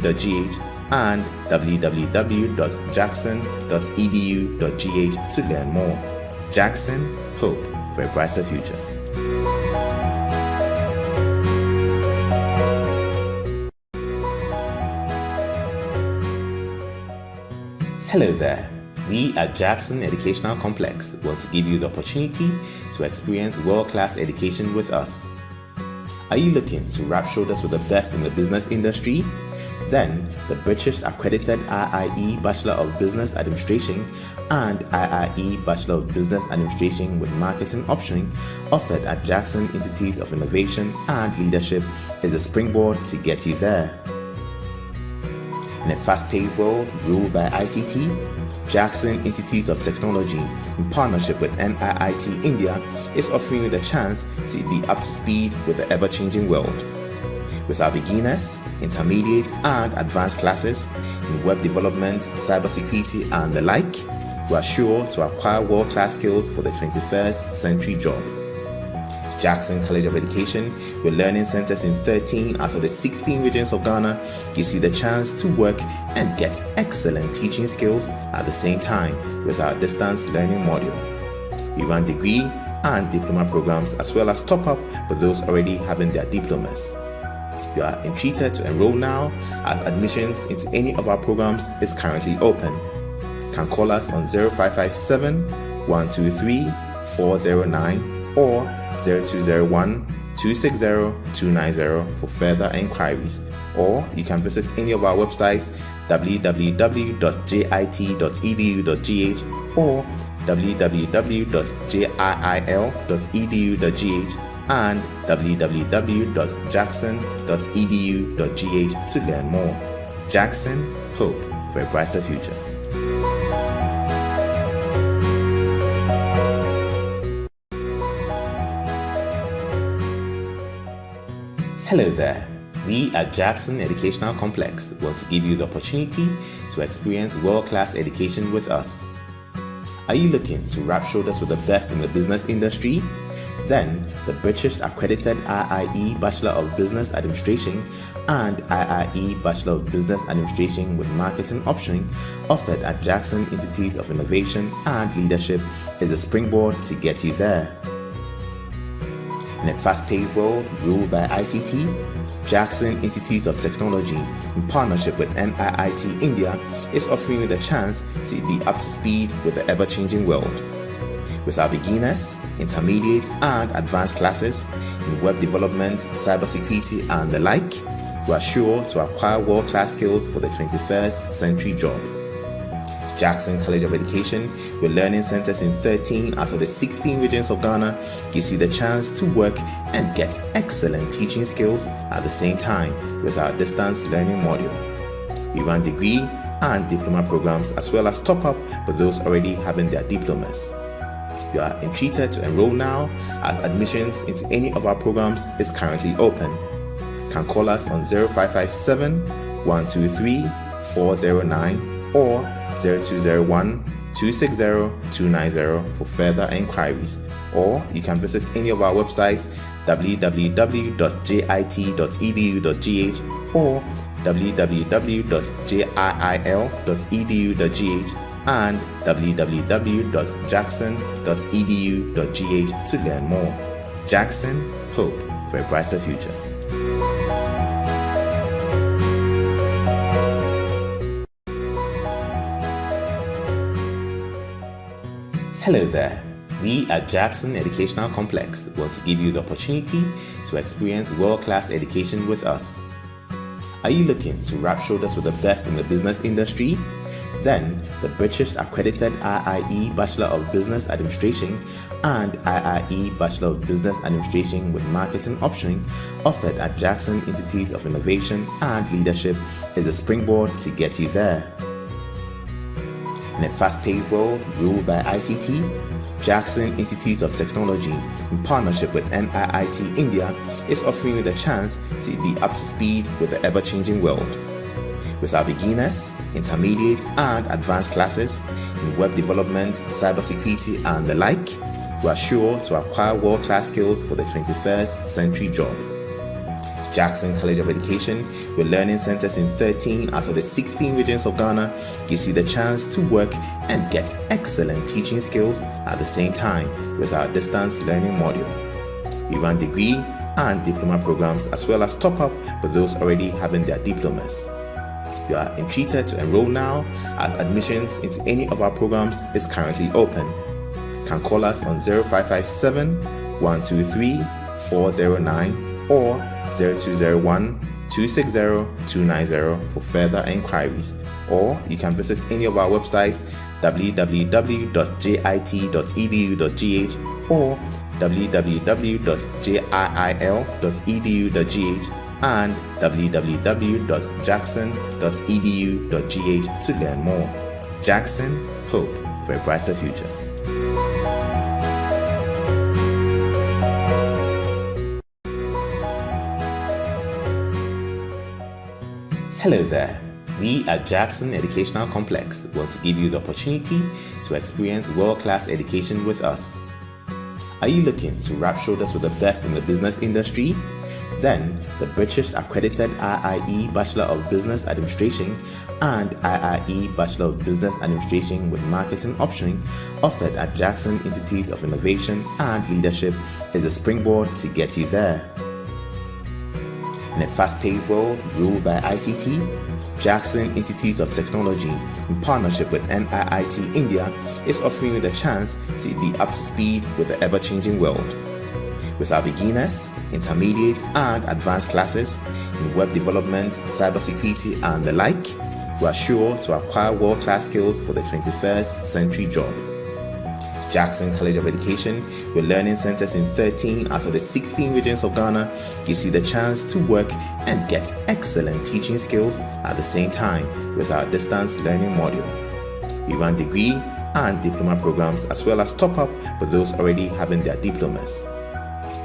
www.jackson.edu.gh and www.jackson.edu.gh to learn more. Jackson, hope for a brighter future. Hello there. We at Jackson Educational Complex want to give you the opportunity to experience world-class education with us. Are you looking to rub shoulders with the best in the business industry? Then, the British accredited IIE Bachelor of Business Administration and IIE Bachelor of Business Administration with marketing option offered at Jackson Institute of Innovation and Leadership is a springboard to get you there. In a fast-paced world ruled by ICT, Jackson Institute of Technology, in partnership with NIIT India, is offering you the chance to be up to speed with the ever-changing world. With our beginners, intermediate, and advanced classes in web development, cybersecurity, and the like, you are sure to acquire world-class skills for the 21st century job. Jackson College of Education, with learning centers in 13 out of the 16 regions of Ghana, gives you the chance to work and get excellent teaching skills at the same time with our distance learning module. We run degree and diploma programs as well as top-up for those already having their diplomas. You are entreated to enroll now as admissions into any of our programs is currently open. You can call us on 0557 123 409 or 0201 260 290 for further inquiries, or you can visit any of our websites www.jit.edu.gh or www.jil.edu.gh and www.jackson.edu.gh to learn more. Jackson, hope for a brighter future. Hello there. We at Jackson Educational Complex want to give you the opportunity to experience world-class education with us. Are you looking to rub shoulders with the best in the business industry? Then, the British accredited IIE Bachelor of Business Administration and IIE Bachelor of Business Administration with marketing option offered at Jackson Institute of Innovation and Leadership is a springboard to get you there. In a fast-paced world ruled by ICT, Jackson Institute of Technology, in partnership with NIIT India, is offering you the chance to be up to speed with the ever-changing world. With our beginners, intermediate, and advanced classes in web development, cybersecurity, and the like, you are sure to acquire world-class skills for the 21st century job. Jackson College of Education, with learning centers in 13 out of the 16 regions of Ghana, gives you the chance to work and get excellent teaching skills at the same time with our distance learning module. We run degree and diploma programs as well as top-up for those already having their diplomas. You are entreated to enroll now as admissions into any of our programs is currently open. You can call us on 0557 123 409 or 0201 260 290 for further inquiries, or you can visit any of our websites www.jit.edu.gh or www.jil.edu.gh and www.jackson.edu.gh to learn more. Jackson, hope for a brighter future. Hello there. We at Jackson Educational Complex want to give you the opportunity to experience world-class education with us. Are you looking to rub shoulders with the best in the business industry? Then, the British accredited IIE Bachelor of Business Administration and IIE Bachelor of Business Administration with marketing option offered at Jackson Institute of Innovation and Leadership is a springboard to get you there. In a fast-paced world ruled by ICT, Jackson Institute of Technology, in partnership with NIIT India, is offering you the chance to be up to speed with the ever-changing world. With our beginners, intermediate, and advanced classes in web development, cybersecurity, and the like, you are sure to acquire world-class skills for the 21st century job. Jackson College of Education, with learning centers in 13 out of the 16 regions of Ghana, gives you the chance to work and get excellent teaching skills at the same time with our distance learning module. We run degree and diploma programs as well as top up for those already having their diplomas. You are entreated to enroll now as admissions into any of our programs is currently open. You can call us on 0557 123 409 or 0201 260 290 for further inquiries, or you can visit any of our websites www.jit.edu.gh or www.jil.edu.gh and www.jackson.edu.gh to learn more. Jackson, hope for a brighter future. Hello there. We at Jackson Educational Complex want to give you the opportunity to experience world-class education with us. Are you looking to rub shoulders with the best in the business industry? Then, the British accredited IIE Bachelor of Business Administration and IIE Bachelor of Business Administration with marketing option offered at Jackson Institute of Innovation and Leadership is a springboard to get you there. In a fast-paced world ruled by ICT, Jackson Institute of Technology, in partnership with NIIT India, is offering you the chance to be up to speed with the ever-changing world. With our beginners, intermediate, and advanced classes in web development, cybersecurity, and the like, you are sure to acquire world-class skills for the 21st century job. Jackson College of Education, with learning centers in 13 out of the 16 regions of Ghana, gives you the chance to work and get excellent teaching skills at the same time with our distance learning module. We run degree and diploma programs as well as top up for those already having their diplomas.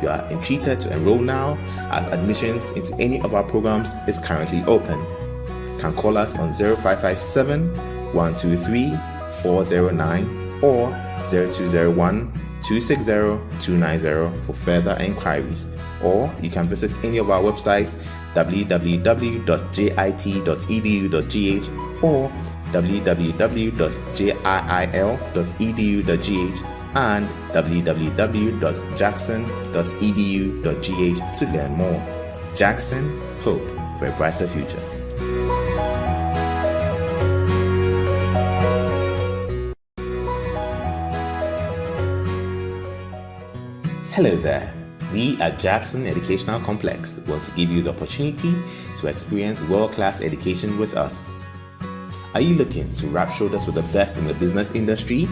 You are entreated to enroll now as admissions into any of our programs is currently open. You can call us on 0557 123 409 or 0201 260 290 for further inquiries, or you can visit any of our websites www.jit.edu.gh or www.jil.edu.gh and www.jackson.edu.gh to learn more. Jackson, hope for a brighter future. Hello there. We at Jackson Educational Complex want to give you the opportunity to experience world-class education with us. Are you looking to rub shoulders with the best in the business industry?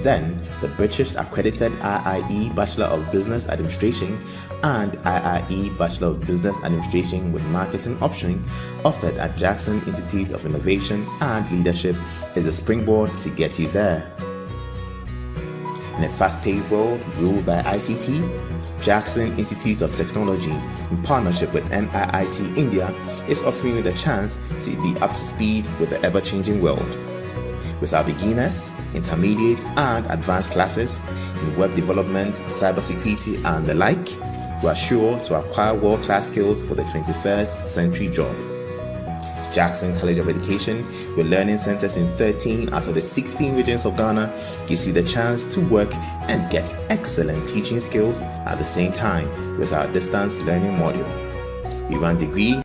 Then, the British accredited IIE Bachelor of Business Administration and IIE Bachelor of Business Administration with marketing option offered at Jackson Institute of Innovation and Leadership is a springboard to get you there. In a fast-paced world ruled by ICT, Jackson Institute of Technology, in partnership with NIIT India, is offering you the chance to be up to speed with the ever-changing world. With our beginners, intermediate, and advanced classes in web development, cybersecurity, and the like, you are sure to acquire world-class skills for the 21st century job. Jackson College of Education, with learning centers in 13 out of the 16 regions of Ghana, gives you the chance to work and get excellent teaching skills at the same time with our distance learning module. We run degree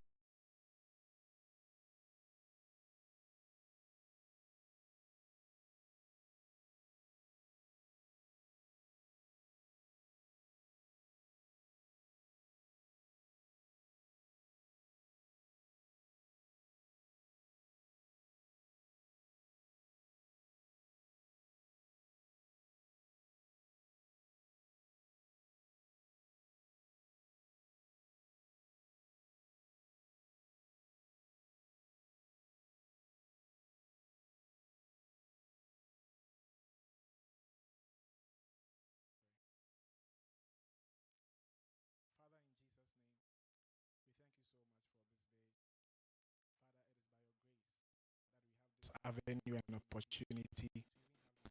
avenue and opportunity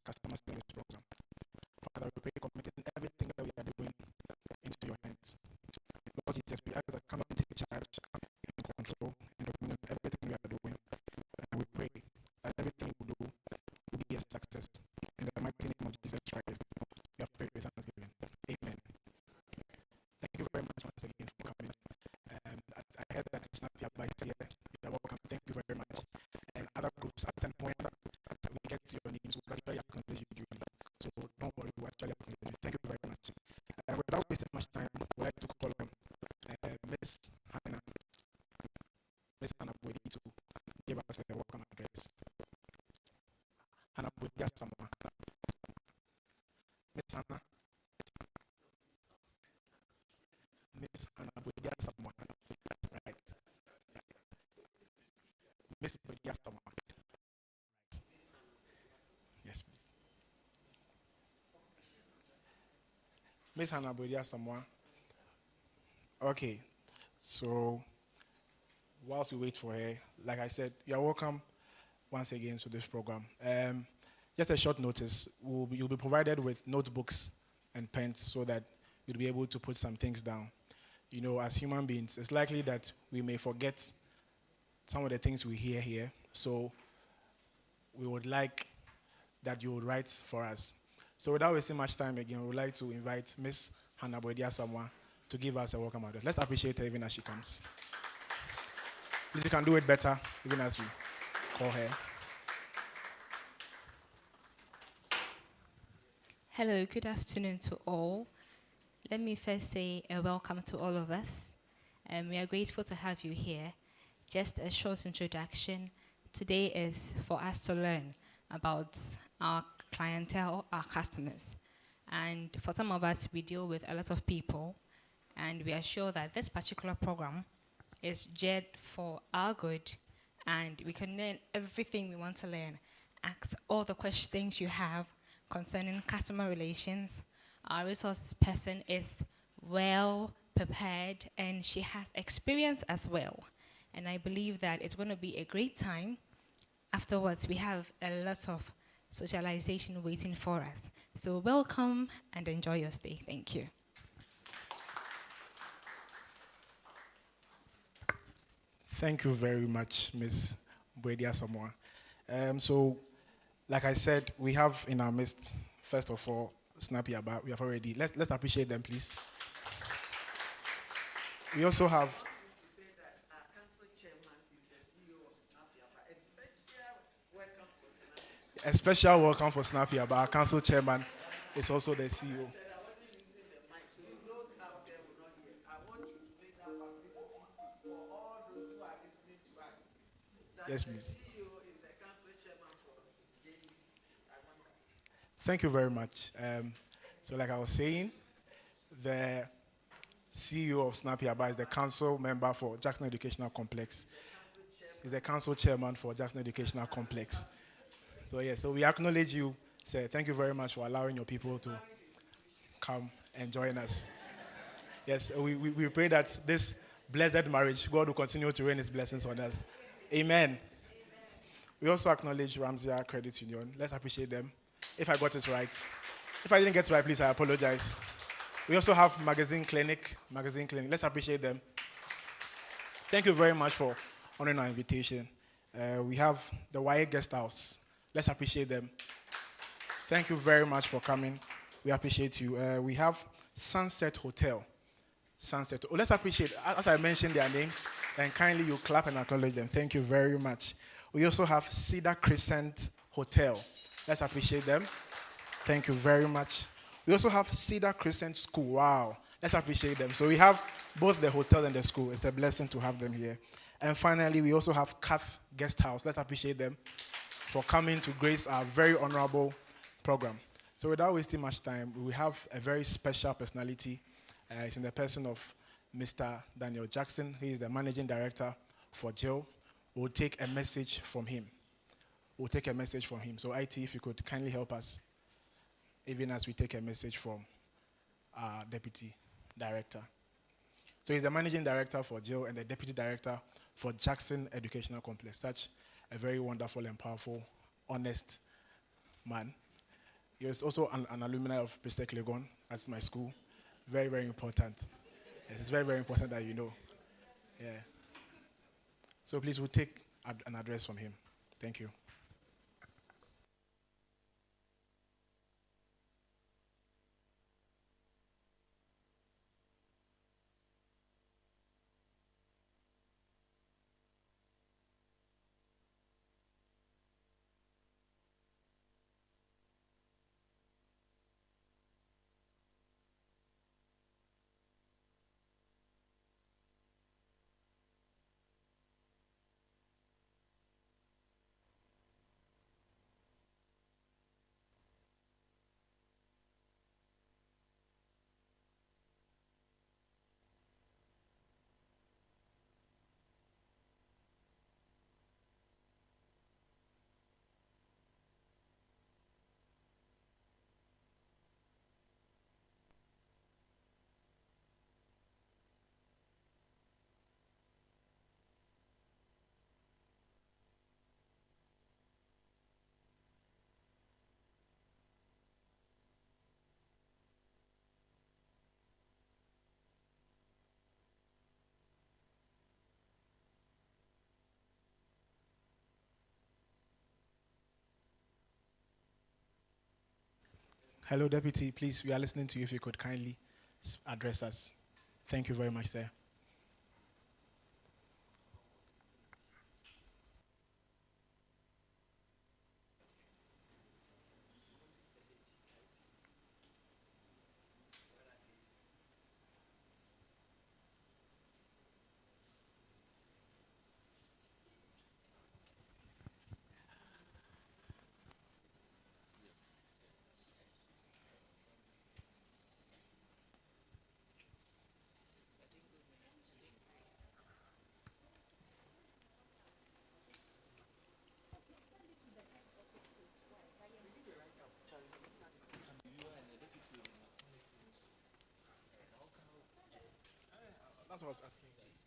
customer service program. Father, we pray committing everything that we are doing into your hands. Lord Jesus, we ask that come and take charge success. In the mighty name of Jesus Christ, we have prayed with thanksgiving. Amen. Thank you very much once again for coming. I heard that it's not your advice here. You're welcome. Thank you very much. And other groups, at some point, we get your names. We'll actually acknowledge you duly. So don't worry, we'll actually acknowledge you. Thank you very much. Without wasting much time, I'd like to call on Miss Hannah. Miss Hannah Boyd to give us a welcome address. Hannah Boyd, yes, someone. Miss Hannah. Miss Hannah Boyd, yes, someone. Right. Miss Boyd, yes, someone. Yes, please. Miss Hannah Boyd, yes, someone. Okay. So, whilst we wait for her, like I said, you're welcome once again to this program. Just a short notice, you'll be provided with notebooks and pens so that you'll be able to put some things down. You know, as human beings, it's likely that we may forget some of the things we hear here. So we would like that you would write for us. So without wasting much time again, we would like to invite Miss Hannah Boyd Samoa to give us a welcome address. Let's appreciate her even as she comes. Please, you can do it better even as we call her. Hello, good afternoon to all. Let me first say a welcome to all of us. We are grateful to have you here. Just a short introduction. Today is for us to learn about our clientele, our customers. And for some of us, we deal with a lot of people, and we are sure that this particular program is geared for our good, and we can learn everything we want to learn. Ask all the questions you have concerning customer relations. Our resource person is well prepared, and she has experience as well. And I believe that it's going to be a great time. Afterwards, we have a lot of socialization waiting for us. So welcome and enjoy your stay. Thank you. Thank you very much, Ms. Boedia Samoa. So, like I said, we have in our midst, first of all, Snappy Abba. We have already. Let's appreciate them, please. We also have. To say that our council chairman is the CEO of Snappy Abba. A special welcome for Snappy Abba. Our council chairman is also the CEO. I wasn't using the mic, so those out there will not hear. I want you to make that publicity for all those who are listening to us. That Yes, the please. CEO is the council chairman for JEC. Thank you very much. So like I was saying, the CEO of Snappy Abba is the council member for Jackson Educational Complex. He's the council chairman for Jackson Educational Complex. So yes, so we acknowledge you, sir. Thank you very much for allowing your people to come and join us. Yes, we pray that this blessed marriage, God will continue to rain his blessings on us. Amen. We also acknowledge Ramsey Credit Union. Let's appreciate them. If I got it right. If I didn't get it right, please, I apologize. We also have Magazine Clinic. Let's appreciate them. Thank you very much for honoring our invitation. We have the Wyatt Guest House. Let's appreciate them. Thank you very much for coming. We appreciate you. We have Sunset Hotel. Let's appreciate, as I mentioned their names, and kindly you clap and acknowledge them. Thank you very much. We also have Cedar Crescent Hotel. Let's appreciate them. Thank you very much. We also have Cedar Crescent School. Wow. Let's appreciate them. So we have both the hotel and the school. It's a blessing to have them here. And finally, we also have Cath Guest House. Let's appreciate them for coming to grace our very honorable program. So without wasting much time, we have a very special personality. It's in the person of Mr. Daniel Jackson. He is the managing director for Jiil. We'll take a message from him. So IT, if you could kindly help us, even as we take a message from our deputy director. So he's the managing director for Jiil and the deputy director for Jackson Educational Complex. Such a very wonderful and powerful, honest man. He was also an alumni of Pristec Legon. That's my school. Very, very important. Yes, it's very, very important that you know. Yeah. So please, we'll take an address from him. Thank you. Hello, Deputy. Please, we are listening to you. If you could kindly address us. Thank you very much, sir. That's what I was asking, guys.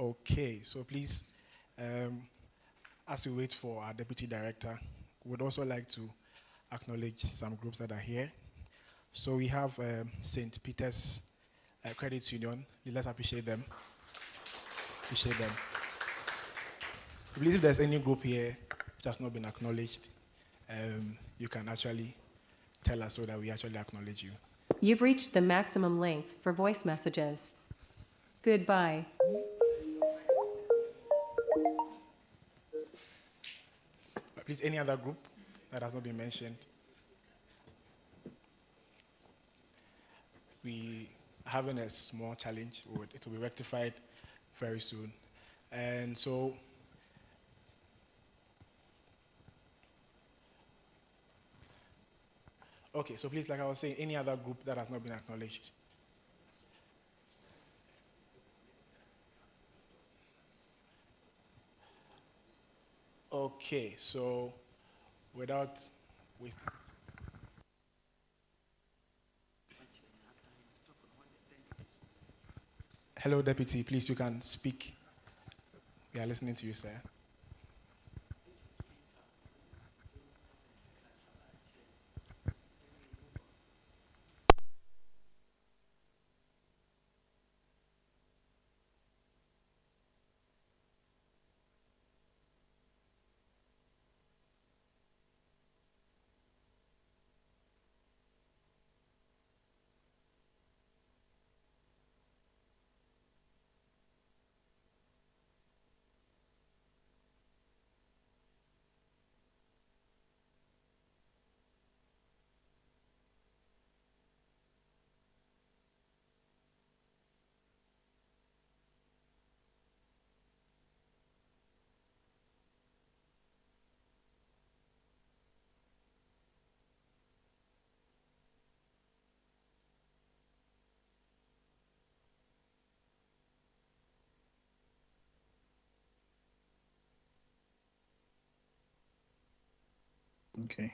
Okay, so please, as we wait for our Deputy Director, we'd also like to acknowledge some groups that are here. So we have St. Peter's Credit Union. Let's appreciate them. Appreciate them. Please, if there's any group here which has not been acknowledged, you can actually tell us so that we actually acknowledge you. You've reached the maximum length for voice messages. Goodbye. Please, any other group that has not been mentioned? We are having a small challenge. It will be rectified very soon. And so, okay, so please, like I was saying, any other group that has not been acknowledged? Okay, so without wasting. Hello, Deputy. Please, you can speak. We are listening to you, sir. Okay.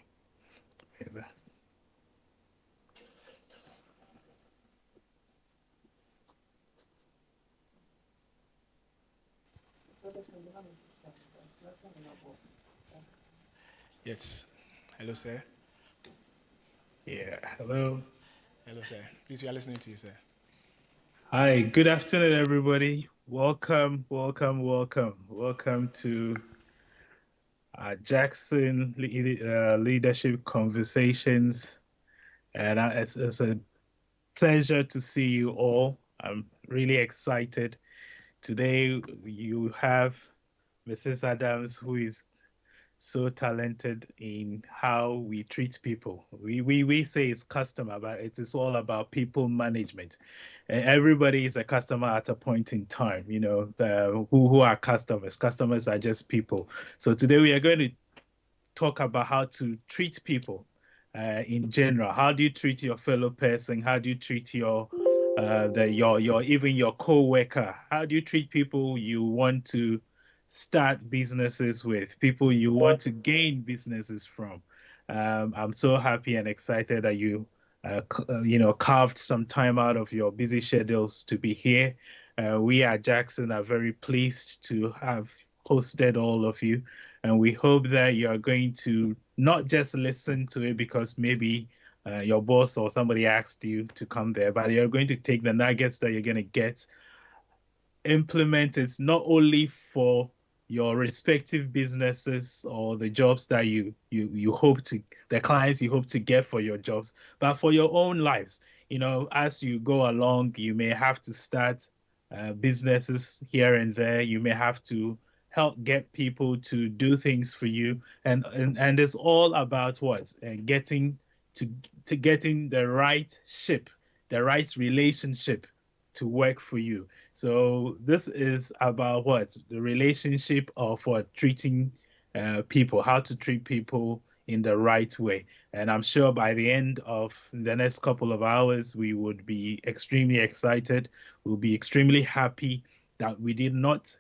Yes. Hello, sir. Yeah. Hello. Hello, sir. Please, we are listening to you, sir. Hi. Good afternoon, everybody. Welcome to Jackson Leadership Conversations. And it's a pleasure to see you all. I'm really excited. Today, you have Mrs. Adams, who is so talented in how we treat people. We say it's customer, but it is all about people management. And everybody is a customer at a point in time. You know, who are customers? Customers are just people. So today we are going to talk about how to treat people in general. How do you treat your fellow person? How do you treat your even your co-worker? How do you treat people you want to start businesses with, people you want to gain businesses from? I'm so happy and excited that you carved some time out of your busy schedules to be here. We at Jackson are very pleased to have hosted all of you, and we hope that you are going to not just listen to it because maybe your boss or somebody asked you to come there, but you're going to take the nuggets that you're going to get, implement it not only for your respective businesses or the jobs that you hope to, the clients you hope to get for your jobs, but for your own lives. You know, as you go along, you may have to start businesses here and there. You may have to help get people to do things for you, and it's all about what, getting to getting the right ship, the right relationship to work for you. So this is about what, the relationship of what, treating people, how to treat people in the right way. And I'm sure by the end of the next couple of hours, we would be extremely excited. We'll be extremely happy that we did not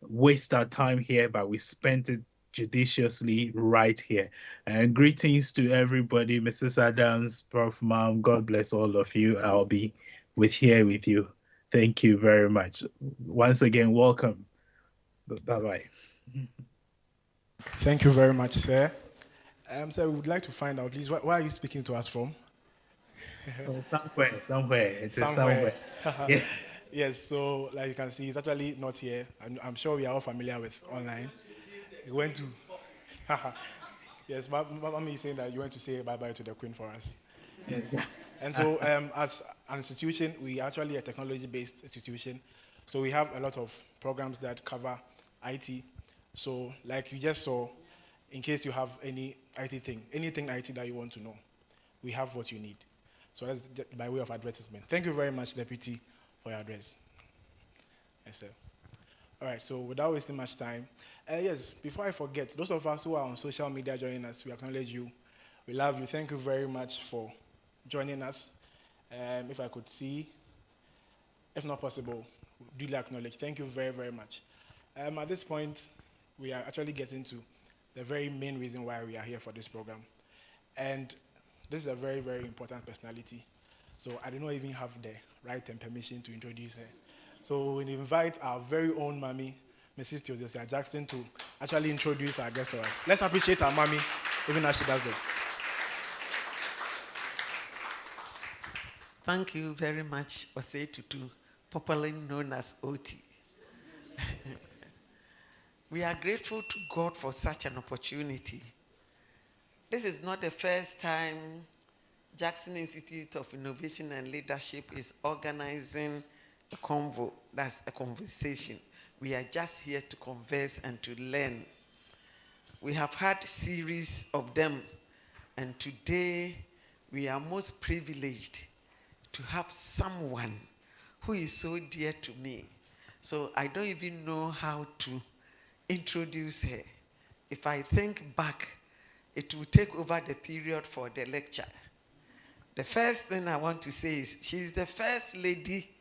waste our time here, but we spent it judiciously right here. And greetings to everybody, Mrs. Adams, Prof. Mom, God bless all of you. I'll be here with you. Thank you very much. Once again, welcome. Bye-bye. Thank you very much, sir. Sir, we would like to find out, please, where are you speaking to us from? Somewhere. It is somewhere. Yeah. Yes, so like you can see, it's actually not here. I'm sure we are all familiar with online. He went to... Yes, mommy is saying that you went to say bye-bye to the Queen for us. Yes. And so as an institution, we are actually a technology-based institution. So we have a lot of programs that cover IT. So like you just saw, in case you have any IT thing, anything IT that you want to know, we have what you need. So that's by way of advertisement. Thank you very much, Deputy, for your address. Yes, sir. All right, so without wasting much time, yes, before I forget, those of us who are on social media joining us, we acknowledge you. We love you. Thank you very much for joining us. If I could see, if not possible, duly acknowledge. Thank you very, very much. At this point, we are actually getting to the very main reason why we are here for this program. And this is a very, very important personality. So I do not even have the right and permission to introduce her. So we invite our very own mommy, Mrs. Josephine Jackson, to actually introduce our guest to us. Let's appreciate our mommy, even as she does this. Thank you very much, Osei Tutu, popularly known as OT. We are grateful to God for such an opportunity. This is not the first time Jackson Institute of Innovation and Leadership is organizing a convo, that's a conversation. We are just here to converse and to learn. We have had a series of them, and today we are most privileged to have someone who is so dear to me. So I don't even know how to introduce her. If I think back, it will take over the period for the lecture. The first thing I want to say is she's the first lady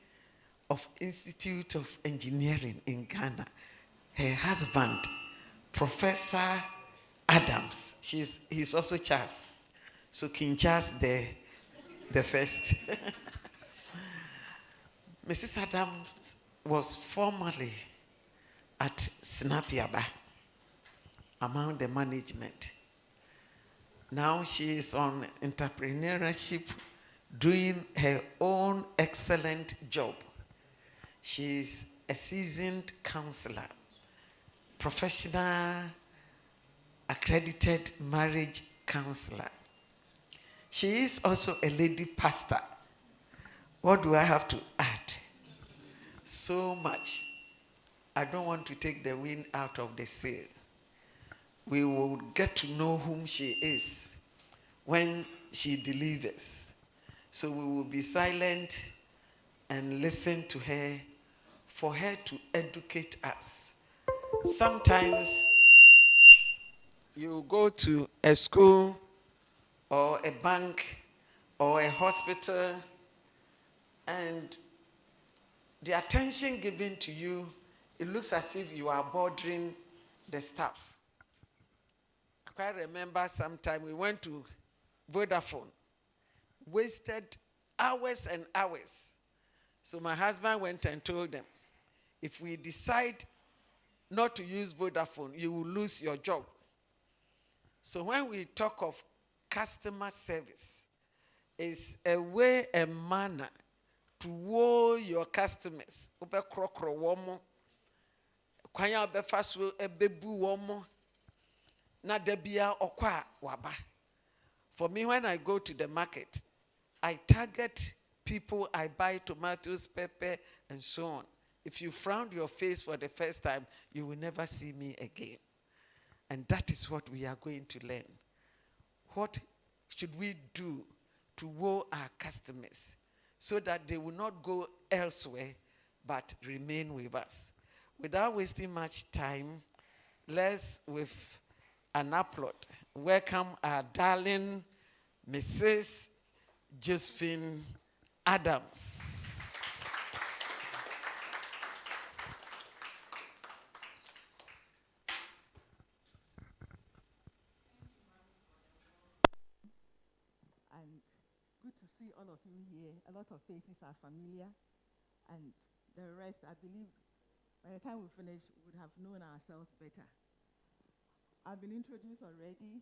of Institute of Engineering in Ghana. Her husband, Professor Adams, he's also Charles. So King Charles the first. Mrs. Adams was formerly at Snapiaba among the management. Now she is on entrepreneurship, doing her own excellent job. She is a seasoned counselor, professional, accredited marriage counselor. She is also a lady pastor. What do I have to add? so much. I don't want to take the wind out of the sail. We will get to know whom she is when she delivers. So we will be silent and listen to her for her to educate us. Sometimes you go to a school or a bank or a hospital, and the attention given to you, it looks as if you are bothering the staff. I quite remember sometime we went to Vodafone, wasted hours and hours. So my husband went and told them, if we decide not to use Vodafone, you will lose your job. So when we talk of customer service, it's a way, a manner to woo your customers. Kwanya befa so ebebu womo na debia okwa waba. For me, when I go to the market, I target people I buy tomatoes, pepper, and so on. If you frown your face for the first time, you will never see me again. And that is what we are going to learn. What should we do to woo our customers so that they will not go elsewhere but remain with us? Without wasting much time, let's, with an applaud, welcome our darling Mrs. Josephine Adams. And good to see all of you here. A lot of faces are familiar, and the rest, I believe, by the time we finish, we would have known ourselves better. I've been introduced already.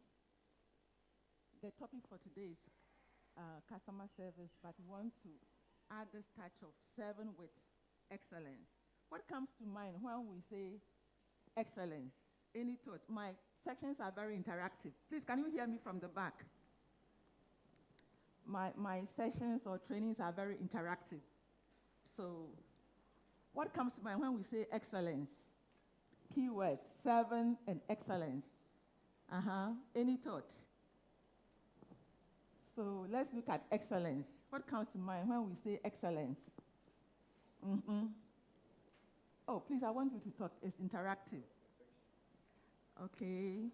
The topic for today is customer service, but we want to add this touch of serving with excellence. What comes to mind when we say excellence? Any thought? My sections are very interactive. Please, can you hear me from the back? My sessions or trainings are very interactive. So what comes to mind when we say excellence? Keywords, serving and excellence. Any thought? So let's look at excellence. What comes to mind when we say excellence? Oh, please, I want you to talk. It's interactive. Okay.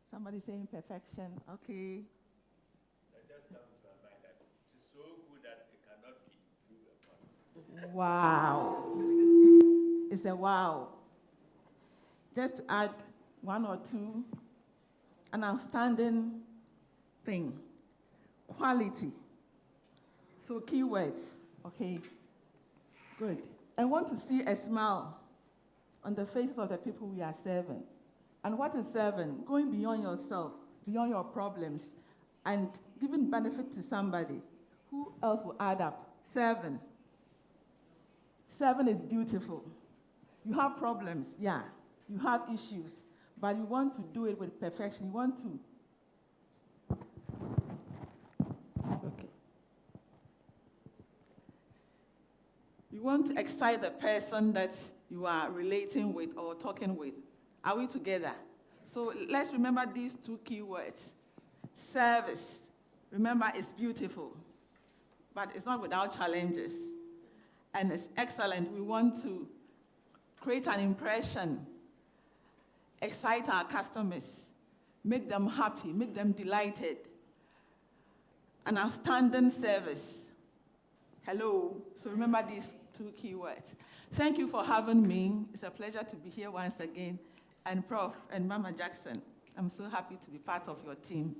Somebody saying perfection. Okay. That just comes to my mind that it is so good that it cannot be improved upon. Wow. It's a wow. Just to add one or two, an outstanding thing. Quality. So keywords. Okay. Good. I want to see a smile on the faces of the people we are serving. And what is serving? Going beyond yourself, beyond your problems, and giving benefit to somebody. Who else will add up? Serving. Serving is beautiful. You have problems, yeah. You have issues, but you want to do it with perfection. You want to. Okay. You want to excite the person that you are relating with or talking with. Are we together? So let's remember these two keywords. Service. Remember, it's beautiful, but it's not without challenges. And it's excellent. We want to create an impression, excite our customers, make them happy, make them delighted. An outstanding service. Hello. So remember these two keywords. Thank you for having me. It's a pleasure to be here once again. And Prof. and Mama Jackson, I'm so happy to be part of your team.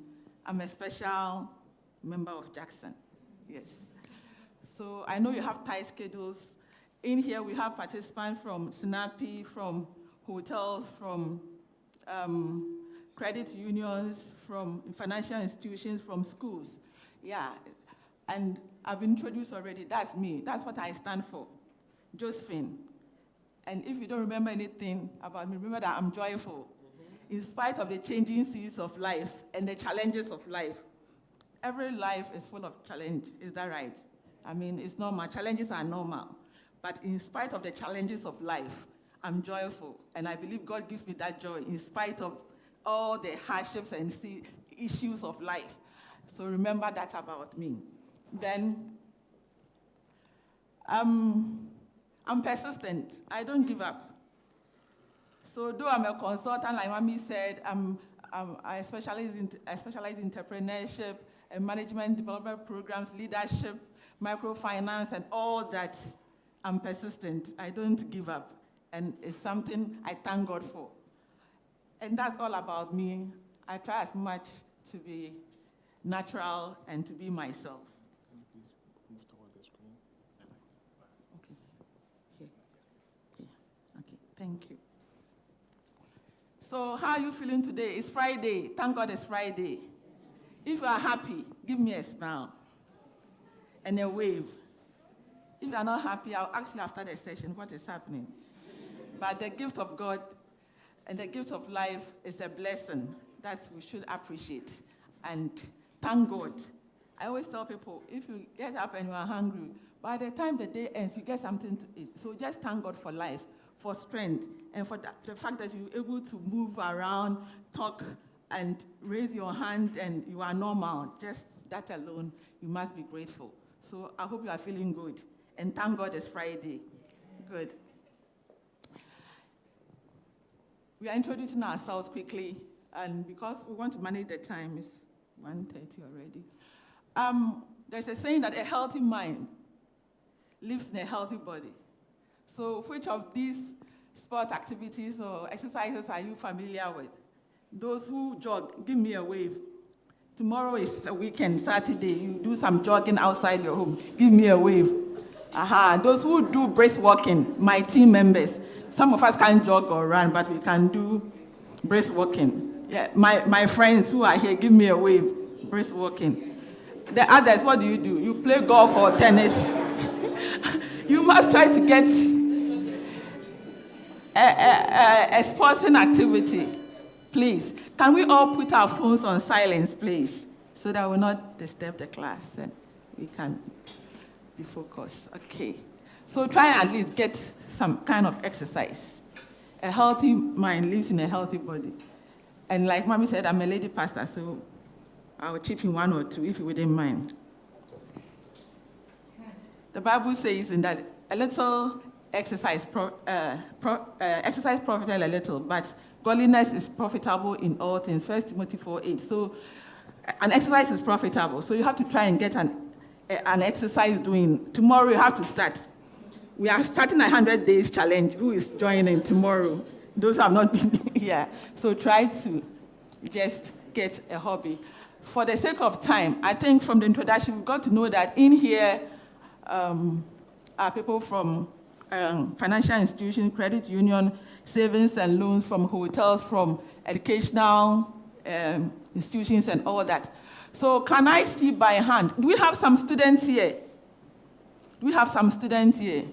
I'm a special member of Jackson. Yes. So I know you have tight schedules. In here we have participants from SNAPI, from hotels, from credit unions, from financial institutions, from schools. Yeah, and I've been introduced already. That's me. That's what I stand for, Josephine. And if you don't remember anything about me, remember that I'm joyful. In spite of the changing seas of life and the challenges of life. Every life is full of challenge, is that right? I mean, it's normal. Challenges are normal. But in spite of the challenges of life, I'm joyful. And I believe God gives me that joy in spite of all the hardships and issues of life. So remember that about me. Then, I'm persistent. I don't give up. So though I'm a consultant, like Mami said, I specialize in entrepreneurship and management development programs, leadership, microfinance, and all that. I'm persistent. I don't give up. And it's something I thank God for. And that's all about me. I try as much to be natural and to be myself. Can you please move toward the screen? Okay. Here. Yeah. Okay. Thank you. So how are you feeling today? It's Friday. Thank God it's Friday. If you are happy, give me a smile and a wave. If you are not happy, I'll ask you after the session what is happening. But the gift of God and the gift of life is a blessing that we should appreciate and thank God. I always tell people, if you get up and you are hungry, by the time the day ends, you get something to eat. So just thank God for life, for strength, and for the fact that you're able to move around, talk, and raise your hand, and you are normal. Just that alone, you must be grateful. So I hope you are feeling good. And thank God it's Friday. Good. We are introducing ourselves quickly, and because we want to manage the time, it's 1:30 already. There's a saying that a healthy mind lives in a healthy body. So which of these sport activities or exercises are you familiar with? Those who jog, give me a wave. Tomorrow is a weekend, Saturday. You do some jogging outside your home. Give me a wave. Those who do brisk walking, my team members. Some of us can't jog or run, but we can do brisk walking. Yeah, my friends who are here, give me a wave. Brisk walking. The others, what do? You play golf or tennis. You must try to get a sporting activity. Please, can we all put our phones on silence, please, so that we will not disturb the class and we can be focused. Okay. So try and at least get some kind of exercise. A healthy mind lives in a healthy body. And like Mommy said, I'm a lady pastor, so I will chip in one or two if you wouldn't mind. The Bible says in that a little exercise profiteth a little, but godliness is profitable in all things. 1 Timothy 4:8. So an exercise is profitable. So you have to try and get an exercise doing. Tomorrow you have to start. We are starting a 100 days challenge. Who is joining tomorrow? Those who have not been here. So try to just get a hobby. For the sake of time, I think from the introduction, we've got to know that in here are people from financial institutions, credit union, savings and loans, from hotels, from educational institutions and all that. So can I see by hand? Do we have some students here? Do we have some students here?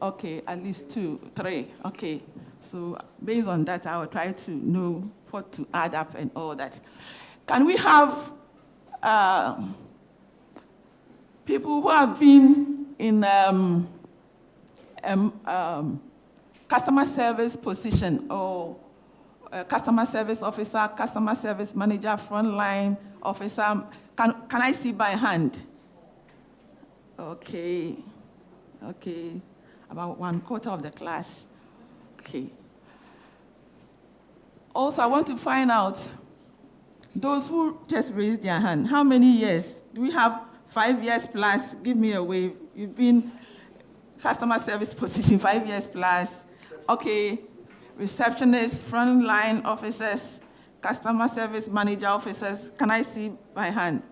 Okay, at least 2, 3. Okay, so based on that, I will try to know what to add up and all that. Can we have people who have been in customer service position, or customer service officer, customer service manager, frontline officer? Can I see by hand? Okay. About 1/4 of the class. Okay. Also, I want to find out those who just raised their hand. How many years? Do we have 5 years plus? Give me a wave. You've been customer service position 5 years plus. Okay. Receptionists, frontline officers, customer service manager officers. Can I see by hand?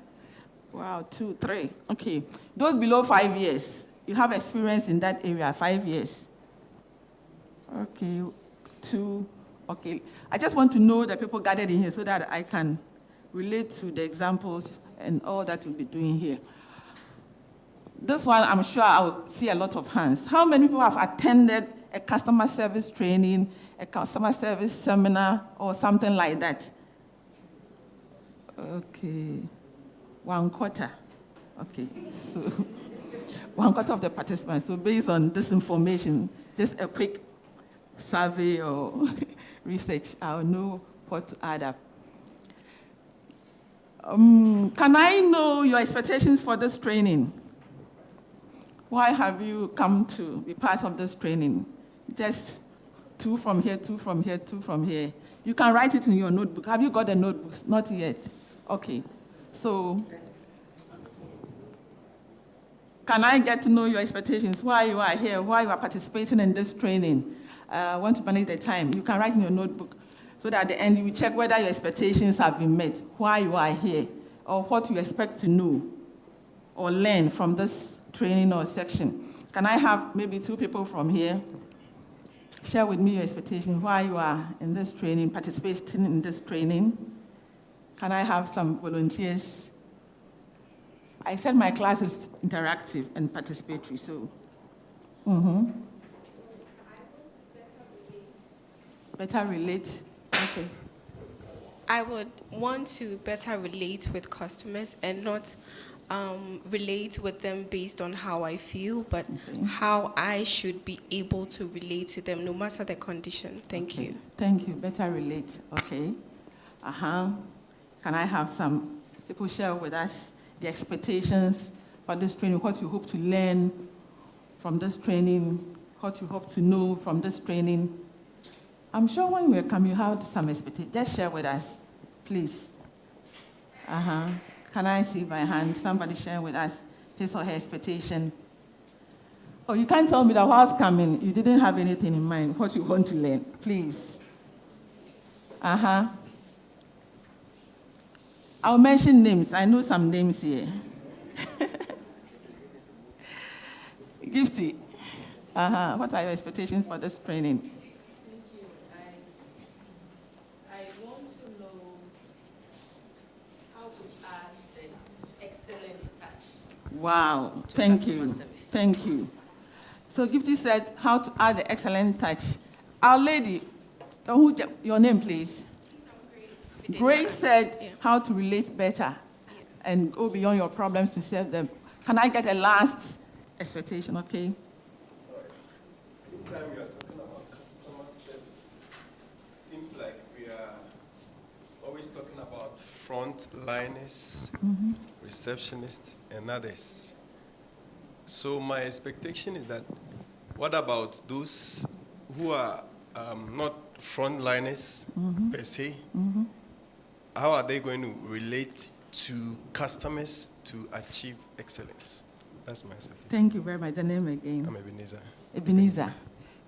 Wow, 2, 3. Okay. Those below 5 years, you have experience in that area, 5 years. Okay, 2. Okay. I just want to know the people gathered in here so that I can relate to the examples and all that we'll be doing here. This one, I'm sure I will see a lot of hands. How many people have attended a customer service training, a customer service seminar, or something like that? Okay. 1/4. Okay. So 1/4 of the participants. So based on this information, just a quick survey or research, I'll know what to add up. Can I know your expectations for this training? Why have you come to be part of this training? Just 2 from here, 2 from here, 2 from here. You can write it in your notebook. Have you got the notebooks? Not yet. Okay. So, can I get to know your expectations? Why you are here? Why you are participating in this training? I want to manage the time. You can write in your notebook so that at the end you will check whether your expectations have been met, why you are here, or what you expect to know or learn from this training or section. Can I have maybe 2 people from here? Share with me your expectations, why you are in this training, participating in this training. Can I have some volunteers? I said my class is interactive and participatory, so. Better relate. Okay. I would want to better relate with customers and not relate with them based on how I feel, but how I should be able to relate to them, no matter the condition. Thank you. Thank you. Better relate. Okay. Can I have some people share with us the expectations for this training, what you hope to learn from this training, what you hope to know from this training? I'm sure when you come, you have some expectations. Just share with us, please. Can I see by hand? Somebody share with us his or her expectation. Oh, you can't tell me that whilst coming, you didn't have anything in mind, what you want to learn. Please. I'll mention names. I know some names here. Gifty. What are your expectations for this training? Wow, thank you. Thank you. So Gifty said how to add the excellent touch. Our lady, your name please? Grace said how to relate better and go beyond your problems to serve them. Can I get a last expectation, okay? Anytime we are talking about customer service, it seems like we are always talking about frontliners, receptionists, and others. So my expectation is that, what about those who are not frontliners per se? How are they going to relate to customers to achieve excellence? That's my expectation. Thank you very much. The name again? I'm Ebenezer. Ebenezer.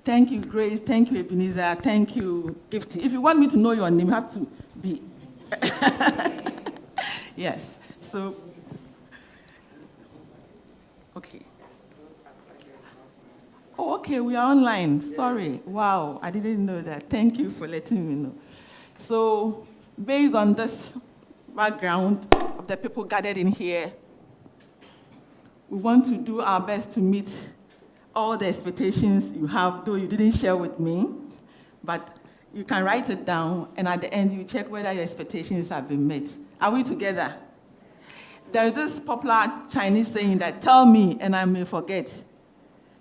Thank you, Grace. Thank you, Ebenezer. Thank you, Gifty. If you want me to know your name, you have to be. Yes. So, okay. Oh, okay, we are online. Sorry. Wow, I didn't know that. Thank you for letting me know. So, based on this background of the people gathered in here, we want to do our best to meet all the expectations you have, though you didn't share with me, but you can write it down, and at the end, you check whether your expectations have been met. Are we together? There's this popular Chinese saying that, tell me and I may forget.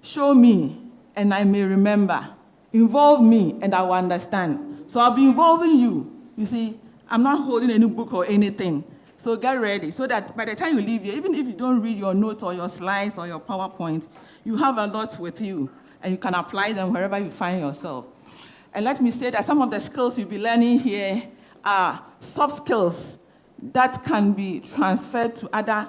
Show me and I may remember. Involve me and I will understand. So I'll be involving you. You see, I'm not holding any book or anything. So get ready so that by the time you leave here, even if you don't read your notes or your slides or your PowerPoint, you have a lot with you and you can apply them wherever you find yourself. And let me say that some of the skills you'll be learning here are soft skills that can be transferred to other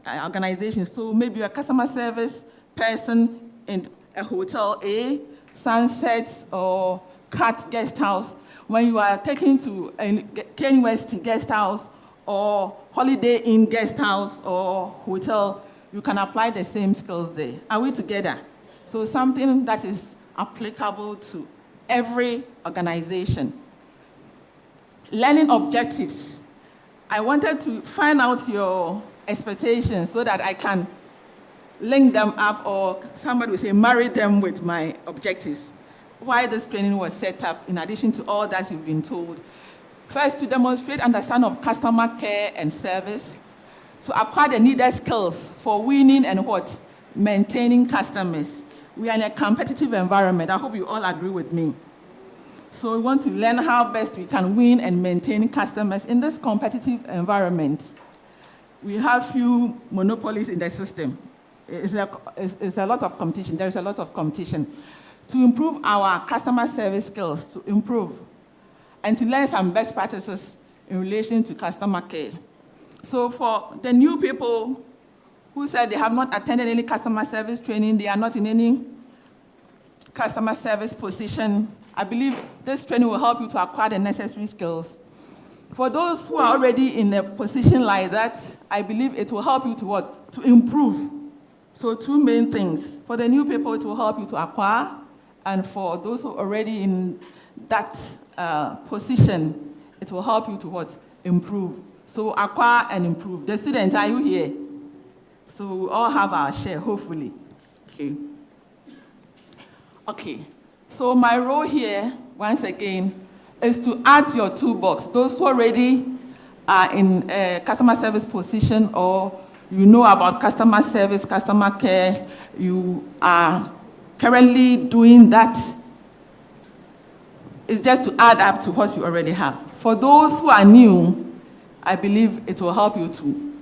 organizations. So maybe you're a customer service person in a hotel A, Sunsets or Cat Guest House. When you are taken to a Kane West Guest House or Holiday Inn Guest House or hotel, you can apply the same skills there. Are we together? So something that is applicable to every organization. Learning objectives. I wanted to find out your expectations so that I can link them up, or somebody will say, marry them with my objectives. Why this training was set up, in addition to all that you've been told. First, to demonstrate understanding of customer care and service, to acquire the needed skills for winning and what? maintaining customers. We are in a competitive environment. I hope you all agree with me. So we want to learn how best we can win and maintain customers in this competitive environment. We have few monopolies in the system. It's a lot of competition. There is a lot of competition. To improve our customer service skills, to improve, and to learn some best practices in relation to customer care. So for the new people who said they have not attended any customer service training, they are not in any customer service position, I believe this training will help you to acquire the necessary skills. For those who are already in a position like that, I believe it will help you to what? To improve. So two main things. For the new people, it will help you to acquire, and for those who are already in that position, it will help you to what? Improve. So acquire and improve. The students, are you here? So we all have our share, hopefully. Okay. So my role here, once again, is to add to your toolbox. Those who already are in a customer service position, or you know about customer service, customer care, you are currently doing that, it's just to add up to what you already have. For those who are new, I believe it will help you to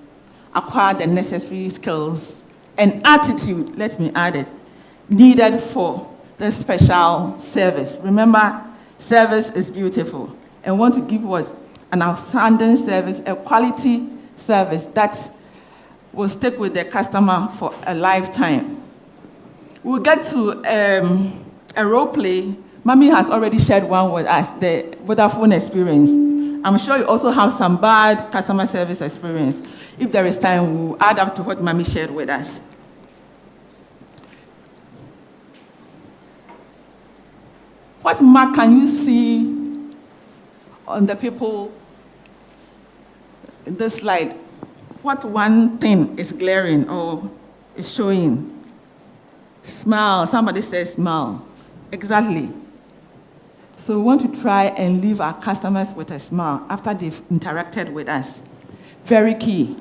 acquire the necessary skills and attitude, let me add it, needed for the special service. Remember, service is beautiful. And want to give what? An outstanding service, a quality service that will stick with the customer for a lifetime. We'll get to a role play. Mami has already shared one with us, the Vodafone experience. I'm sure you also have some bad customer service experience. If there is time, we'll add up to what Mami shared with us. What mark can you see on the people in this slide? What one thing is glaring or is showing? Smile. Somebody says smile. Exactly. So we want to try and leave our customers with a smile after they've interacted with us. Very key.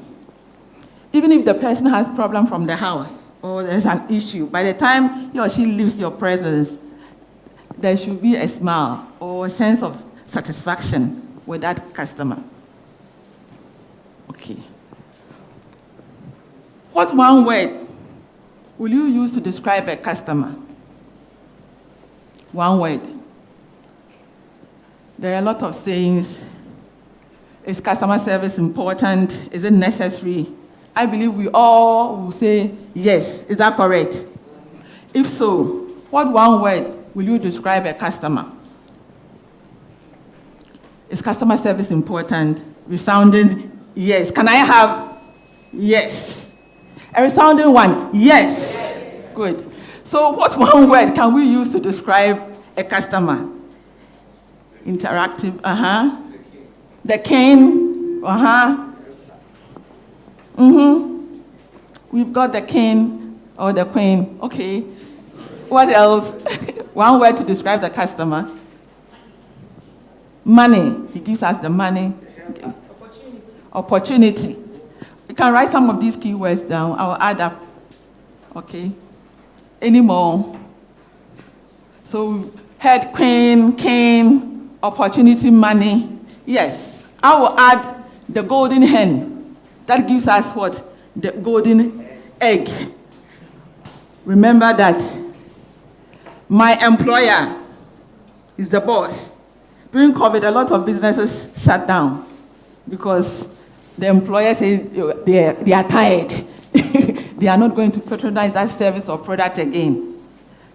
Even if the person has a problem from the house or there's an issue, by the time he or she leaves your presence, there should be a smile or a sense of satisfaction with that customer. Okay. What one word will you use to describe a customer? One word. There are a lot of sayings. Is customer service important? Is it necessary? I believe we all will say yes. Is that correct? If so, what one word will you describe a customer? Is customer service important? Resounding yes. Can I have yes? A resounding one, yes. Good. So what one word can we use to describe a customer? Interactive, The king, We've got the king or the queen. Okay. What else? One word to describe the customer. Money. He gives us the money. Okay. Opportunity. You can write some of these keywords down. I'll add up. Okay. Any more? So we've had queen, king, opportunity, money. Yes. I will add the golden hen. That gives us what? The golden egg. Remember that my employer is the boss. During COVID, a lot of businesses shut down because the employer says they are tired. They are not going to patronize that service or product again.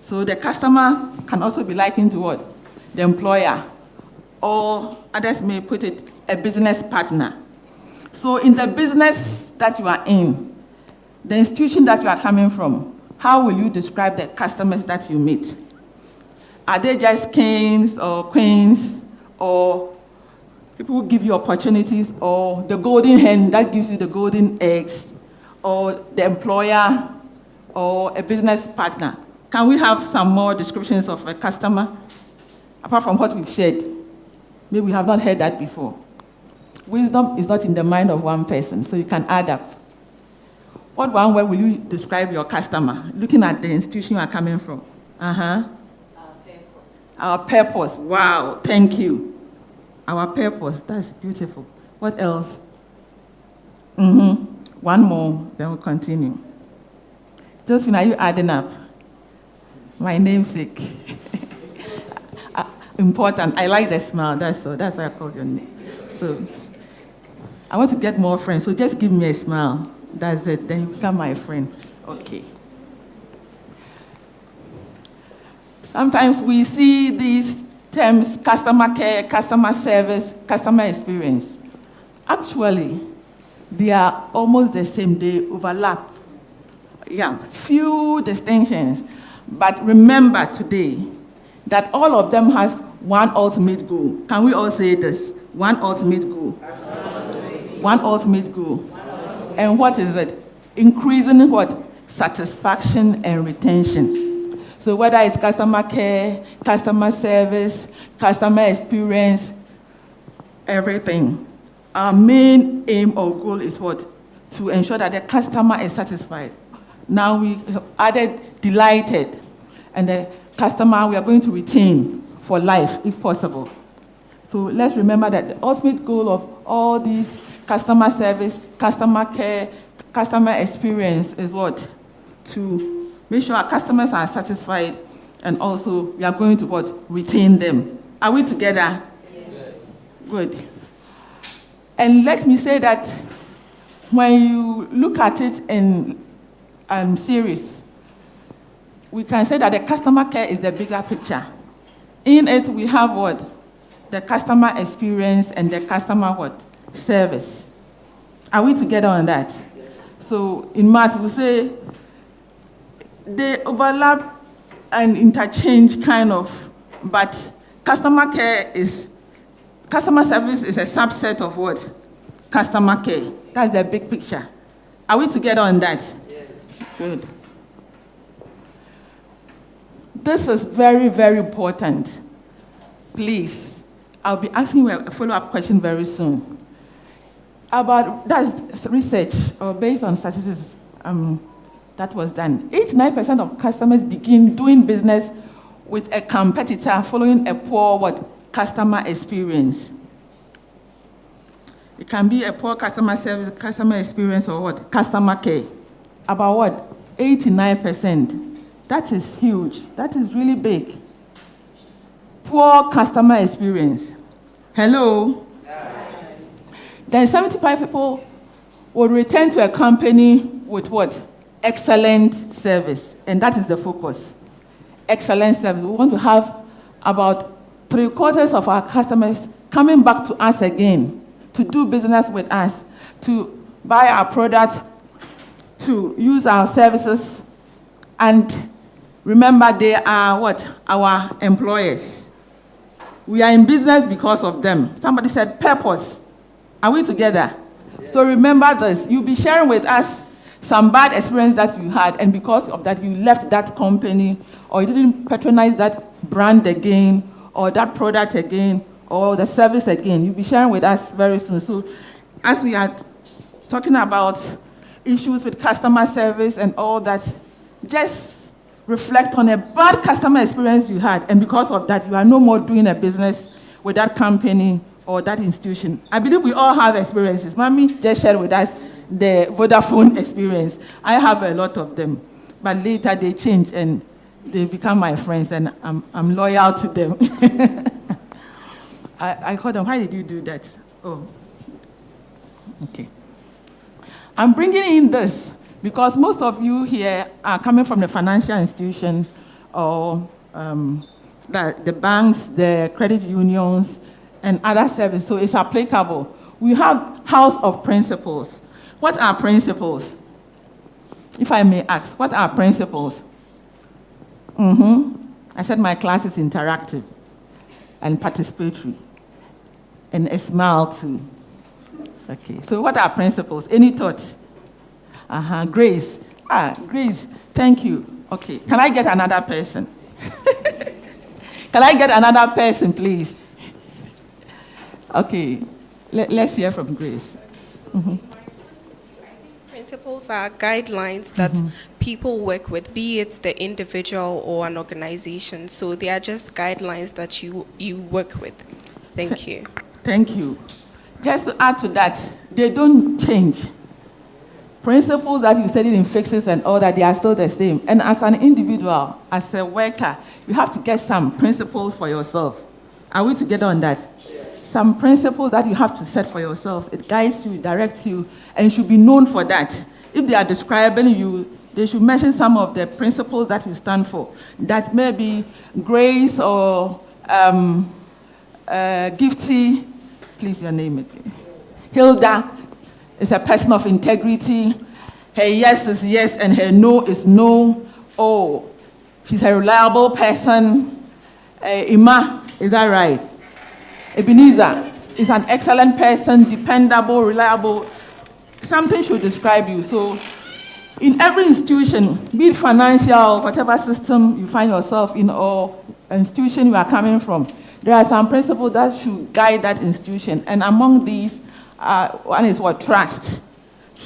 So the customer can also be likened to what? The employer. Or others may put it, a business partner. So in the business that you are in, the institution that you are coming from, how will you describe the customers that you meet? Are they just kings or queens, or people who give you opportunities, or the golden hen that gives you the golden eggs, or the employer, or a business partner? Can we have some more descriptions of a customer, apart from what we've shared? Maybe we have not heard that before. Wisdom is not in the mind of one person, so you can add up. What one word will you describe your customer, looking at the institution you are coming from? Uh-huh. Our purpose. Wow, thank you. Our purpose. That's beautiful. What else? One more, then we'll continue. Josephine, are you adding up? My namesake. Important. I like the smile. That's why I called your name. So I want to get more friends. So just give me a smile. That's it. Then you become my friend. Okay. Sometimes we see these terms: customer care, customer service, customer experience. Actually, they are almost the same. They overlap. Yeah, few distinctions. But remember today that all of them has one ultimate goal. Can we all say this? One ultimate goal. One ultimate goal. And what is it? Increasing what? Satisfaction and retention. So whether it's customer care, customer service, customer experience, everything. Our main aim or goal is what? To ensure that the customer is satisfied. Now we have added delighted, and the customer we are going to retain for life if possible. So let's remember that the ultimate goal of all these customer service, customer care, customer experience is what? To make sure our customers are satisfied, and also we are going to what? Retain them. Are we together? Yes. Good. And let me say that when you look at it in series, we can say that the customer care is the bigger picture. In it, we have what? The customer experience and the customer what? Service. Are we together on that? Yes. So in math, we say they overlap and interchange kind of, but customer service is a subset of what? Customer care. That's the big picture. Are we together on that? Yes. Good. This is very, very important. Please, I'll be asking you a follow-up question very soon. That's research, or based on statistics that was done. 89% of customers begin doing business with a competitor following a poor what? Customer experience. It can be a poor customer service, customer experience, or what? Customer care. About what? 89%. That is huge. That is really big. Poor customer experience. Hello? Then 75 people will return to a company with what? Excellent service. And that is the focus. Excellent service. We want to have about 3/4 of our customers coming back to us again, to do business with us, to buy our products, to use our services. And remember, they are what? Our employers. We are in business because of them. Somebody said purpose. Are we together? Yes. So remember this. You'll be sharing with us some bad experience that you had, and because of that, you left that company, or you didn't patronize that brand again, or that product again, or the service again. You'll be sharing with us very soon. So as we are talking about issues with customer service and all that, just reflect on a bad customer experience you had, and because of that, you are no more doing a business with that company or that institution. I believe we all have experiences. Mommy just shared with us the Vodafone experience. I have a lot of them, but later they change and they become my friends, and I'm loyal to them. I called them, why did you do that? Oh, okay. I'm bringing in this because most of you here are coming from the financial institution or the banks, the credit unions, and other services, so it's applicable. We have house of principles. What are principles? If I may ask, what are principles? I said my class is interactive and participatory, and a smile too. Okay, so what are principles? Any thoughts? Grace. Grace, thank you. Okay, can I get another person? Can I get another person, please? Okay, let's hear from Grace. principles are guidelines that people work with, be it the individual or an organization. So they are just guidelines that you work with. Thank you. Thank you. Just to add to that, they don't change. Principles that you studied in fixes and all that, they are still the same. And as an individual, as a worker, you have to get some principles for yourself. Are we together on that? Some principles that you have to set for yourselves. It guides you, directs you, and you should be known for that. If they are describing you, they should mention some of the principles that you stand for. That may be grace or Gifty, please your name again. Hilda is a person of integrity. Her yes is yes and her no is no. Oh, she's a reliable person. Ima, is that right? Ebenezer is an excellent person, dependable, reliable. Something should describe you. So in every institution, be it financial, whatever system you find yourself in or institution you are coming from, there are some principles that should guide that institution. And among these, one is what? Trust.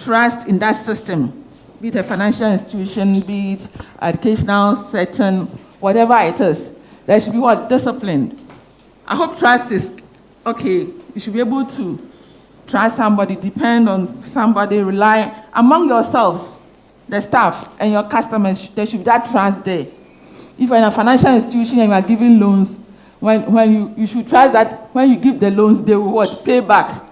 Trust in that system. Be it a financial institution, be it educational setting, whatever it is. There should be what? Discipline. I hope trust is okay. You should be able to trust somebody, depend on somebody, rely among yourselves, the staff and your customers. There should be that trust there. If you're in a financial institution and you are giving loans, when you should trust that when you give the loans, they will what? Pay back.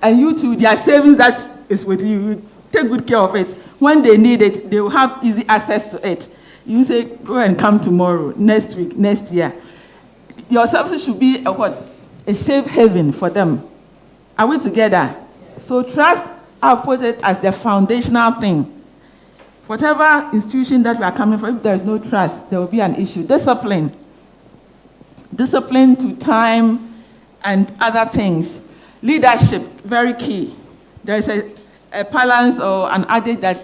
And you too, their savings that is with you, you take good care of it. When they need it, they will have easy access to it. You say, go and come tomorrow, next week, next year. Your services should be a what? A safe haven for them. Are we together? So trust, I'll put it as the foundational thing. Whatever institution that we are coming from, if there is no trust, there will be an issue. Discipline. Discipline to time and other things. Leadership, very key. There is a balance or an adage that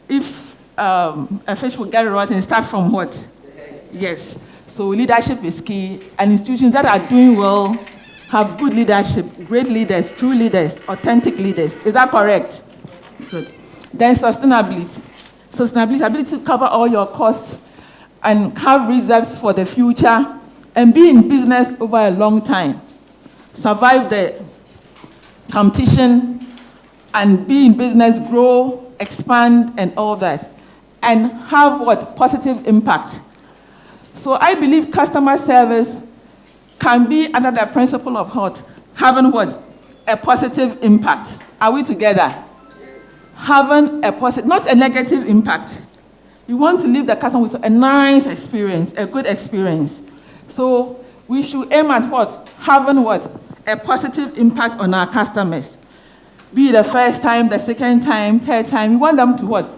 if a fish will get rotten, it starts from what? Yes. So leadership is key. And institutions that are doing well have good leadership, great leaders, true leaders, authentic leaders. Is that correct? Good. Then sustainability. Sustainability, ability to cover all your costs and have reserves for the future and be in business over a long time. Survive the competition and be in business, grow, expand, and all that. And have what? Positive impact. So I believe customer service can be under the principle of what? Having what? A positive impact. Are we together? Having a positive, not a negative impact. You want to leave the customer with a nice experience, a good experience. So we should aim at what? Having what? A positive impact on our customers. Be it the first time, the second time, third time. We want them to what?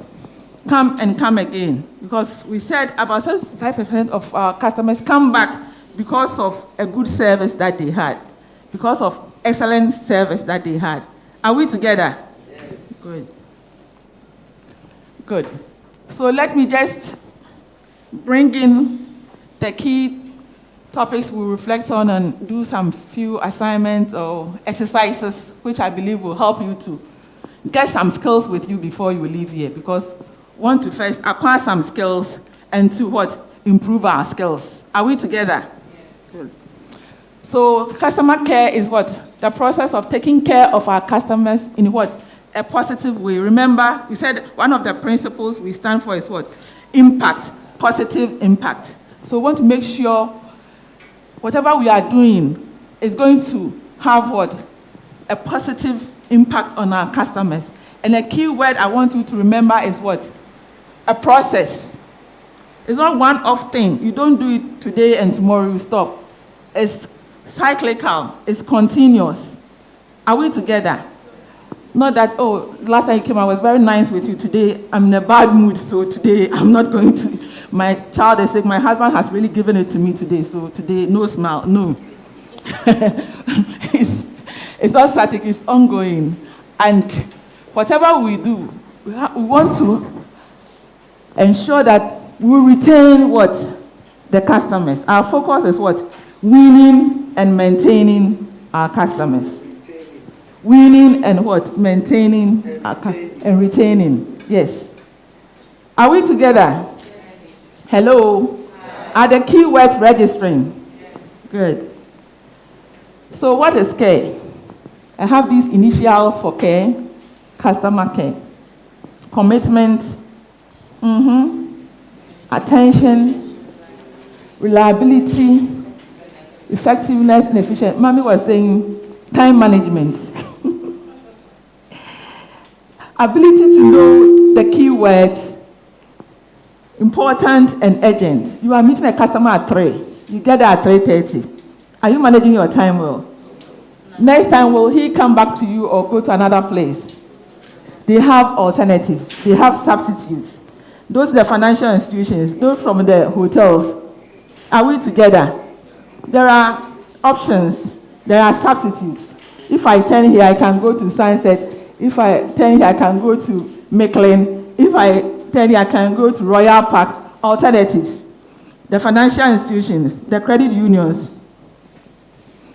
Come and come again. Because we said about 75% of our customers come back because of a good service that they had. Because of excellent service that they had. Are we together? Yes. Good. Good. So let me just bring in the key topics we'll reflect on and do some few assignments or exercises which I believe will help you to get some skills with you before you leave here, because we want to first acquire some skills and to what? Improve our skills. Are we together? Yes. Good. So customer care is what? The process of taking care of our customers in what? A positive way. Remember, we said one of the principles we stand for is what? Impact, positive impact. So we want to make sure whatever we are doing is going to have what? A positive impact on our customers. And a key word I want you to remember is what? A process. It's not one-off thing. You don't do it today and tomorrow you stop. It's cyclical. It's continuous. Are we together? Not that, oh, last time you came, I was very nice with you. Today, I'm in a bad mood, so today I'm not going to. My child is sick. My husband has really given it to me today, so today, no smile, no. It's not static, it's ongoing. And whatever we do, we want to ensure that we retain what? The customers. Our focus is what? Winning and maintaining our customers. winning and what? Maintaining and retaining. Yes. Are we together? Hello? Are the keywords registering? Good. So what is care? I have these initials for care. Customer care. Commitment. Attention. Reliability. Effectiveness and efficiency. Mommy was saying time management. Ability to know the keywords, important and urgent. You are meeting a customer at 3. You get there at 3:30. Are you managing your time well? Next time, will he come back to you or go to another place? They have alternatives. They have substitutes. Those are the financial institutions. Those from the hotels. Are we together? There are options. There are substitutes. If I turn here, I can go to Sunset. If I turn here, I can go to Mecklin. If I turn here, I can go to Royal Park. Alternatives. The financial institutions, the credit unions.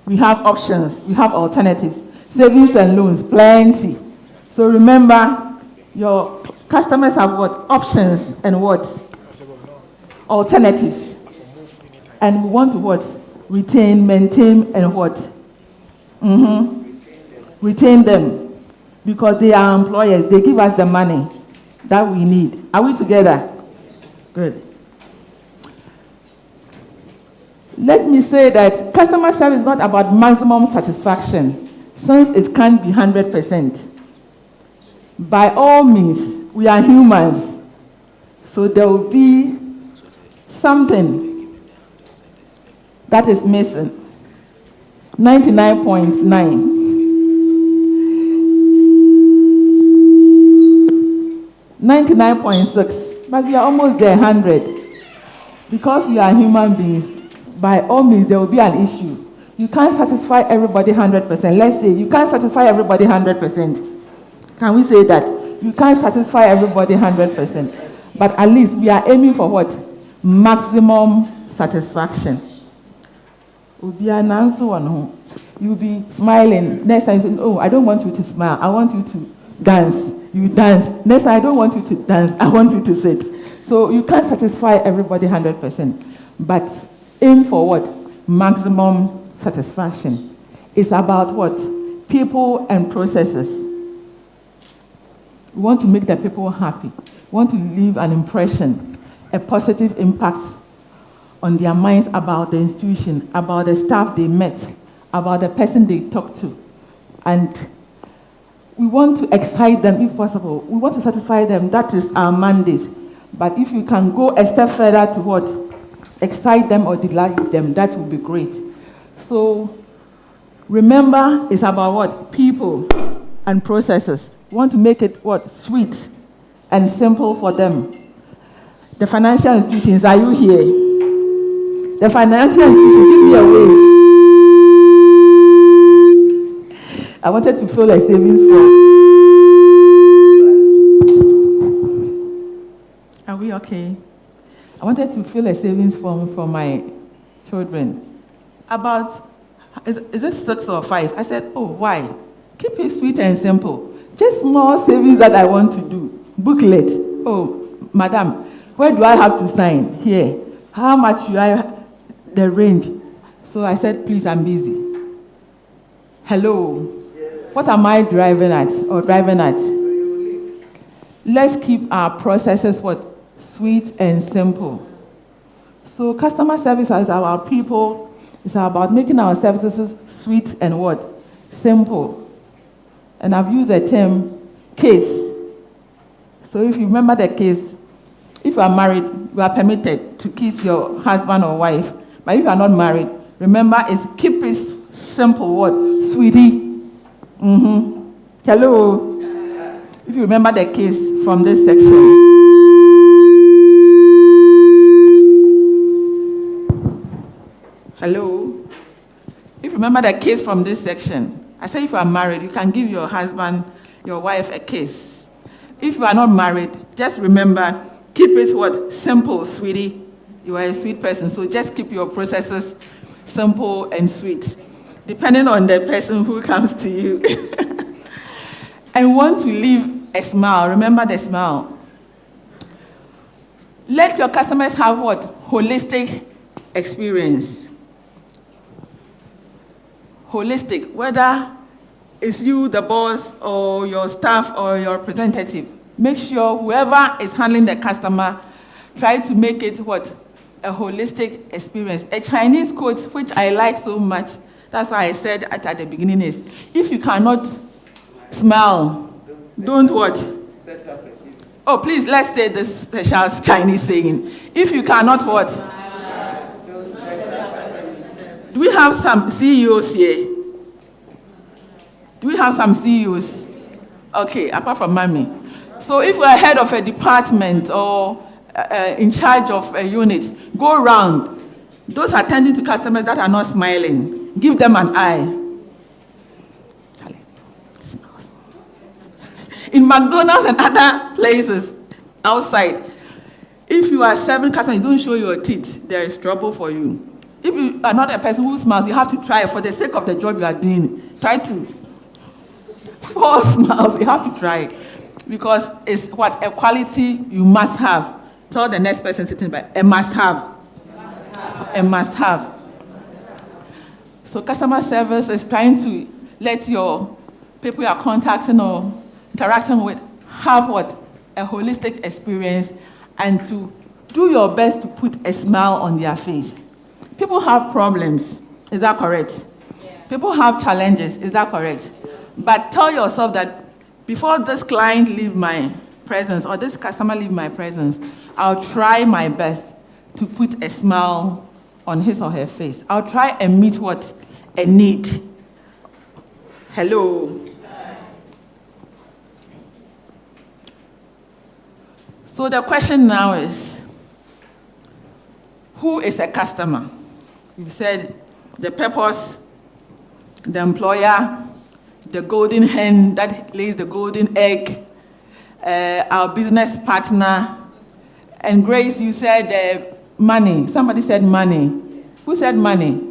We have options. We have alternatives. Savings and loans, plenty. So remember, your customers have what? Options and what? Alternatives. And we want to what? Retain, maintain, and what? Retain them. Because they are employers. They give us the money that we need. Are we together? Good. Let me say that customer service is not about maximum satisfaction, since it can't be 100%. By all means, we are humans. So there will be something that is missing. 99.9. 99.6, but we are almost there, 100. Because we are human beings, by all means, there will be an issue. You can't satisfy everybody 100%. Let's say you can't satisfy everybody 100%. Can we say that? You can't satisfy everybody 100%. But at least we are aiming for what? Maximum satisfaction. You'll be smiling. Next time you say, oh, I don't want you to smile. I want you to dance. You dance. Next time, I don't want you to dance. I want you to sit. So you can't satisfy everybody 100%. But aim for what? Maximum satisfaction. It's about what? People and processes. We want to make the people happy. We want to leave an impression, a positive impact on their minds about the institution, about the staff they met, about the person they talked to. And we want to excite them if possible. We want to satisfy them. That is our mandate. But if you can go a step further to what? Excite them or delight them, that would be great. So remember, it's about what? People and processes. We want to make it what? Sweet and simple for them. The financial institutions, are you here? The financial institutions, give me a wave. I wanted to fill a savings form. Are we okay? I wanted to fill a savings form for my children. About, is it 6 or 5? I said, oh, why? Keep it sweet and simple. Just small savings that I want to do. Booklet. Oh, madam, where do I have to sign? Here. How much should I, the range? So I said, please, I'm busy. Hello. What am I driving at? Let's keep our processes what? Sweet and simple. So customer service is about people. It's about making our services sweet and what? Simple. And I've used the term case. So if you remember the case, if you are married, you are permitted to kiss your husband or wife. But if you are not married, remember, it's keep it simple. What? Sweetie. Hello. If you remember the case from this section. Hello. If you remember the case from this section, I said if you are married, you can give your husband, your wife a kiss. If you are not married, just remember, keep it what? Simple, sweetie. You are a sweet person, so just keep your processes simple and sweet, depending on the person who comes to you. and want to leave a smile. Remember the smile. Let your customers have what? Holistic experience. Holistic, whether it's you, the boss, or your staff, or your representative. Make sure whoever is handling the customer, try to make it what? A holistic experience. A Chinese quote, which I like so much, that's why I said at the beginning is, if you cannot smile, don't what? Oh, please, let's say this special Chinese saying. If you cannot what? Do we have some CEOs here? Do we have some CEOs? Okay, apart from Mommy. So if we're head of a department or in charge of a unit, go around. Those attending to customers that are not smiling, give them an eye. In McDonald's and other places outside, if you are serving customers, you don't show your teeth, there is trouble for you. If you are not a person who smiles, you have to try, for the sake of the job you are doing, try to. 4 smiles, you have to try. Because it's what? A quality you must have. Tell the next person sitting by, a must have. A must have. So customer service is trying to let your people you are contacting or interacting with have what? A holistic experience, and to do your best to put a smile on their face. People have problems, is that correct? Yeah. People have challenges, is that correct? Yes. But tell yourself that before this client leave my presence or this customer leave my presence, I'll try my best to put a smile on his or her face. I'll try and meet what? A need. Hello. So the question now is, who is a customer? You said the purpose, the employer, the golden hen that lays the golden egg, our business partner, and Grace, you said money. Somebody said money. Who said money?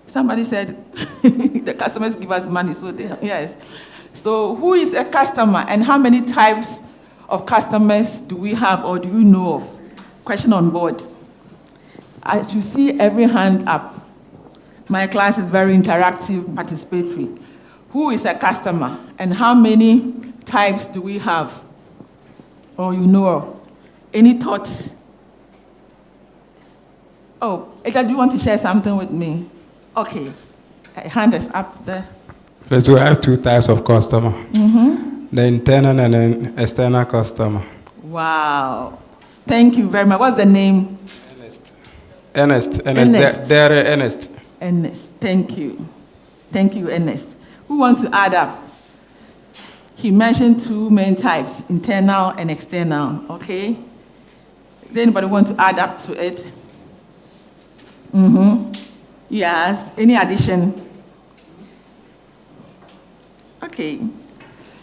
Somebody said the customers give us money, so yes. So who is a customer, and how many types of customers do we have, or do you know of? Question on board. I should see every hand up. My class is very interactive, participatory. Who is a customer, and how many types do we have, or you know of? Any thoughts? Oh, Eja, do you want to share something with me? Okay, a hand is up there. Yes, we have 2 types of customer. The internal and then external customer. Wow. Thank you very much. What's the name? Ernest. Ernest. Ernest. Thank you. Thank you, Ernest. Who wants to add up? He mentioned 2 main types, internal and external. Okay? Does anybody want to add up to it? Yes. Any addition? Okay.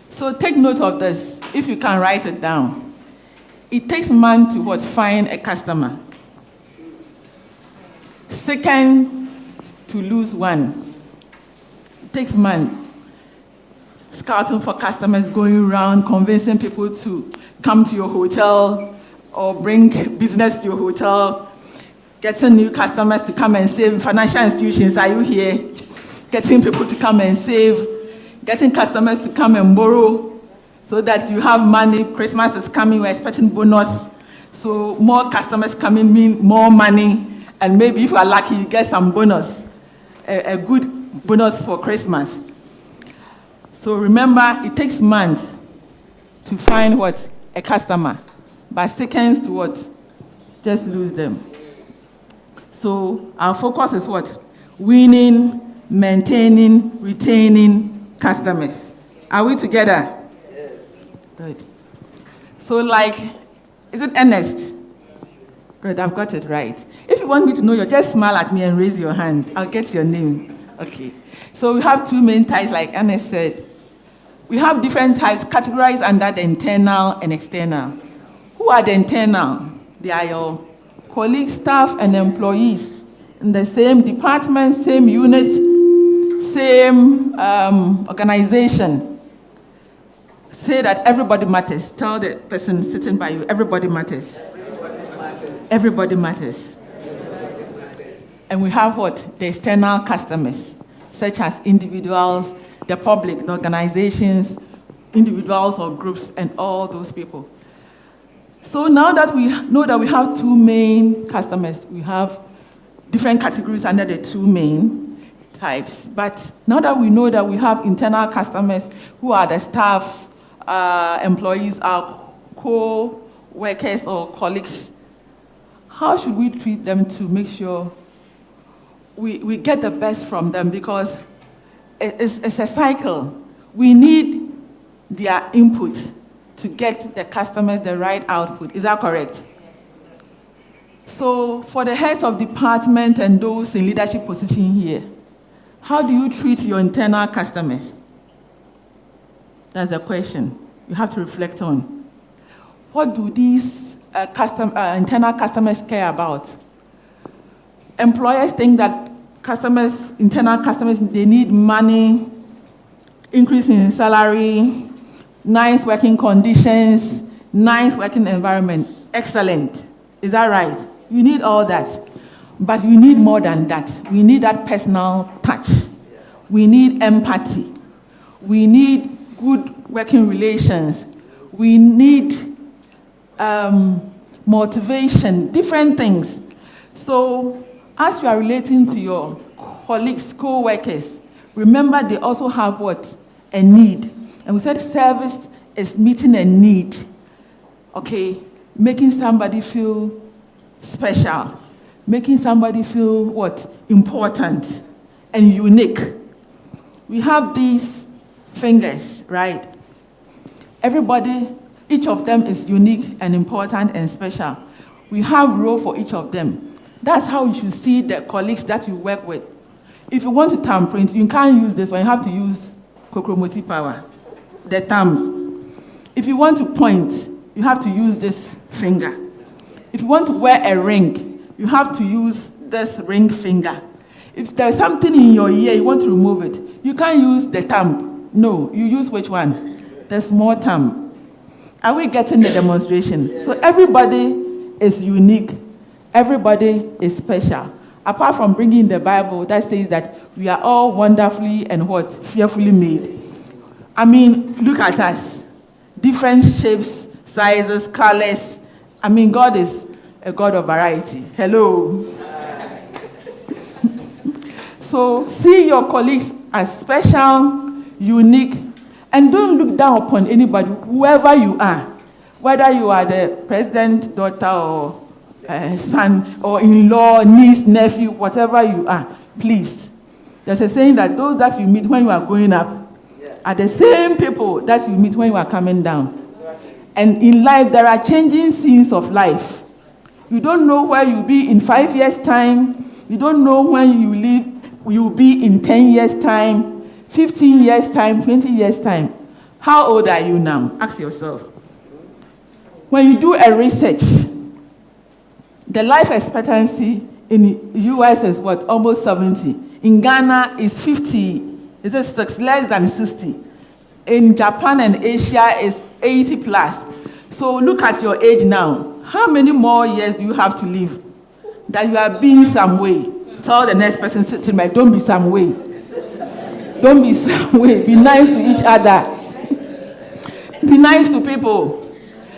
So take note of this, if you can write it down. It takes man to what? Find a customer. Second, to lose one. It takes man scouting for customers, going around, convincing people to come to your hotel or bring business to your hotel, getting new customers to come and save. Financial institutions, are you here? Getting people to come and save, getting customers to come and borrow so that you have money. Christmas is coming, we're expecting bonus. So more customers coming mean more money, and maybe if you are lucky, you get some bonus, a good bonus for Christmas. So remember, it takes months to find what? A customer, but seconds to what? Just lose them. So our focus is what? Winning, maintaining, retaining customers. Are we together? Yes. Good. So is it Ernest? Good, I've got it right. If you want me to know you, just smile at me and raise your hand. I'll get your name. Okay. So we have 2 main types, like Ernest said. We have different types categorized under the internal and external. Who are the internal? They are your colleagues, staff, and employees in the same department, same unit, same organization. Say that everybody matters. Tell the person sitting by you, everybody matters. Everybody matters. And we have what? The external customers, such as individuals, the public, the organizations, individuals or groups, and all those people. So now that we know that we have two main customers, we have different categories under the two main types. But now that we know that we have internal customers who are the staff, employees, our co-workers or colleagues, how should we treat them to make sure we get the best from them? Because it's a cycle. We need their input to get the customers the right output. Is that correct? So for the heads of department and those in leadership position here, how do you treat your internal customers? That's the question you have to reflect on. What do these internal customers care about? Employers think that internal customers, they need money, increase in salary, nice working conditions, nice working environment. Excellent. Is that right? You need all that. But you need more than that. We need that personal touch. We need empathy. We need good working relations. We need motivation, different things. So as you are relating to your colleagues, co-workers, remember they also have what? A need. And we said service is meeting a need. Okay? Making somebody feel special. Making somebody feel what? Important and unique. We have these fingers, right? Everybody, each of them is unique and important and special. We have role for each of them. That's how you should see the colleagues that you work with. If you want to thumb print, you can't use this one. You have to use Kokromoti power, the thumb. If you want to point, you have to use this finger. If you want to wear a ring, you have to use this ring finger. If there's something in your ear, you want to remove it, you can't use the thumb. No, you use which one? The small thumb. Are we getting the demonstration? So everybody is unique. Everybody is special. Apart from bringing the Bible that says that we are all wonderfully and what? Fearfully made. I mean, look at us. Different shapes, sizes, colors. I mean, God is a God of variety. Hello. So see your colleagues as special, unique, and don't look down upon anybody, whoever you are. Whether you are the president's daughter or son or in-law, niece, nephew, whatever you are, please. There's a saying that those that you meet when you are going up are the same people that you meet when you are coming down. And in life, there are changing scenes of life. You don't know where you'll be in 5 years' time. You don't know when you'll be in 10 years' time, 15 years' time, 20 years' time. How old are you now? Ask yourself. When you do a research, the life expectancy in the US is what? Almost 70. In Ghana, it's 50. It's less than 60. In Japan and Asia, it's 80 plus. So look at your age now. How many more years do you have to live? That you are being some way. Tell the next person sitting by, don't be some way. Don't be some way. Be nice to each other. Be nice to people.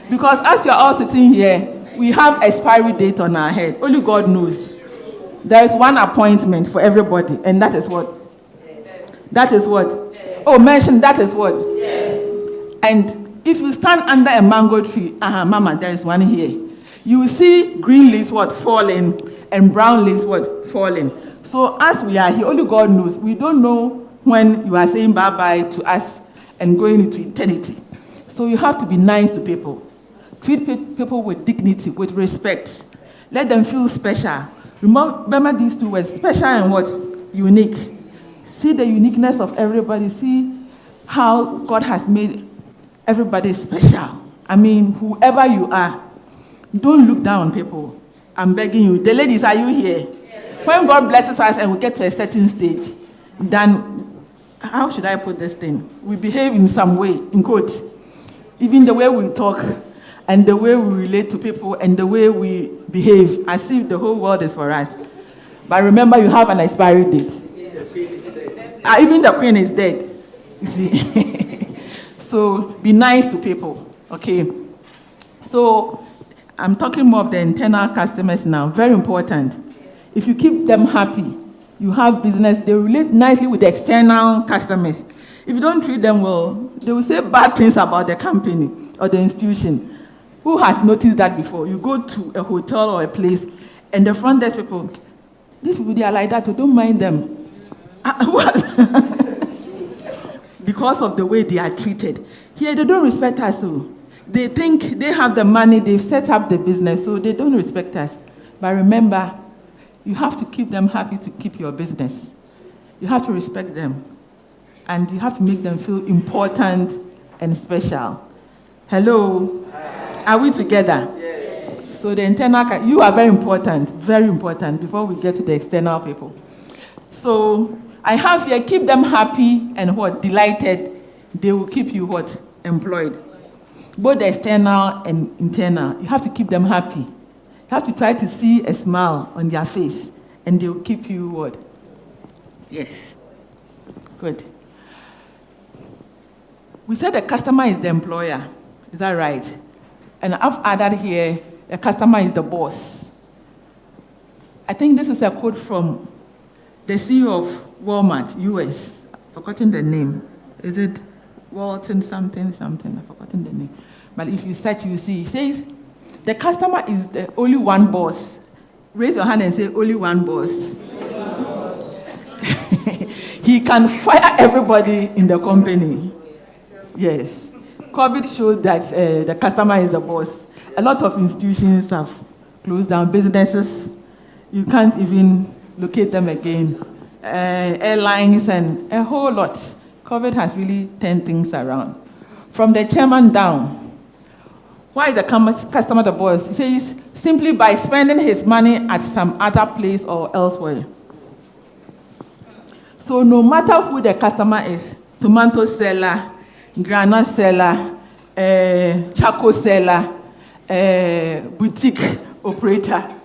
Because as you're all sitting here, we have expiry date on our head. Only God knows. There is one appointment for everybody, and that is what? That is what? Oh, mention that is what? And if you stand under a mango tree, mama, there is one here. You will see green leaves what? Falling, and brown leaves what? Falling. So as we are here, only God knows. We don't know when you are saying bye-bye to us and going into eternity. So you have to be nice to people. Treat people with dignity, with respect. Let them feel special. Remember these two words, special and what? Unique. See the uniqueness of everybody. See how God has made everybody special. I mean, whoever you are, don't look down on people. I'm begging you. The ladies, are you here? Yes. When God blesses us and we get to a certain stage, then, how should I put this thing? We behave in some way, in quotes. Even the way we talk and the way we relate to people and the way we behave, as if the whole world is for us. But remember, you have an expiry date. Even the queen is dead, you see. So be nice to people, okay? So I'm talking more of the internal customers now, very important. If you keep them happy, you have business, they relate nicely with the external customers. If you don't treat them well, they will say bad things about the company or the institution. Who has noticed that before? You go to a hotel or a place, and the front desk people, these people, they are like that, so don't mind them. Because of the way they are treated. Here, they don't respect us, so they think they have the money, they've set up the business, so they don't respect us. But remember, you have to keep them happy to keep your business. You have to respect them. And you have to make them feel important and special. Hello? Are we together? Yes. So the internal, you are very important before we get to the external people. So I have here, keep them happy and what? Delighted. They will keep you what? Employed. Both the external and internal. You have to keep them happy. You have to try to see a smile on their face, and they will keep you what? Yes. Good. We said the customer is the employer. Is that right? And I've added here, the customer is the boss. I think this is a quote from the CEO of Walmart, US. I've forgotten the name. Is it Walton something? I've forgotten the name. But if you search, you see. It says, the customer is the only one boss. Raise your hand and say, only one boss. He can fire everybody in the company. Yes. COVID showed that the customer is the boss. A lot of institutions have closed down. Businesses, you can't even locate them again. Airlines and a whole lot. COVID has really turned things around. From the chairman down, why is the customer the boss? He says, simply by spending his money at some other place or elsewhere. So no matter who the customer is, tomato seller, granite seller, charcoal seller, boutique operator,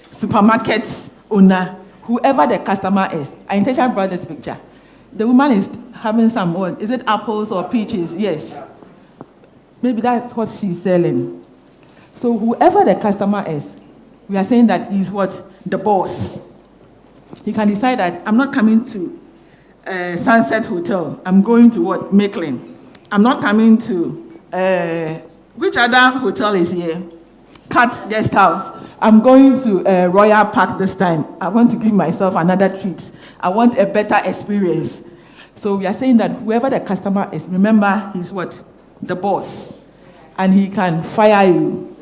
supermarket owner, whoever the customer is. I intentionally brought this picture. The woman is having some, what, is it apples or peaches? Yes. Maybe that's what she's selling. So whoever the customer is, we are saying that he's what? The boss. He can decide that I'm not coming to Sunset Hotel. I'm going to what? Maitland. I'm not coming to, which other hotel is here? Cat Guest House. I'm going to Royal Park this time. I want to give myself another treat. I want a better experience. So we are saying that whoever the customer is, remember, he's what? The boss. And he can fire you.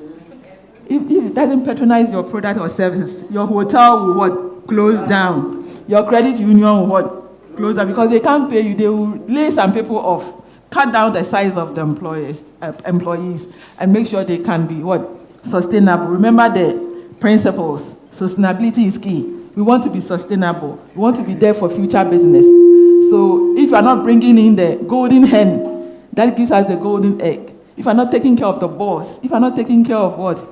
If it doesn't patronize your product or service, your hotel will what? Close down. Your credit union will what? Close down. Because they can't pay you. They will lay some people off. Cut down the size of the employees and make sure they can be what? Sustainable. Remember the principles. Sustainability is key. We want to be sustainable. We want to be there for future business. So if you are not bringing in the golden hen, that gives us the golden egg. If you are not taking care of the boss, if you are not taking care of what?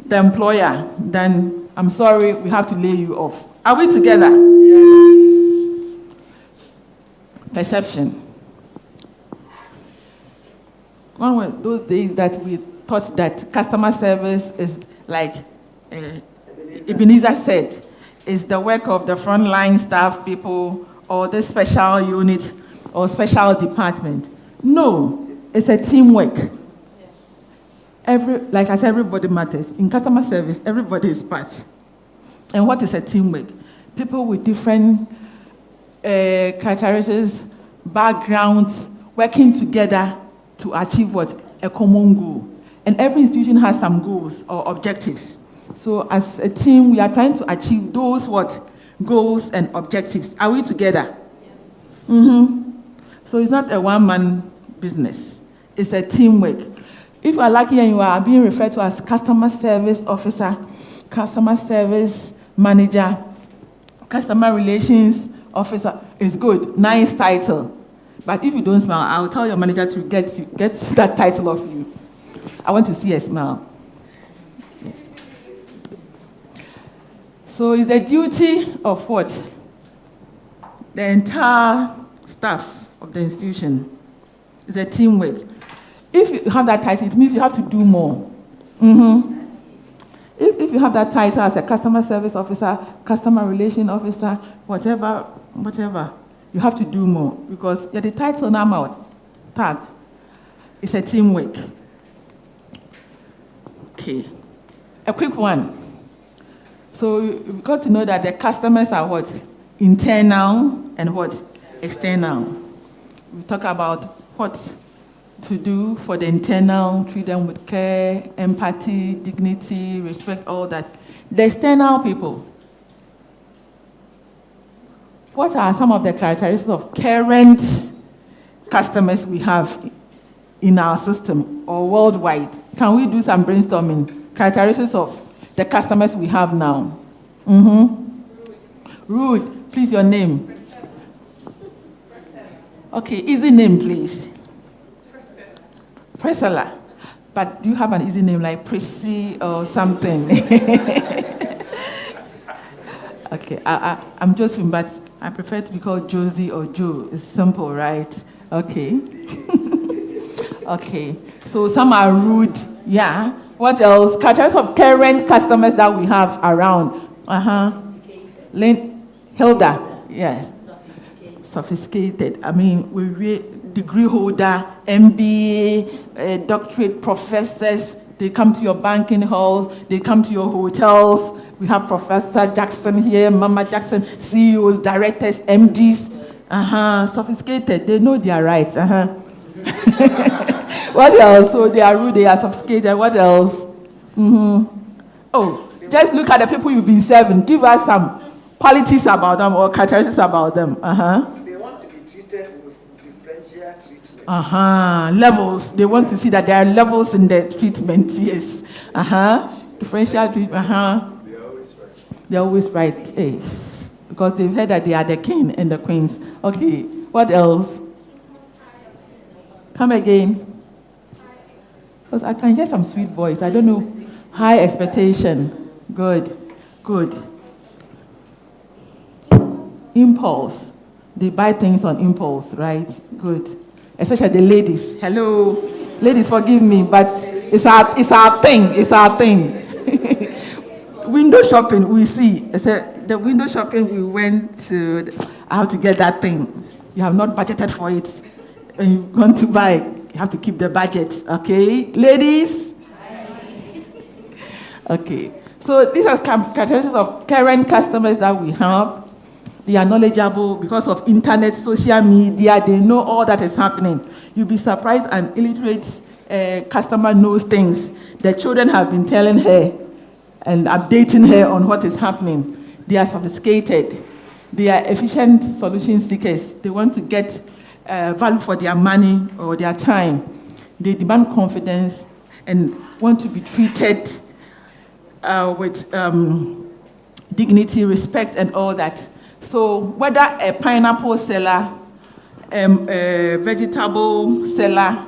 The employer, then I'm sorry, we have to lay you off. Are we together? Yes. Perception. One of those days that we thought that customer service is like Ebenezer said, is the work of the frontline staff people or the special unit or special department. No, it's a teamwork. Like I said, everybody matters. In customer service, everybody is part. And what is a teamwork? People with different characteristics, backgrounds, working together to achieve what? A common goal. And every institution has some goals or objectives. So as a team, we are trying to achieve those what? Goals and objectives. Are we together? Yes. Mm-hmm. So it's not a one-man business. It's a teamwork. If you are lucky and you are being referred to as customer service officer, customer service manager, customer relations officer, it's good. Nice title. But if you don't smile, I'll tell your manager to get that title off you. I want to see a smile. Yes. So it's the duty of what? The entire staff of the institution. It's a teamwork. If you have that title, it means you have to do more. If you have that title as a customer service officer, customer relation officer, whatever, you have to do more because you're the title now tag. It's a teamwork. Okay. A quick one. So you've got to know that the customers are what? Internal and what? External. We talk about what to do for the internal, treat them with care, empathy, dignity, respect, all that. The external people. What are some of the characteristics of current customers we have in our system or worldwide? Can we do some brainstorming? Characteristics of the customers we have now. Ruth, please, your name. Okay, easy name, please. Priscilla. But do you have an easy name like Prissy or something? Okay, I'm Josephine, but I prefer to be called Josie or Joe. It's simple, right? Okay. Okay, so some are rude. Yeah. What else? Characteristics of current customers that we have around. Hilda. Yes. Sophisticated. I mean, we degree holder, MBA, doctorate professors. They come to your banking halls. They come to your hotels. We have Professor Jackson here, Mama Jackson, CEOs, directors, MDs. Sophisticated. They know their rights. What else? So they are rude, they are sophisticated. What else? Oh, just look at the people you've been serving. Give us some qualities about them or characteristics about them. They want to be treated with differential treatment. Levels. They want to see that there are levels in the treatment. Yes. Differential treatment. They're always right. They're always right. Hey. Because they've heard that they are the king and the queens. Okay. What else? Come again. Because I can hear some sweet voice. I don't know. High expectation. Good. Impulse. They buy things on impulse, right? Good. Especially the ladies. Hello. Ladies, forgive me, but it's our thing. It's our thing. Window shopping, we see. The window shopping we went to, I have to get that thing. You have not budgeted for it. And you want to buy it, you have to keep the budget, okay? Ladies? Okay. So these are characteristics of current customers that we have. They are knowledgeable because of internet, social media. They know all that is happening. You'll be surprised an illiterate customer knows things. The children have been telling her and updating her on what is happening. They are sophisticated. They are efficient solution seekers. They want to get value for their money or their time. They demand confidence and want to be treated with dignity, respect, and all that. So whether a pineapple seller, a vegetable seller,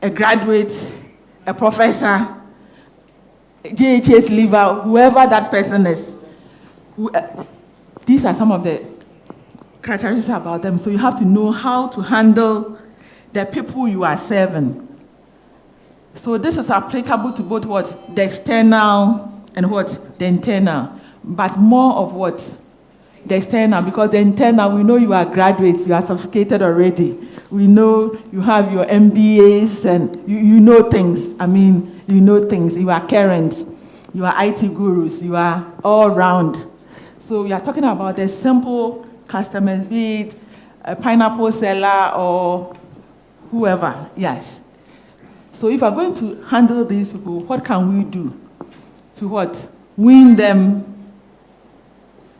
a graduate, a professor, JHS leaver, whoever that person is, these are some of the characteristics about them. So you have to know how to handle the people you are serving. So this is applicable to both what? The external and what? The internal. But more of what? The external, because the internal, we know you are graduates, you are sophisticated already. We know you have your MBAs and you know things. You know things. You are current. You are IT gurus. You are all round. So we are talking about the simple customers, be it a pineapple seller or whoever. Yes. So if we're going to handle these people, what can we do to what? Win them,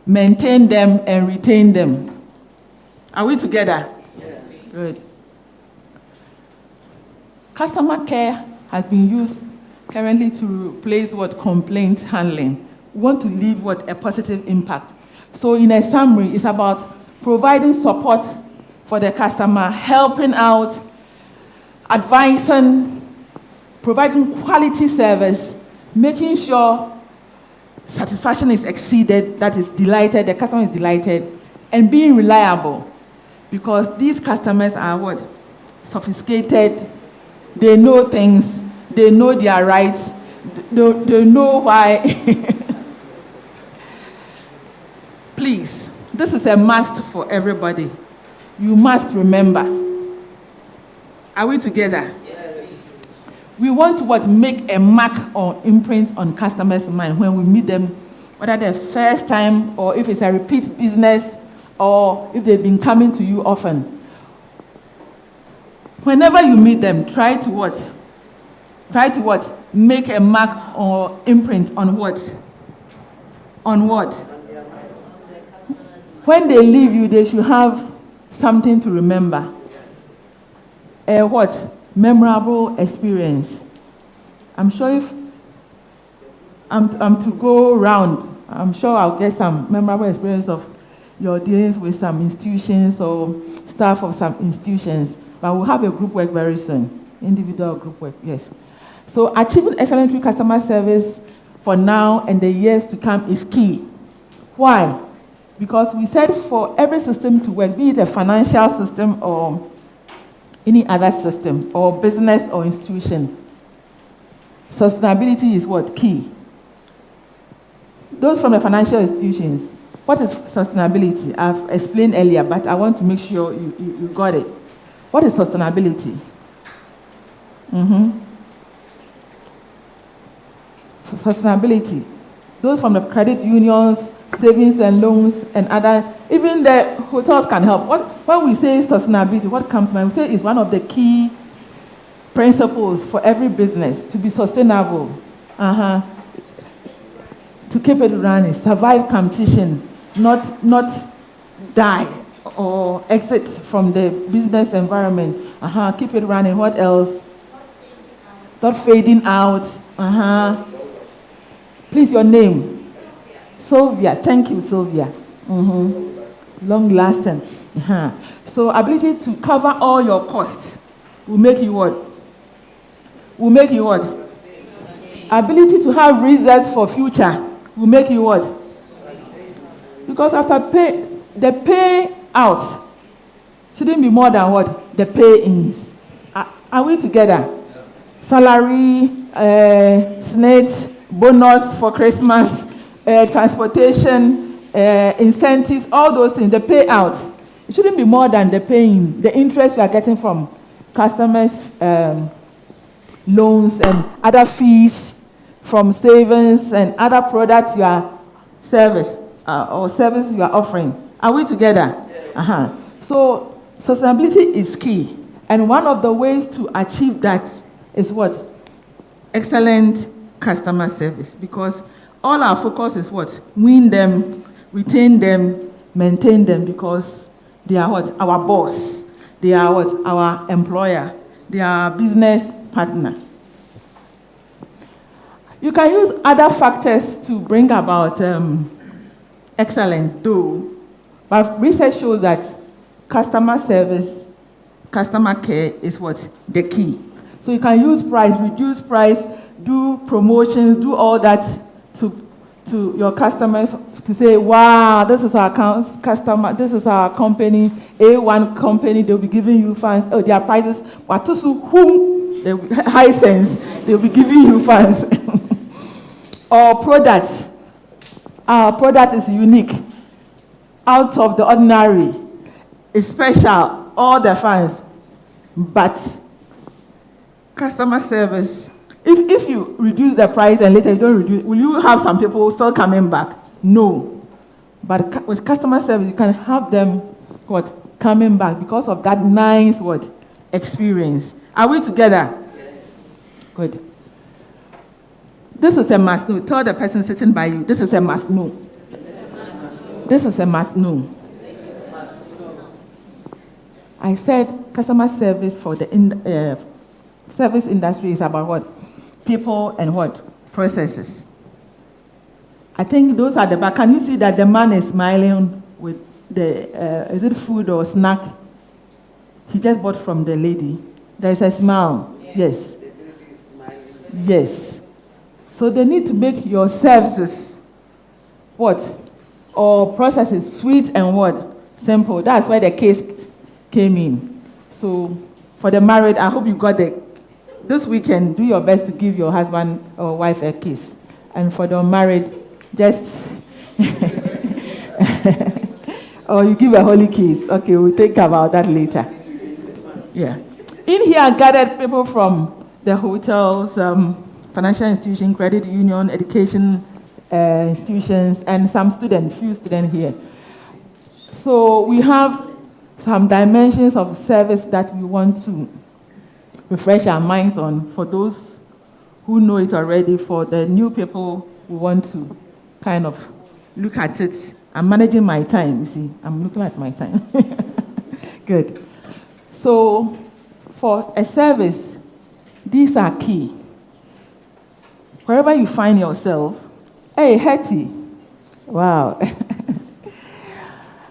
maintain them, and retain them. Are we together? Yeah. Good. Customer care has been used currently to replace what? Complaint handling. We want to leave what? A positive impact. So in a summary, it's about providing support for the customer, helping out, advising, providing quality service, making sure satisfaction is exceeded, that is delighted, the customer is delighted, and being reliable. Because these customers are what? Sophisticated, they know things, they know their rights, they know why. Please, this is a must for everybody. You must remember. Are we together? Yes. We want to what? Make a mark or imprint on customers' mind when we meet them, whether the first time or if it's a repeat business or if they've been coming to you often. Whenever you meet them, try to what? Try to what? Make a mark or imprint on what? On what? When they leave you, they should have something to remember. A what? Memorable experience. I'm sure if I'm to go round, I'm sure I'll get some memorable experience of your dealings with some institutions or staff of some institutions. But we'll have a group work very soon. Individual group work, yes. So achieving excellent customer service for now and the years to come is key. Why? Because we said for every system to work, be it a financial system or any other system, or business or institution, sustainability is what? Key. Those from the financial institutions, what is sustainability? I've explained earlier, but I want to make sure you got it. What is sustainability? Sustainability. Those from the credit unions, savings and loans, and other, even the hotels can help. When we say sustainability, what comes to mind? We say it's one of the key principles for every business to be sustainable, to keep it running, survive competition, not die or exit from the business environment. Keep it running. What else? Not fading out. Please, your name. Sylvia. Thank you, Sylvia. Long lasting. So ability to cover all your costs will make you what? Will make you what? Ability to have reserves for future will make you what? Because after the payouts shouldn't be more than what? The pay-ins. Are we together? Salary, SNAT, bonus for Christmas, transportation, incentives, all those things, the payout. It shouldn't be more than the paying, the interest you are getting from customers, loans and other fees from savings and other products you are services you are offering. Are we together? Yes. So sustainability is key. And one of the ways to achieve that is what? Excellent customer service. Because all our focus is what? Win them, retain them, maintain them, because they are what? Our boss. They are what? Our employer. They are our business partner. You can use other factors to bring about excellence, though. But research shows that customer service, customer care is what? The key. So you can use price, reduce price, do promotions, do all that to your customers to say, wow, this is our customer, this is our company, A1 company, they'll be giving you funds. Oh, their prices, whom high sense, they'll be giving you funds. Or product. Our product is unique, out of the ordinary, it's special, all the funds. But customer service, if you reduce the price and later you don't reduce, will you have some people still coming back? No. But with customer service, you can have them what? Coming back because of that nice what? Experience. Are we together? Yes. Good. This is a must know. Tell the person sitting by you, this is a must know. This is a must know. I said customer service for the service industry is about what? People and what? Processes. I think those are the back. Can you see that the man is smiling with the, is it food or snack? He just bought from the lady. There is a smile. Yes. Yes. So they need to make your services, what? Or processes sweet and what? Simple. That's where the case came in. So for the married, I hope you got this weekend, do your best to give your husband or wife a kiss. And for the unmarried, just, or you give a holy kiss. Okay, we'll think about that later. Yeah. In here, I gathered people from the hotels, financial institution, credit union, education institutions, and some students, few students here. So we have some dimensions of service that we want to refresh our minds on for those who know it already. For the new people, we want to kind of look at it. I'm managing my time, you see. I'm looking at my time. Good. So for a service, these are key. Wherever you find yourself, hey, Hetty, wow.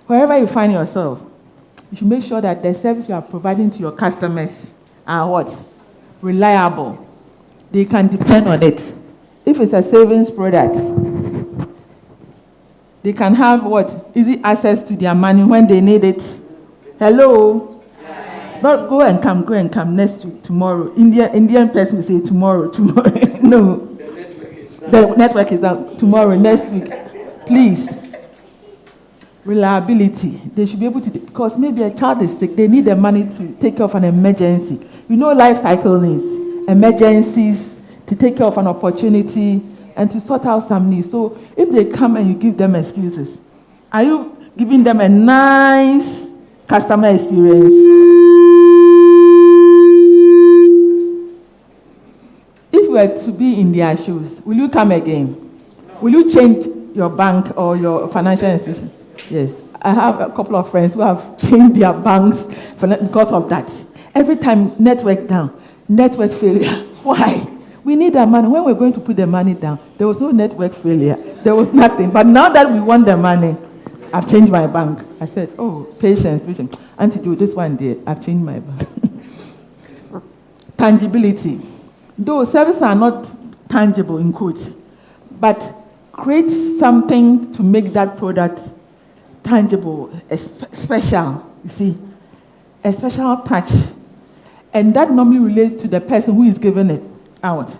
Wherever you find yourself, you should make sure that the service you are providing to your customers are what? Reliable. They can depend on it. If it's a savings product, they can have what? Easy access to their money when they need it. Hello? Not go and come next week, tomorrow. Indian person will say tomorrow. No. The network is down. Tomorrow, next week. Please. Reliability. They should be able to, because maybe a child is sick, they need the money to take care of an emergency. You know life cycle needs, emergencies, to take care of an opportunity, and to sort out some needs. So if they come and you give them excuses, are you giving them a nice customer experience? If you were to be in their shoes, will you come again? Will you change your bank or your financial institution? Yes. I have a couple of friends who have changed their banks because of that. Every time, network down, network failure. Why? We need that money. When we're going to put the money down, there was no network failure. There was nothing. But now that we want the money, I've changed my bank. I said, oh, patience. Auntie, do this one there. I've changed my bank. Tangibility. Though services are not tangible, in quotes, but create something to make that product tangible, special, you see, a special touch. And that normally relates to the person who is giving it out.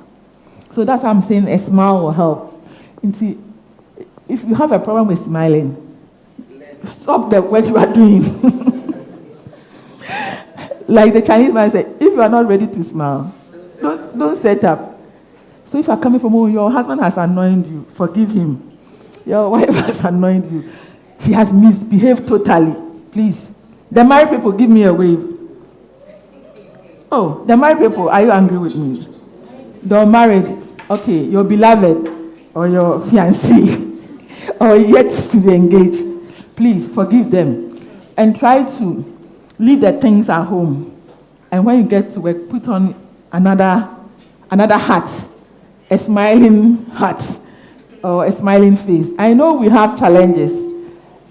So that's why I'm saying a smile will help. And see, if you have a problem with smiling, stop the work you are doing. Like the Chinese man said, if you are not ready to smile, don't set up. So if you are coming from home, your husband has annoyed you, forgive him. Your wife has annoyed you. She has misbehaved totally. Please. The married people, give me a wave. Oh, the married people, are you angry with me? The married, okay, your beloved or your fiancé or yet to be engaged, please forgive them and try to leave the things at home. And when you get to work, put on another hat, a smiling hat or a smiling face. I know we have challenges.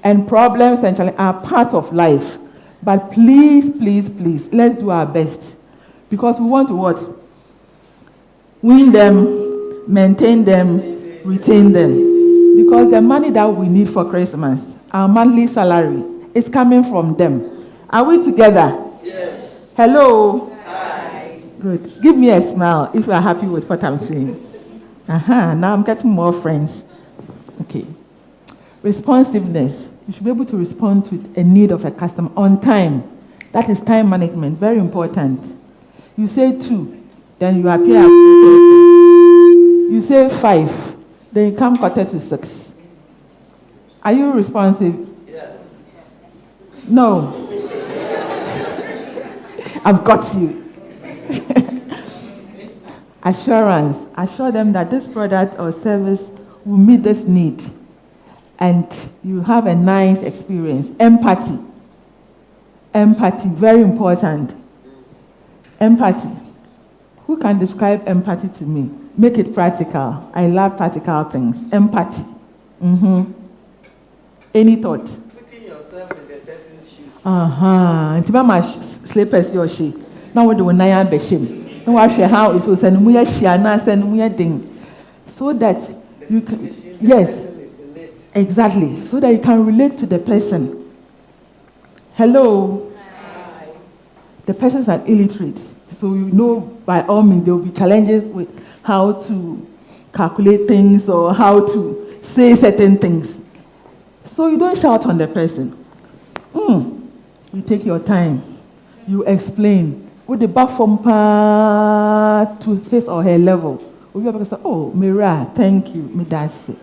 And problems and challenges are part of life. But please, please, please, let's do our best. Because we want to what? Win them, maintain them, retain them. Because the money that we need for Christmas, our monthly salary, is coming from them. Are we together? Yes. Hello? Hi. Good. Give me a smile if you are happy with what I'm saying. Now I'm getting more friends. Okay. Responsiveness. You should be able to respond to a need of a customer on time. That is time management, very important. You say 2, then you appear at 2:30. You say 5, then you come 5:45. Are you responsive? Yeah. No. I've got you. Assurance. Assure them that this product or service will meet this need. And you have a nice experience. Empathy. Empathy, very important. Empathy. Who can describe empathy to me? Make it practical. I love practical things. Empathy. Any thought? Putting yourself in the person's shoes. Nti mama slippers your she. Now what do we na be shame? No wa hwe how it will send mu ya hia na send mu ya den. So that you can, yes, exactly. So that you can relate to the person. Hello. Hi. The persons are illiterate, so you know by all means there will be challenges with how to calculate things or how to say certain things. So you don't shout on the person. You take your time. You explain. With the back from to his or her level. You say, oh, Mira, thank you. Me that's it.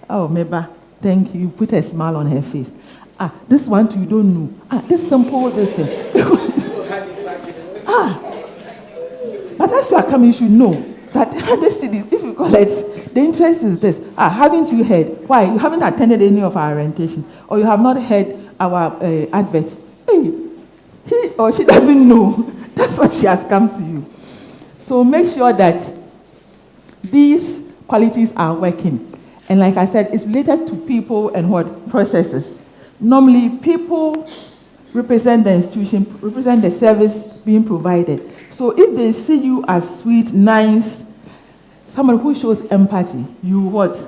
Oh, Meba, thank you. You put a smile on her face. This one you don't know. This simple, this thing. But as you are coming, you should know that this is, if you call it, the interest is this. Haven't you heard? Why? You haven't attended any of our orientation, or you have not heard our advert. Hey, he or she doesn't know. That's why she has come to you. So make sure that these qualities are working. And like I said, it's related to people and what? Processes. Normally, people represent the institution, represent the service being provided. So if they see you as sweet, nice, someone who shows empathy, you what?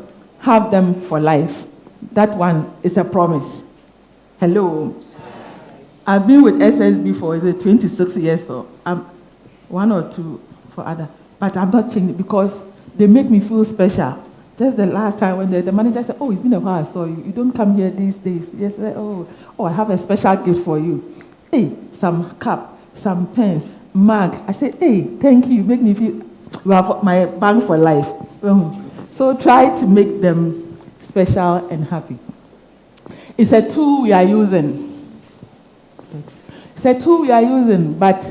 Have them for life. That one is a promise. Hello. I've been with SSB for 26 years, so I'm one or two for other. But I'm not changing because they make me feel special. That's the last time when the manager said, oh, it's been a while I saw you. You don't come here these days. Yes, oh, I have a special gift for you. Hey, some cup, some pens, mug. I said, hey, thank you. You make me feel you have my bank for life. So try to make them special and happy. It's a tool we are using. It's a tool we are using, but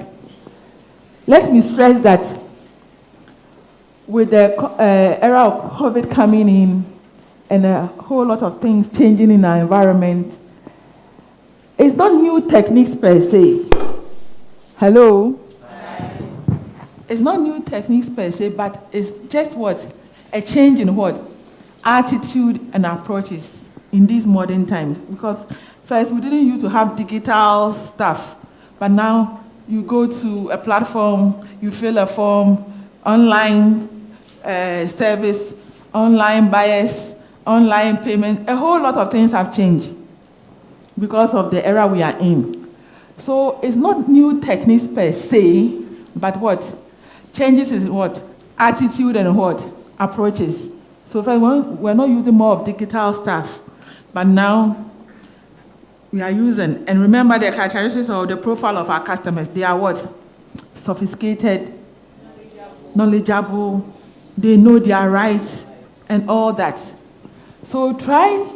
let me stress that with the era of COVID coming in and a whole lot of things changing in our environment, it's not new techniques per se. Hello? Hi. It's not new techniques per se, but it's just what? A change in what? Attitude and approaches in these modern times. Because first, we didn't used to have digital stuff, but now you go to a platform, you fill a form, online service, online buyers, online payment. A whole lot of things have changed because of the era we are in. So it's not new techniques per se, but what? Changes is what? Attitude and what? Approaches. So first, we're not using more of digital stuff, but now we are using, and remember the characteristics of the profile of our customers. They are what? Sophisticated, knowledgeable, they know their rights, and all that. So try,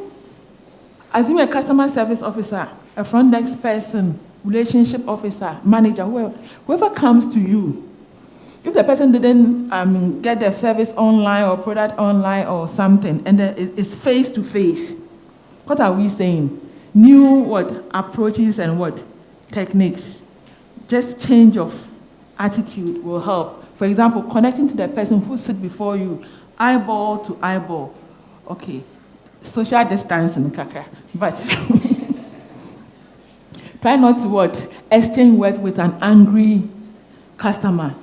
assume a customer service officer, a front desk person, relationship officer, manager, whoever comes to you. If the person didn't get their service online or product online or something, and it's face to face, what are we saying? New what? Approaches and what? Techniques. Just change of attitude will help. For example, connecting to the person who sits before you, eyeball to eyeball. Okay, social distancing, kaka. But try not to what? Exchange words with an angry customer.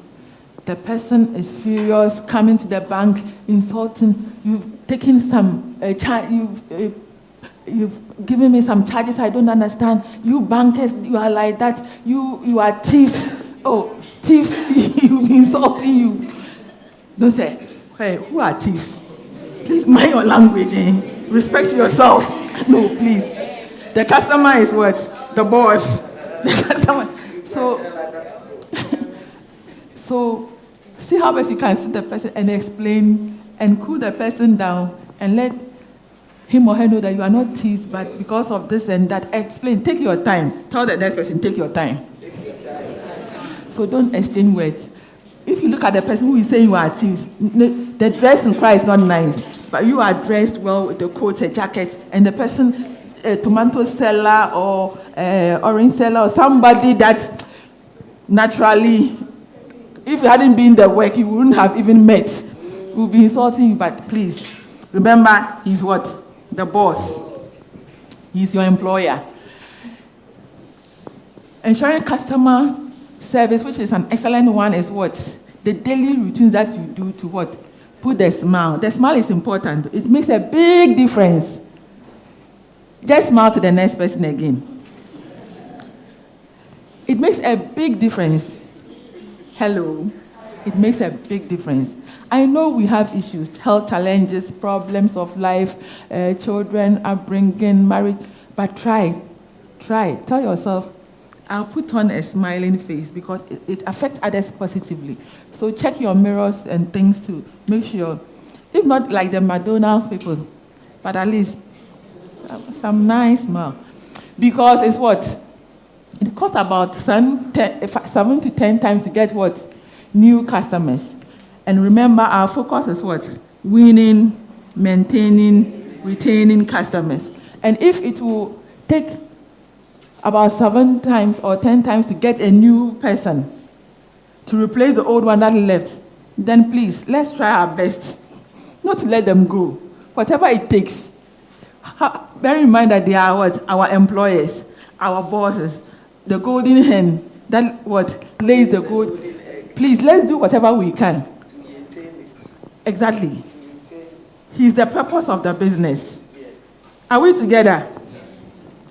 The person is furious, coming to the bank, insulting. You've taken some you've given me some charges I don't understand. You bankers, you are like that. You are thieves. Oh, thieves, you'll be insulting you. Don't say, hey, who are thieves? Please mind your language, eh? Respect yourself. No, please. The customer is what? The boss. The customer. So see how best you can sit the person and explain and cool the person down and let him or her know that you are not teased, but because of this and that, explain. Take your time. Tell the next person, take your time. So don't exchange words. If you look at the person who is saying you are teased, the dress in Christ is not nice, but you are dressed well with the coat, a jacket, and the person, a tomato seller or orange seller or somebody that naturally, if you hadn't been the work, you wouldn't have even met. We'll be insulting you, but please, remember, he's what? The boss. He's your employer. Ensuring customer service, which is an excellent one, is what? The daily routines that you do to what? Put the smile. The smile is important. It makes a big difference. Just smile to the next person again. It makes a big difference. Hello. It makes a big difference. I know we have issues, health challenges, problems of life, children, upbringing, marriage, but try. Tell yourself, I'll put on a smiling face because it affects others positively. So check your mirrors and things to make sure, if not like the McDonald's people, but at least some nice smile. Because it's what? It costs about 7 to 10 times to get what? New customers. And remember, our focus is what? Winning, maintaining, retaining customers. And if it will take about 7 times or 10 times to get a new person to replace the old one that left, then please, let's try our best not to let them go. Whatever it takes. Bear in mind that they are what? Our employers, our bosses, the golden hen that what? Lays the gold. Please, let's do whatever we can. Exactly. He's the purpose of the business. Are we together?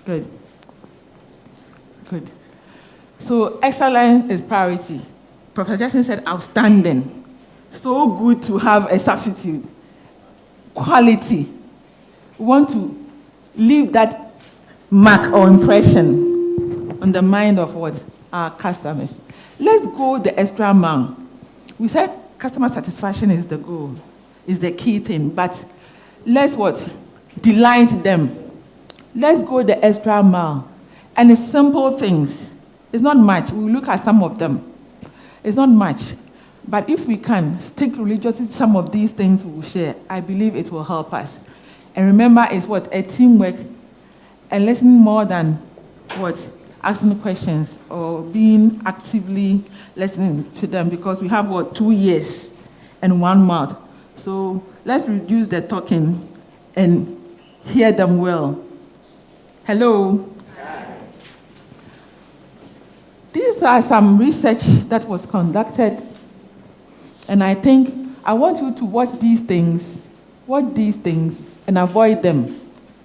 Good. Good. So excellence is priority. Professor Jackson said outstanding. So good to have a substitute. Quality. We want to leave that mark or impression on the mind of what? Our customers. Let's go the extra mile. We said customer satisfaction is the goal, is the key thing, but let's what? Delight them. Let's go the extra mile. And it's simple things. It's not much. We'll look at some of them. It's not much. But if we can stick religiously to some of these things we'll share, I believe it will help us. And remember, it's what? A teamwork and listening more than what? Asking questions or being actively listening to them, because we have what? 2 ears and 1 mouth. So let's reduce the talking and hear them well. Hello? These are some research that was conducted, and I think I want you to watch these things, and avoid them.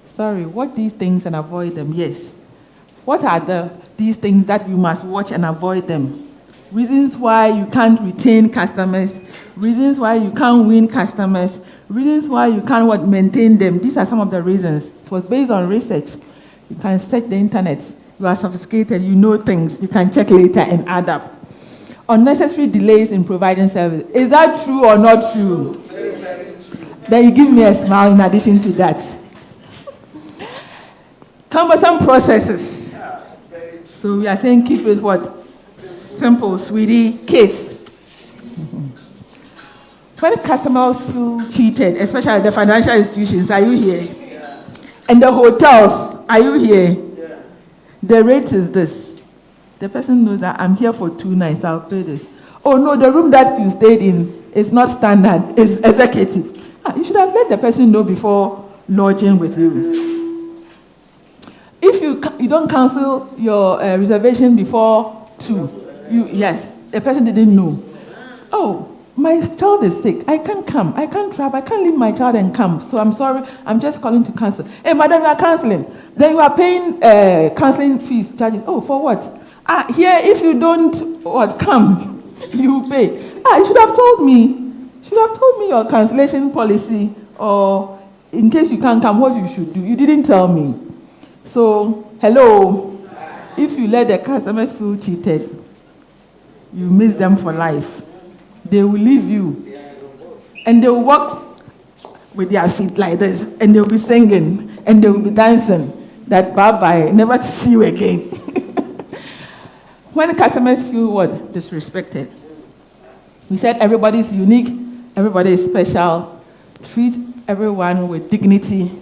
Sorry, watch these things and avoid them, yes. What are these things that you must watch and avoid them? Reasons why you can't retain customers, reasons why you can't win customers, reasons why you can't maintain them. These are some of the reasons. It was based on research. You can search the internet. You are sophisticated, you know things. You can check later and add up. Unnecessary delays in providing service. Is that true or not true? Very, very true. Then you give me a smile in addition to that. Cumbersome processes. So we are saying keep it what? Simple, sweetie, kiss. When customers feel cheated, especially the financial institutions, are you here? And the hotels, are you here? The rate is this. The person knows that I'm here for 2 nights, I'll pay this. Oh no, the room that you stayed in is not standard, it's executive. You should have let the person know before lodging with you. If you don't cancel your reservation before 2, yes, the person didn't know. Oh, my child is sick. I can't come. I can't travel. I can't leave my child and come. So I'm sorry. I'm just calling to cancel. Hey, madam, you are canceling. Then you are paying canceling fees, charges. Oh, for what? Here, if you don't come, you pay. You should have told me. You should have told me your cancellation policy, or in case you can't come, what you should do. You didn't tell me. So, hello. If you let the customers feel cheated, you miss them for life. They will leave you. And they will walk with their feet like this. And they will be singing. And they will be dancing. That bye-bye, never to see you again. When customers feel what? Disrespected. We said everybody's unique. Everybody is special. Treat everyone with dignity.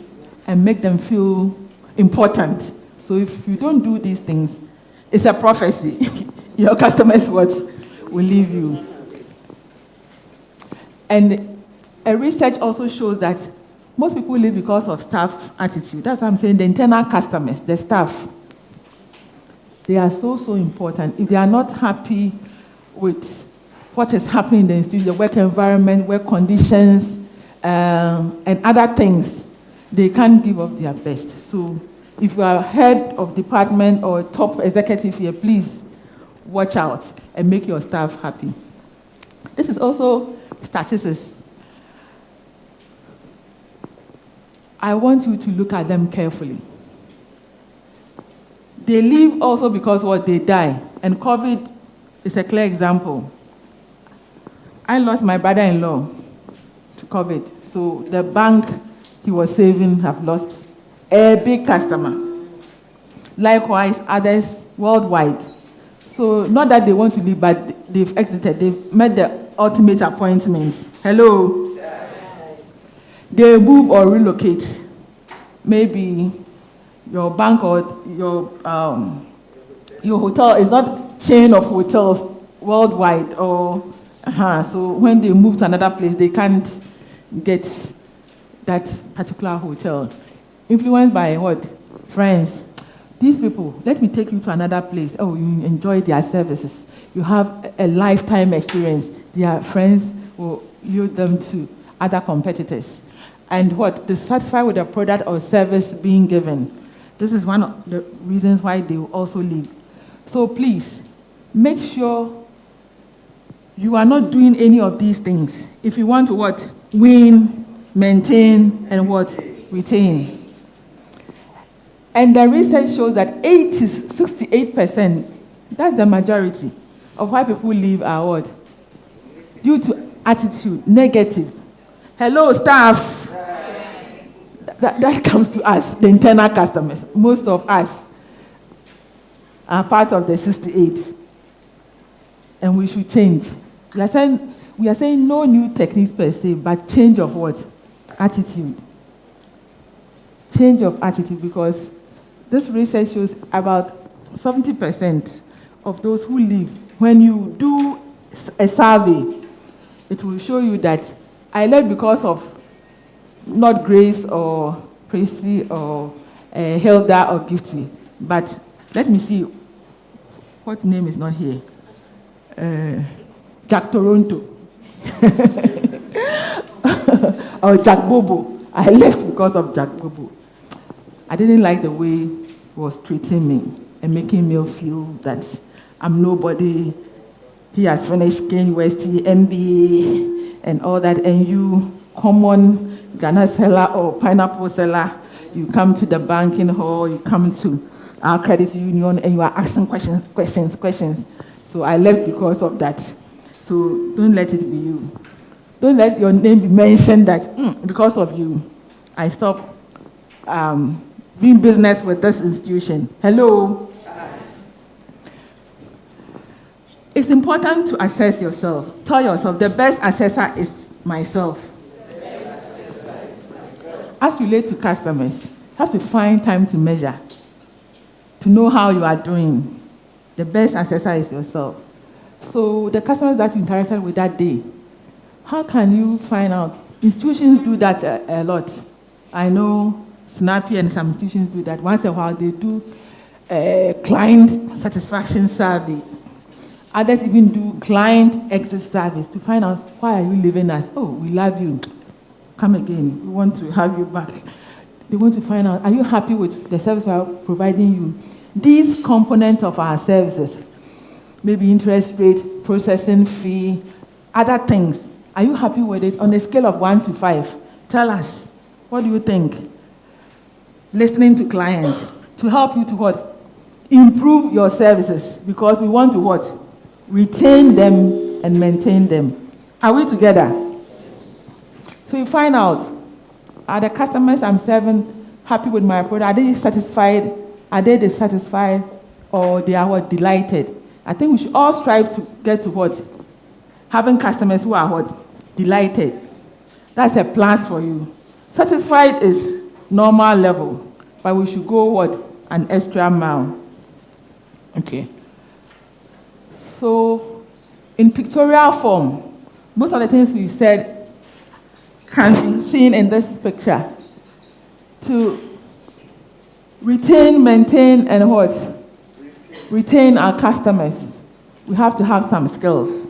And make them feel important. So if you don't do these things, it's a prophecy. Your customers will leave you. And a research also shows that most people leave because of staff attitude. That's what I'm saying, the internal customers, the staff. They are so, so important. If they are not happy with what is happening in the institute, the work environment, work conditions, and other things, they can't give up their best. So if you are head of department or top executive here, please watch out and make your staff happy. This is also statistics. I want you to look at them carefully. They leave also because what they die, and COVID is a clear example. I lost my brother-in-law to COVID, so the bank he was saving have lost a big customer. Likewise, others worldwide. So not that they want to leave, but they've exited. They've met the ultimate appointment. Hello? They move or relocate. Maybe your bank or your hotel is not chain of hotels worldwide, or so when they move to another place, they can't get that particular hotel. Influenced by what? Friends. These people, let me take you to another place. Oh, you enjoy their services. You have a lifetime experience. Their friends will yield them to other competitors. And what? Dissatisfied with the product or service being given. This is one of the reasons why they will also leave. So please, make sure you are not doing any of these things. If you want to what? Win, maintain, and what? Retain. And the research shows that 68%, that's the majority of why people leave are what? Due to attitude, negative. Hello, staff. That comes to us, the internal customers. Most of us are part of the 68. And we should change. We are saying no new techniques per se, but change of what? Attitude. Change of attitude, because this research shows about 70% of those who leave, when you do a survey, it will show you that I left because of not Grace or Tracy or Hilda or Gifty. But let me see, what name is not here? Jack Toronto. Or Jack Bobo. I left because of Jack Bobo. I didn't like the way he was treating me and making me feel that I'm nobody. He has finished KUST, MBA, and all that, and you, common Ghana seller or pineapple seller, you come to the banking hall, you come to our credit union, and you are asking questions. So I left because of that. So don't let it be you. Don't let your name be mentioned that because of you, I stopped doing business with this institution. Hello? It's important to assess yourself. Tell yourself, the best assessor is myself. As relate to customers, you have to find time to measure, to know how you are doing. The best assessor is yourself. So the customers that you interacted with that day, how can you find out? Institutions do that a lot. I know Snappy and some institutions do that. Once in a while, they do a client satisfaction survey. Others even do client exit surveys to find out, why are you leaving us? Oh, we love you. Come again. We want to have you back. They want to find out, are you happy with the service we are providing you? These components of our services, maybe interest rate, processing fee, other things, are you happy with it? On a scale of 1 to 5, tell us, what do you think? Listening to clients to help you to what? Improve your services, because we want to what? Retain them and maintain them. Are we together? So you find out, are the customers I'm serving happy with my product? Are they satisfied? Are they dissatisfied? Or they are what? Delighted? I think we should all strive to get to what? Having customers who are what? Delighted. That's a plus for you. Satisfied is normal level, but we should go what? An extra mile. Okay. So, in pictorial form, most of the things we said can be seen in this picture. To retain, maintain, and what? Retain our customers. We have to have some skills.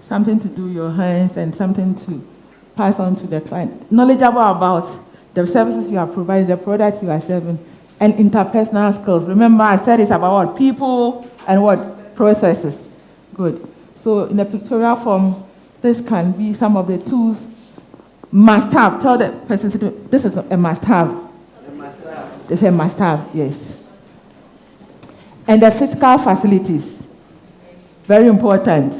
Something to do your hands and something to pass on to the client. Knowledgeable about the services you are providing, the products you are serving, and interpersonal skills. Remember, I said it's about what? People and what? Processes. Good. So in the pictorial form, this can be some of the tools must have. Tell the person, this is a must have. A must have. It's a must have, yes. And the physical facilities. Very important.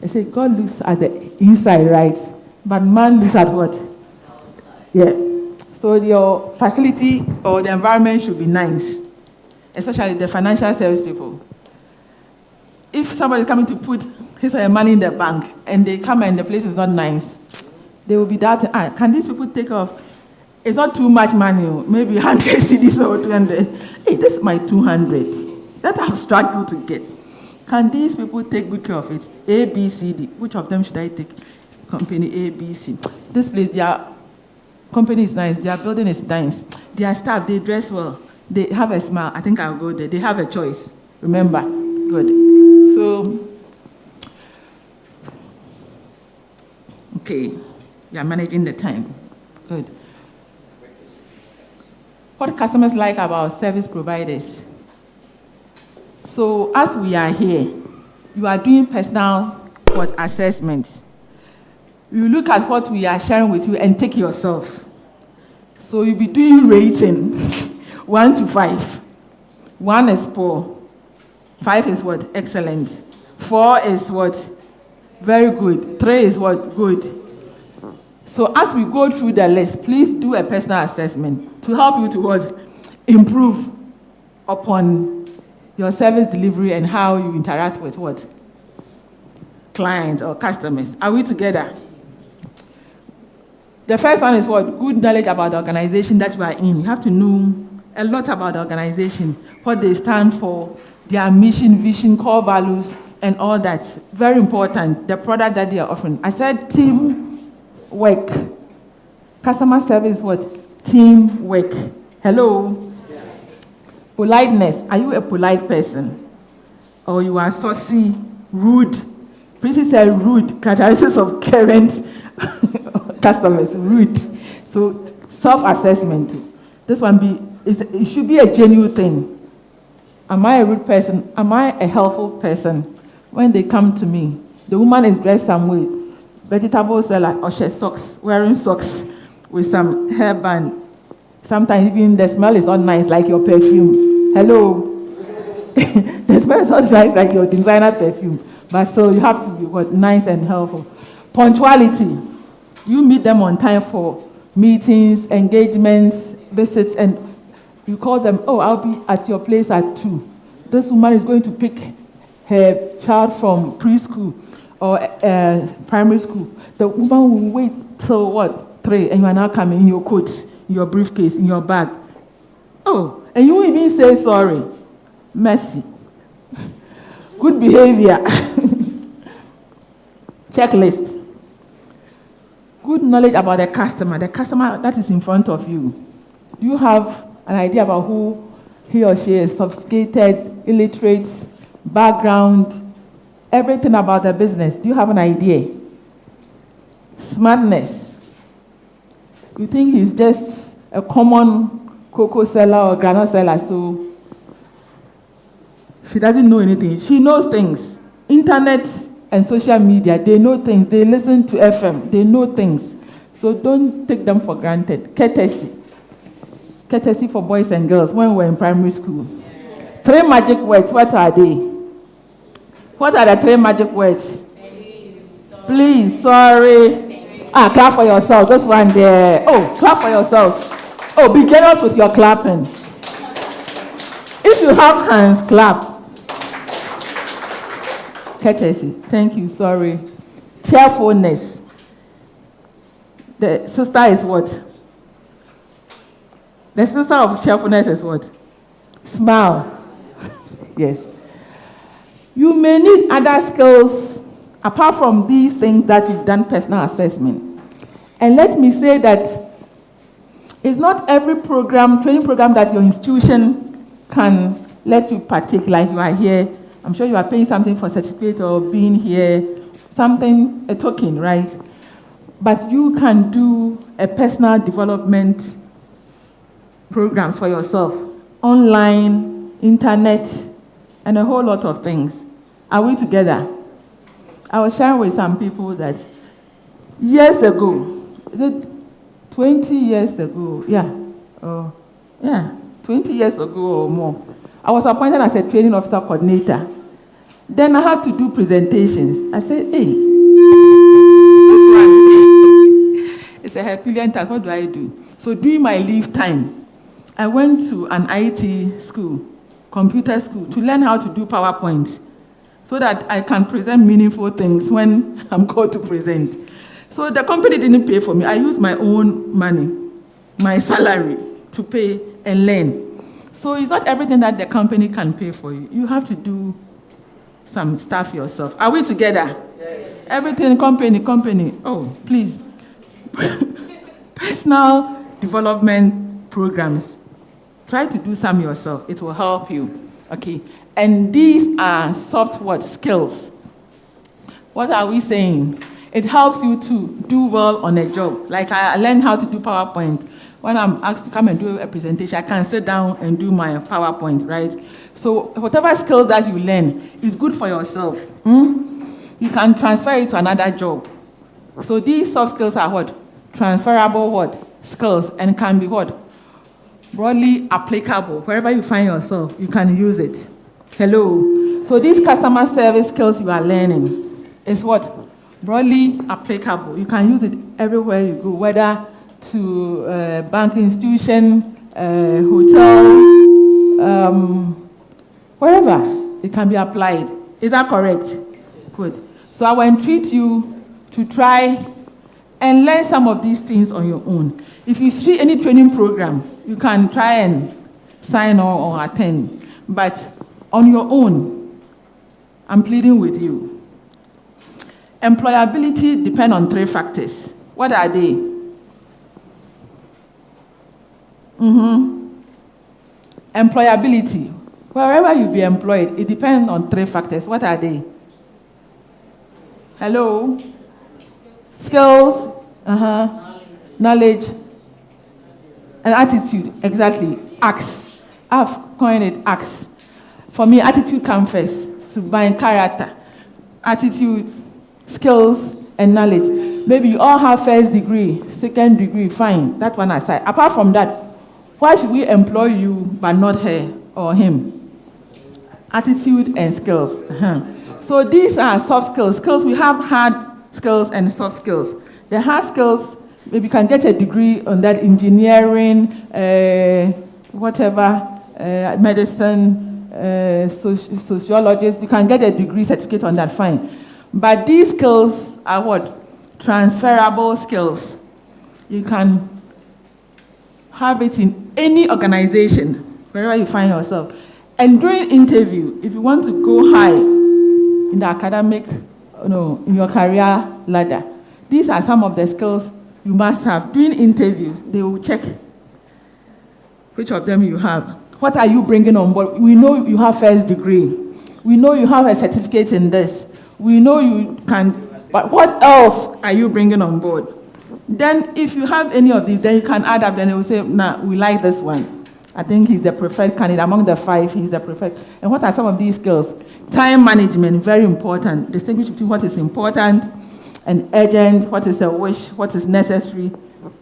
I say God looks at the inside, right? But man looks at what? Yeah. So your facility or the environment should be nice, especially the financial service people. If somebody is coming to put his or her money in the bank and they come and the place is not nice, they will be doubting, can these people take off? It's not too much money, maybe 100 cedis or 200. Hey, this is my 200 that I've struggled to get. Can these people take good care of it? A, B, C, D. Which of them should I take? Company A, B, C. This place, their company is nice. Their building is nice. Their staff, they dress well. They have a smile. I think I'll go there. They have a choice. Remember? Good. So, okay. You are managing the time. Good. What customers like about service providers? So as we are here, you are doing personal assessment. You look at what we are sharing with you and take yourself. So you'll be doing rating, 1 to 5. 1 is poor. 5 is what? Excellent. 4 is what? Very good. 3 is what? Good. So as we go through the list, please do a personal assessment to help you to what? Improve upon your service delivery and how you interact with what? Clients or customers. Are we together? The first one is what? Good knowledge about the organization that you are in. You have to know a lot about the organization, what they stand for, their mission, vision, core values, and all that. Very important, the product that they are offering. I said team work. Customer service is what? Team work. Hello? Politeness. Are you a polite person? Or you are saucy, rude? Princess said rude. Characteristics of current customers. Rude. So self-assessment. This one it should be a genuine thing. Am I a rude person? Am I a helpful person? When they come to me, the woman is dressed some way. Vegetable seller or she socks, wearing socks with some hairband. Sometimes even the smell is not nice, like your perfume. Hello? The smell is not nice like your designer perfume. But still, you have to be nice and helpful. Punctuality. You meet them on time for meetings, engagements, visits, and you call them, I'll be at your place at 2. This woman is going to pick her child from preschool or primary school. The woman will wait till 3, and you are now coming in your coat, in your briefcase, in your bag. And you even say sorry. Mercy. Good behavior. Checklist. Good knowledge about the customer that is in front of you. You have an idea about who he or she is, sophisticated, illiterate, background, everything about the business. Do you have an idea? Smartness. You think he's just a common cocoa seller or granola seller, so she doesn't know anything. She knows things. Internet and social media, they know things. They listen to FM. They know things. So don't take them for granted. Courtesy. Courtesy for boys and girls when we're in primary school. 3 magic words, what are they? What are the 3 magic words? Please, sorry. Clap for yourself. Just one there. Clap for yourself. Be generous with your clapping. If you have hands, clap. Courtesy. Thank you, sorry. Cheerfulness. The sister is what? The sister of cheerfulness is what? Smile. Yes. You may need other skills apart from these things that you've done personal assessment. And let me say that it's not every program, training program that your institution can let you partake, like you are here. I'm sure you are paying something for certificate or being here, something, a token, right? But you can do a personal development programs for yourself, online, internet, and a whole lot of things. Are we together? I was sharing with some people that years ago, is it 20 years ago? Yeah. 20 years ago or more. I was appointed as a training officer coordinator. Then I had to do presentations. I said, hey, this one, it's a Herculean task. What do I do? So during my leave time, I went to an IT school, computer school, to learn how to do PowerPoint so that I can present meaningful things when I'm called to present. So the company didn't pay for me. I used my own money, my salary, to pay and learn. So it's not everything that the company can pay for you. You have to do some stuff yourself. Are we together? Yes. Everything, company. Oh, please. Personal development programs. Try to do some yourself. It will help you. Okay. And these are soft skills. What are we saying? It helps you to do well on a job. Like I learned how to do PowerPoint. When I'm asked to come and do a presentation, I can sit down and do my PowerPoint, right? So whatever skills that you learn is good for yourself. You can transfer it to another job. So these soft skills are what? Transferable skills, and can be what? Broadly applicable. Wherever you find yourself, you can use it. Hello. So these customer service skills you are learning is what? Broadly applicable. You can use it everywhere you go, whether to a banking institution, hotel, wherever it can be applied. Is that correct? Good. So I will entreat you to try and learn some of these things on your own. If you see any training program, you can try and sign or attend. But on your own, I'm pleading with you. Employability depends on 3 factors. What are they? Employability. Wherever you be employed, it depends on 3 factors. What are they? Hello? Skills. Knowledge. And attitude. Exactly. Acts. I've coined it acts. For me, attitude comes first. So by character. Attitude, skills, and knowledge. Maybe you all have first degree, second degree, fine. That one aside. Apart from that, why should we employ you but not her or him? Attitude and skills. So these are soft skills. Skills, we have hard skills and soft skills. The hard skills, maybe you can get a degree on that, engineering, medicine, sociologist. You can get a degree certificate on that, fine. But these skills are what? Transferable skills. You can have it in any organization, wherever you find yourself. And during interview, if you want to go high in the academic, in your career ladder, these are some of the skills you must have. During interviews, they will check which of them you have. What are you bringing on board? We know you have first degree. We know you have a certificate in this. We know you can, but what else are you bringing on board? Then if you have any of these, then you can add up, then they will say, we like this one. I think he's the preferred candidate. Among the 5, he's the preferred. And what are some of these skills? Time management, very important. Distinguish between what is important and urgent, what is a wish, what is necessary,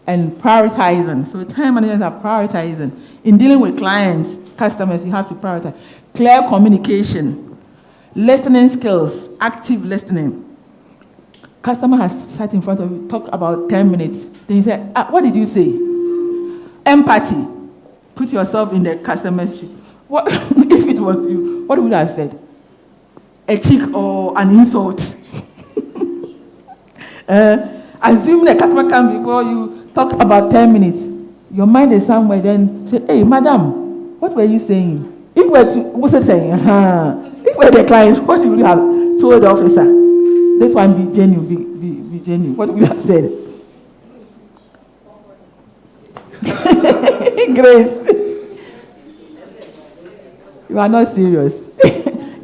and prioritizing. So time management are prioritizing. In dealing with clients, customers, you have to prioritize. Clear communication. Listening skills, active listening. Customer has sat in front of you, talk about 10 minutes. Then you say, what did you say? Empathy. Put yourself in the customer's shoes. What if it was you? What would I have said? A cheek or an insult? Assume the customer comes before you, talk about 10 minutes. Your mind is somewhere, then say, hey, madam, what were you saying? If we're to, what's it saying? If we're the client, what would you have told the officer? This one be genuine, be genuine. What would you have said? Grace. You are not serious.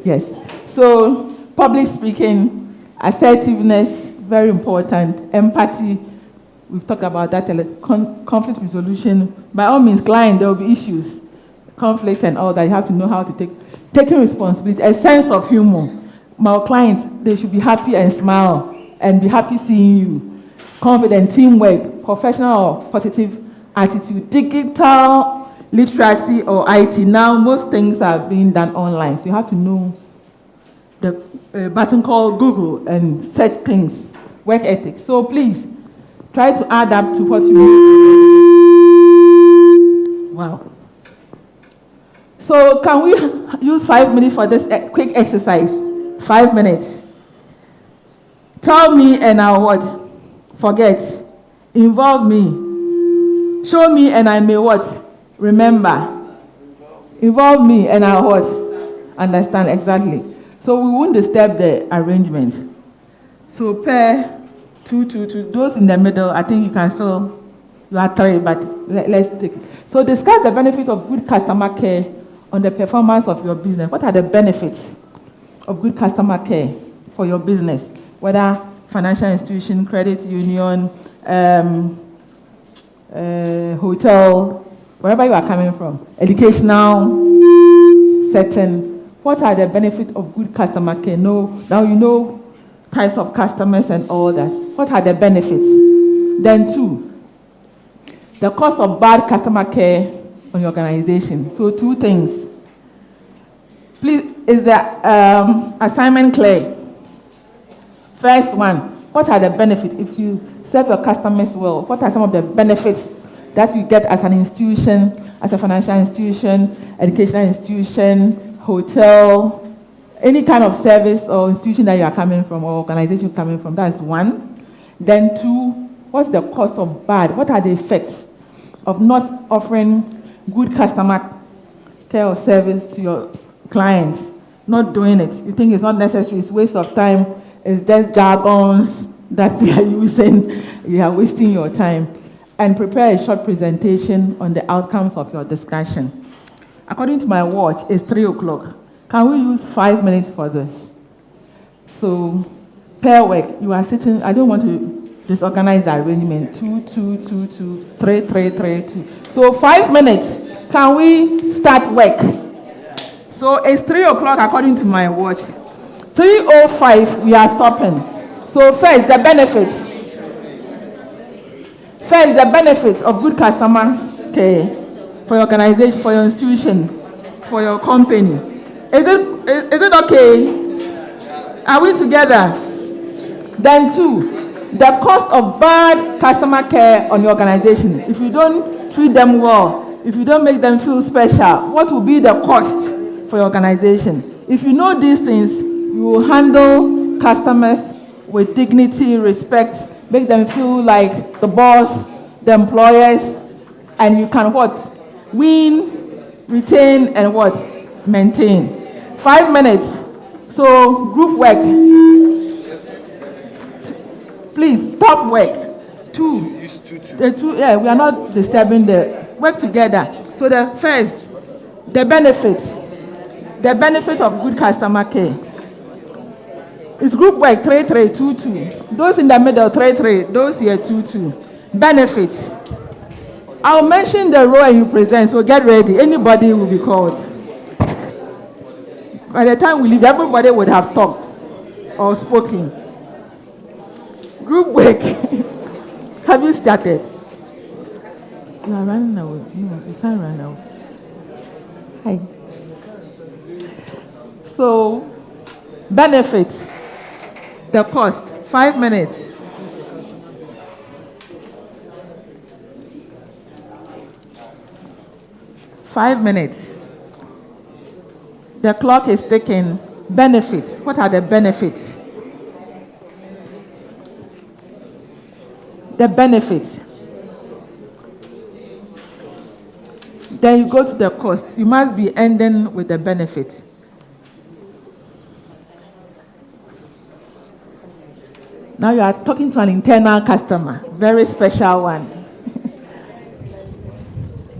Yes. So, public speaking, assertiveness, very important. Empathy, we've talked about that. Conflict resolution. By all means, client, there will be issues, conflict and all that. You have to know how to taking responsibility, a sense of humor. My clients, they should be happy and smile and be happy seeing you. Confident, teamwork, professional or positive attitude, digital literacy or IT. Now, most things are being done online, so you have to know the button called Google and search things, work ethics. So please, try to add up to what you need. Wow. So can we use 5 minutes for this quick exercise? 5 minutes. Tell me and I'll what? Forget. Involve me. Show me and I may what? Remember. Involve me and I'll what? Understand exactly. So we won't disturb the arrangement. So pair 2, 2, 2. Those in the middle, I think you can still, you are 3, but let's take it. So discuss the benefit of good customer care on the performance of your business. What are the benefits of good customer care for your business? Whether financial institution, credit union, hotel, wherever you are coming from, educational setting, what are the benefits of good customer care? Now you know types of customers and all that. What are the benefits? Then 2, the cost of bad customer care on your organization. So 2 things. Please, is the assignment clear? First one, what are the benefits if you serve your customers well? What are some of the benefits that you get as an institution, as a financial institution, educational institution, hotel, any kind of service or institution that you are coming from or organization coming from? That's 1. Then 2, what's the cost of bad? What are the effects of not offering good customer care or service to your clients? Not doing it. You think it's not necessary, it's a waste of time, it's just jargons that they are using, you are wasting your time. And prepare a short presentation on the outcomes of your discussion. According to my watch, it's 3 o'clock. Can we use 5 minutes for this? So, pair work, you are sitting, I don't want to disorganize the arrangement. 2, 2, 2, 2, 3, 3, 3, 2. So 5 minutes, can we start work? So it's 3 o'clock according to my watch. 3:05, we are stopping. So first, the benefits. First, the benefits of good customer care for your organization, for your institution, for your company. Is it okay? Are we together? Then 2, the cost of bad customer care on your organization. If you don't treat them well, if you don't make them feel special, what will be the cost for your organization? If you know these things, you will handle customers with dignity, respect, make them feel like the boss, the employers, and you can what? Win, retain, and what? Maintain. 5 minutes. So group work. Please stop work. 2. The 2. Yeah, we are not disturbing the work together. So the first, the benefits. The benefit of good customer care. It's group work 3, 3, 2, 2. Those in the middle 3, 3. Those here 2, 2. Benefits. I'll mention the role and you present. So get ready. Anybody will be called. By the time we leave, everybody would have talked or spoken. Group work. Have you started? You are running away. No, you can't run away. Hi. So, benefits. The cost. 5 minutes. The clock is ticking. Benefits. What are the benefits? The benefits. Then you go to the cost. You must be ending with the benefits. Now you are talking to an internal customer, very special one.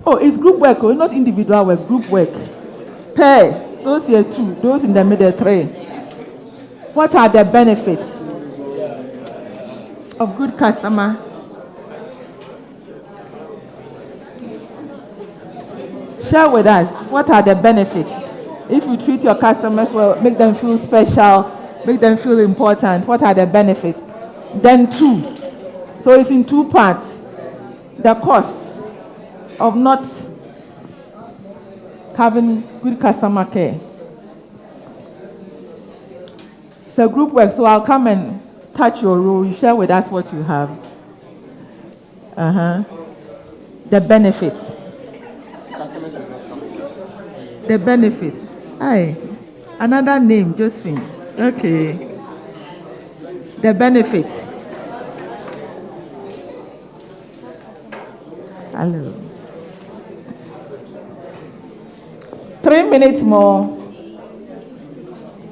Oh, it's group work, oh, not individual work, group work. Pairs, those here 2, those in the middle 3. What are the benefits of good customer? Share with us, what are the benefits? If you treat your customers well, make them feel special, make them feel important, what are the benefits? Then 2. So it's in 2 parts. The costs of not having good customer care. It's a group work, so I'll come and touch your role. You share with us what you have. The benefits. The benefits. Hi. Another name, Josephine. Okay. The benefits. Hello. 3 minutes more.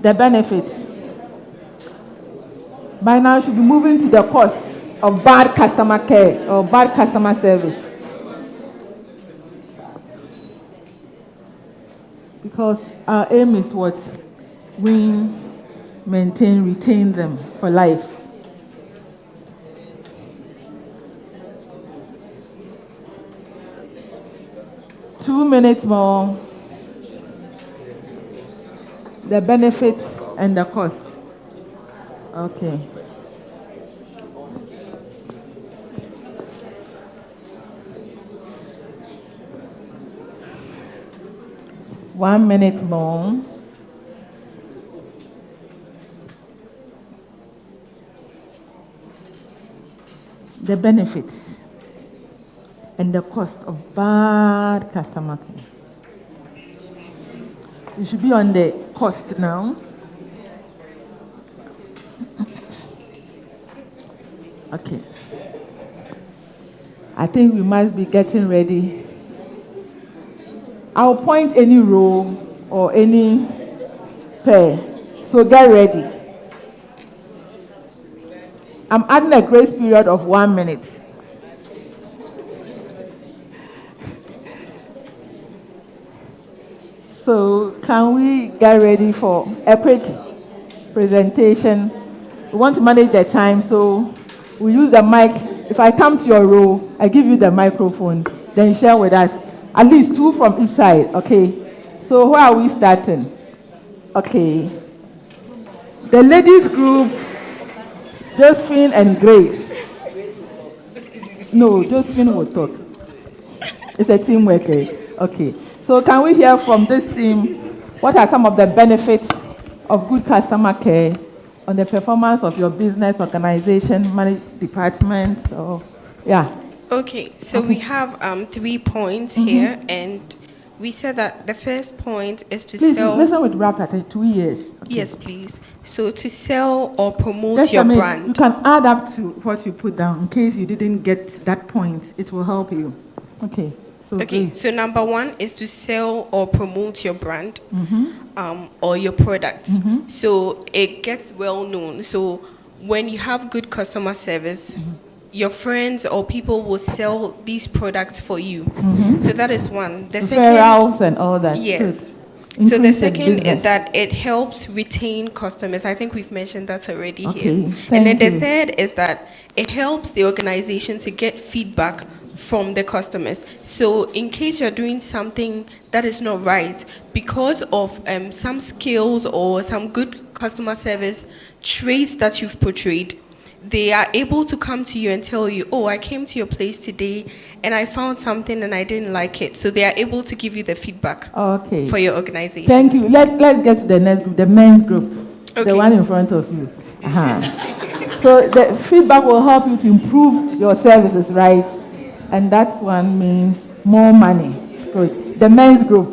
The benefits. By now, you should be moving to the costs of bad customer care or bad customer service. Because our aim is what? Win, maintain, retain them for life. Two minutes more. The benefits and the cost. Okay. One minute more. The benefits and the cost of bad customer care. You should be on the cost now. Okay. I think we must be getting ready. I'll point any row or any pair. So get ready. I'm adding a grace period of 1 minute. So can we get ready for a quick presentation? We want to manage the time, so we use the mic. If I come to your row, I give you the microphone, then you share with us. At least 2 from each side, okay? So where are we starting? Okay. The ladies group, Josephine and Grace. No, Josephine will talk. It's a teamwork, okay. So can we hear from this team, what are some of the benefits of good customer care on the performance of your business, organization, management department, or, yeah. Okay, so we have 3 points here, and we said that the first point is to sell. Listen with rap at 2 years. Okay. Yes, please. So to sell or promote your brand. You can add up to what you put down in case you didn't get that point. It will help you. Okay. So number 1 is to sell or promote your brand, or your products. So it gets well known. So when you have good customer service, your friends or people will sell these products for you. So that is one. The referrals and all that. Yes. So the second is that it helps retain customers. I think we've mentioned that already here. And then the third is that it helps the organization to get feedback from the customers. So in case you're doing something that is not right, because of some skills or some good customer service traits that you've portrayed, they are able to come to you and tell you, oh, I came to your place today and I found something and I didn't like it. So they are able to give you the feedback for your organization. Thank you. Let's get to the next group, the men's group, the one in front of you. So the feedback will help you to improve your services, right? And that one means more money. Good. The men's group.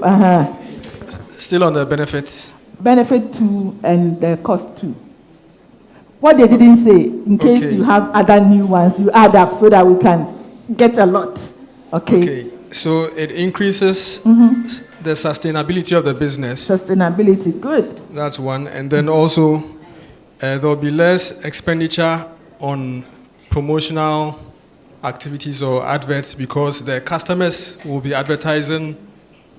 Still on the benefits. Benefit 2 and the cost 2. What they didn't say, in case you have other new ones, you add up so that we can get a lot. Okay. So it increases the sustainability of the business. Sustainability, good. That's one. And then also, there'll be less expenditure on promotional activities or adverts because the customers will be advertising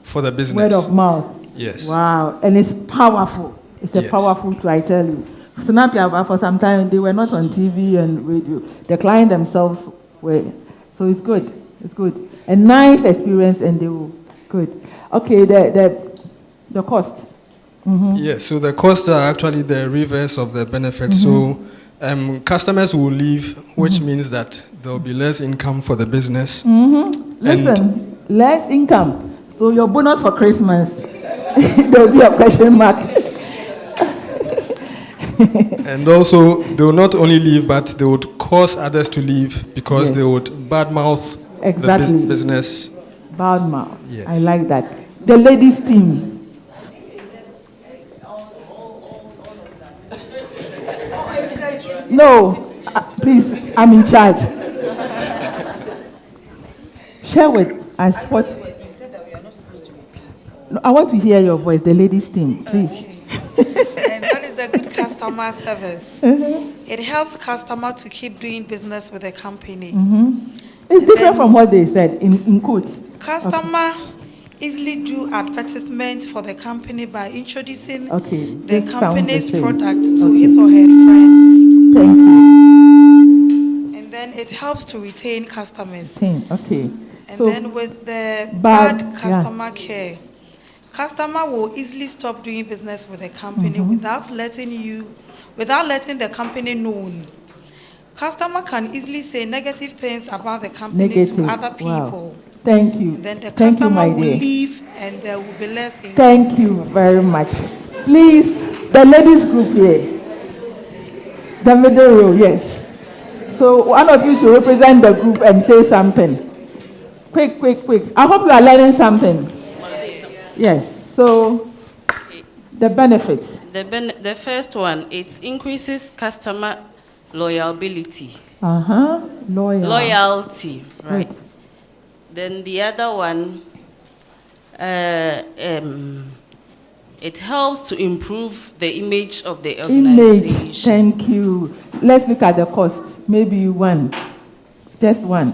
for the business. Word of mouth. Yes. Wow. And it's powerful. It's a Yes. powerful tool, I tell you. Snapchat, for some time, they were not on TV and radio. The client themselves were. So it's good. It's good. A nice experience, and they will. Good. Okay, the cost. Yes, so the costs are actually the reverse of the benefit. So customers will leave, which means that there will be less income for the business. Listen, less income. So your bonus for Christmas, there will be a question mark. And also, they will not only leave, but they would cause others to leave because they would badmouth the business. Badmouth. Yes. I like that. The ladies' team. No, please, I'm in charge. Share with us what. No, I want to hear your voice, the ladies' team, please. That is a good customer service. It helps customer to keep doing business with the company. It's different from what they said in quotes. Customer easily do advertisements for the company by introducing the this company's sounds the same. product to his or her friends. Thank you. And then it helps to retain customers. Okay. And So, then with the bad customer care, customer will easily stop doing business with the company without letting the company know. Customer can easily say negative things about the company to other people. Wow. Thank you. Then the Thank you, customer my will dear. leave and there will be less income. Thank you very much. Please, the ladies group here. The middle row, yes. So one of you should represent the group and say something. Quick. I hope you are learning something. Yes. So the benefits. The first one, it increases customer loyalty. Loyalty, right. Good. Then the other one, it helps to improve the image of the organization. Image. Thank you. Let's look at the cost. Maybe one. Just one.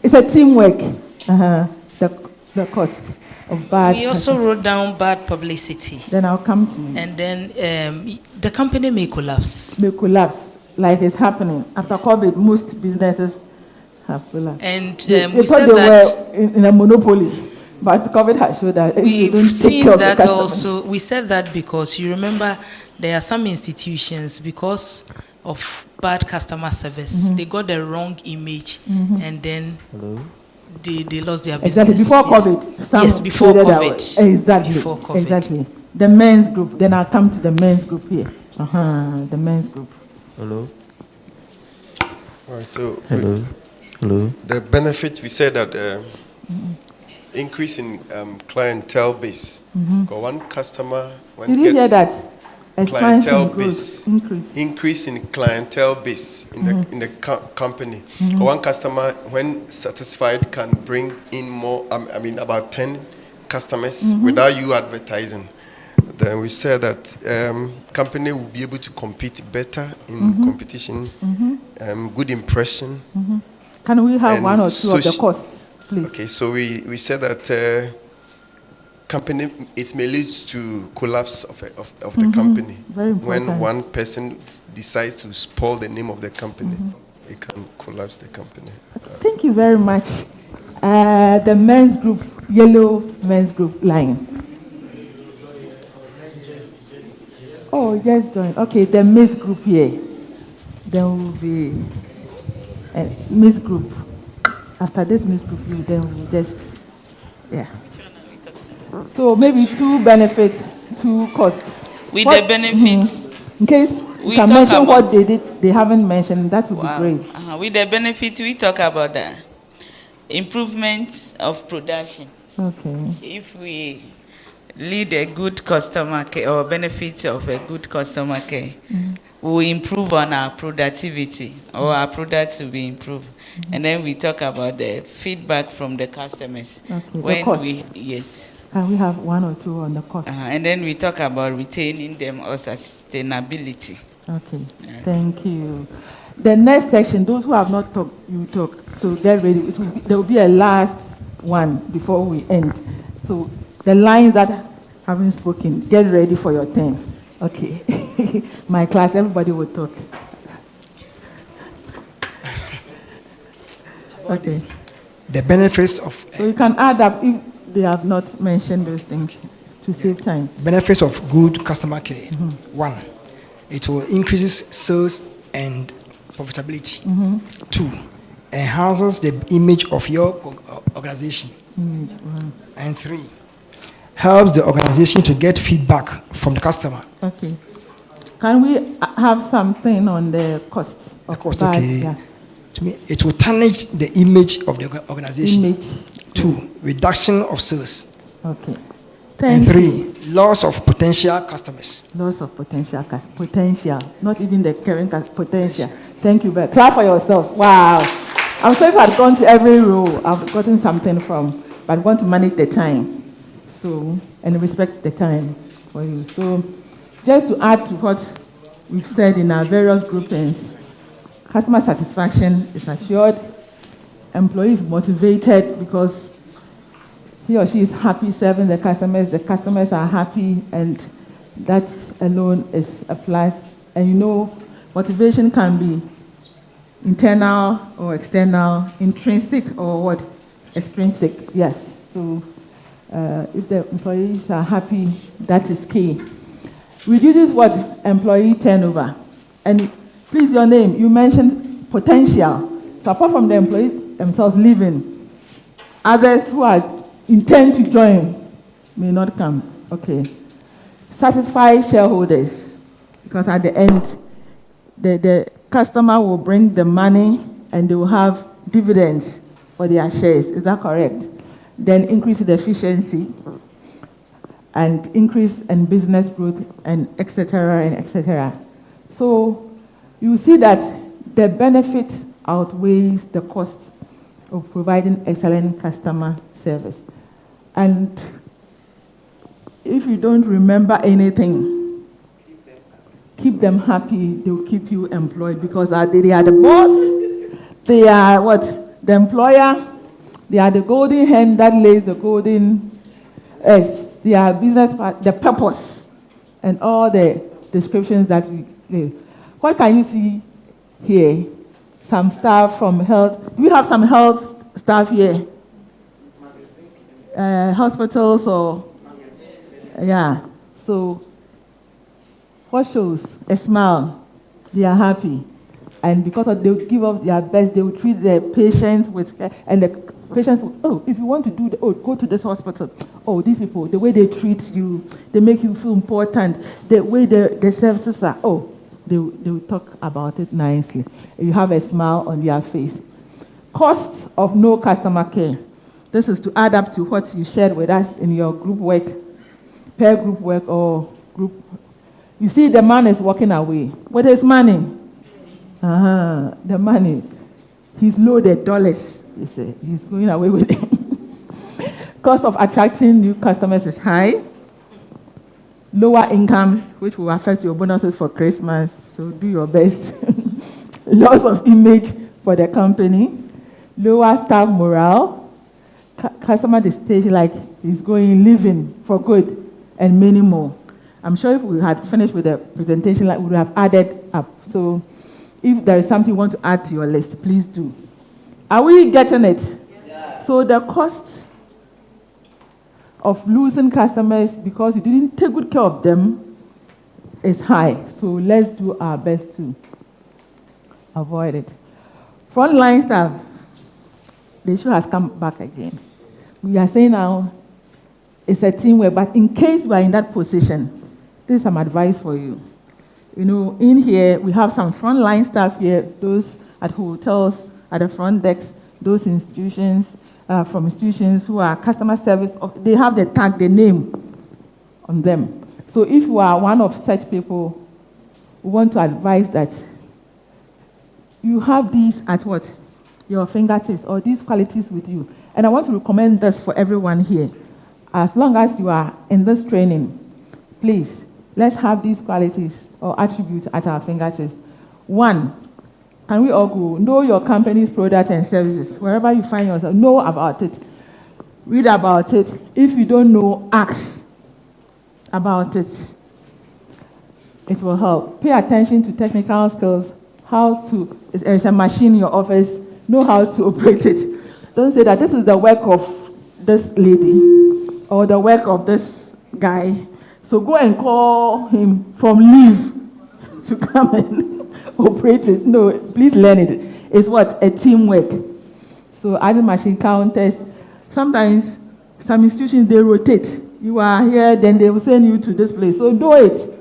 It's a teamwork. The cost of bad. We also wrote down bad publicity. Then I'll come to you. And then the company may collapse. Like it's happening. After COVID, most businesses have collapsed. And they we thought said they that were in a monopoly, but COVID has showed that we've seen that also. We said that because you remember there are some institutions, because of bad customer service, they got the wrong image, and then they lost their business. Exactly, before COVID. Yes, before COVID. Exactly. Before COVID. Exactly. The men's group. Then I'll come to the men's group here. The men's group. Hello. All right, so Hello. The benefit, we said that increase in clientele base. Got one customer, when Did you hear that? clientele base, increase in clientele base in the company. One customer, when satisfied, can bring in more. About 10 customers without you advertising. Then we said that company will be able to compete better in competition. Good impression. Can we have one or two of the costs, please? Okay, so we said that company, it may lead to collapse of the company. Very important. When one person decides to spoil the name of the company, it can collapse the company. Thank you very much. The men's group, yellow men's group line. Oh, yes, join. Okay, the Miss group here. There will be a Miss group. After this Miss group, then we'll just, So maybe 2 benefits, 2 costs. With the benefits. In case you can mention what they did, they haven't mentioned, that would be great. With the benefits, we talk about the improvement of production. Okay. If we lead a good customer care or benefits of a good customer care, we will improve on our productivity, or our products will be improved. And then we talk about the feedback from the customers. Okay, when the cost. Yes. Can we have 1 or 2 on the cost? And then we talk about retaining them or sustainability. Okay, thank you. The next section, those who have not talked, you talk. So get ready. There will be a last one before we end. So the lines that haven't spoken, get ready for your turn. Okay. My class, everybody will talk. Okay. The benefits of... So you can add up if they have not mentioned those things to save time. Benefits of good customer care. One, it will increase sales and profitability. 2, enhances the image of your organization. And 3, helps the organization to get feedback from the customer. Okay. Can we have something on the cost? The cost, okay. Yeah. To me, it will tarnish the image of the organization. 2, reduction of sales. Okay. And 3, loss of potential customers. Loss of potential, not even the current potential. Thank you very much. Clap for yourselves. Wow. I'm sorry if I've gone to every row I've gotten something from, but I want to manage the time. So, and respect the time for you. So, just to add to what we've said in our various groupings, customer satisfaction is assured, employees motivated because he or she is happy serving the customers are happy, and that alone is a plus. And you know, motivation can be internal or external, intrinsic or what? Extrinsic, yes. So if the employees are happy, that is key. Reduces what? Employee turnover. And please, your name, you mentioned potential. So apart from the employees themselves leaving, others who are intend to join may not come. Okay. Satisfy shareholders, because at the end, the customer will bring the money and they will have dividends for their shares. Is that correct? Then increase the efficiency and increase in business growth and etc. and etc. So you see that the benefit outweighs the cost of providing excellent customer service. And if you don't remember anything, keep them happy, they will keep you employed, because they are the boss, they are what? The employer, they are the golden hen that lays the golden eggs, they are business part, the purpose, and all the descriptions that we give. What can you see here? Some staff from health. We have some health staff here. Hospitals or, yeah. So, what shows? A smile. They are happy. And because they will give up their best, they will treat the patient with care. And the patients will, oh, if you want to do, go to this hospital. Oh, these people, the way they treat you, they make you feel important. The way the services are, they will talk about it nicely. You have a smile on their face. Costs of no customer care. This is to add up to what you shared with us in your group work, pair group work or group. You see, the man is walking away with his money. The money. He's loaded dollars, you say. He's going away with it. Cost of attracting new customers is high. Lower incomes, which will affect your bonuses for Christmas, so do your best. Loss of image for the company. Lower staff morale. Customer dissatisfaction, like he's living for good, and many more. I'm sure if we had finished with the presentation, we would have added up. So if there is something you want to add to your list, please do. Are we getting it? Yes. So the cost of losing customers because you didn't take good care of them is high. So let's do our best to avoid it. Frontline staff, the issue has come back again. We are saying now it's a teamwork, but in case you are in that position, this is some advice for you. You know, in here, we have some frontline staff here, those at hotels, at the front desk, those institutions, from institutions who are customer service, they have the tag, the name on them. So if you are one of such people, we want to advise that you have these at what? Your fingertips, or these qualities with you. And I want to recommend this for everyone here. As long as you are in this training, please, let's have these qualities or attributes at our fingertips. 1, Can we all go? Know your company's products and services. Wherever you find yourself, know about it. Read about it. If you don't know, ask about it. It will help. Pay attention to technical skills. There's a machine in your office. Know how to operate it. Don't say that this is the work of this lady or the work of this guy. So go and call him from leave to come and operate it. No, please learn it. It's what? A teamwork. So adding machine counters. Sometimes some institutions, they rotate. You are here, then they will send you to this place. So do it.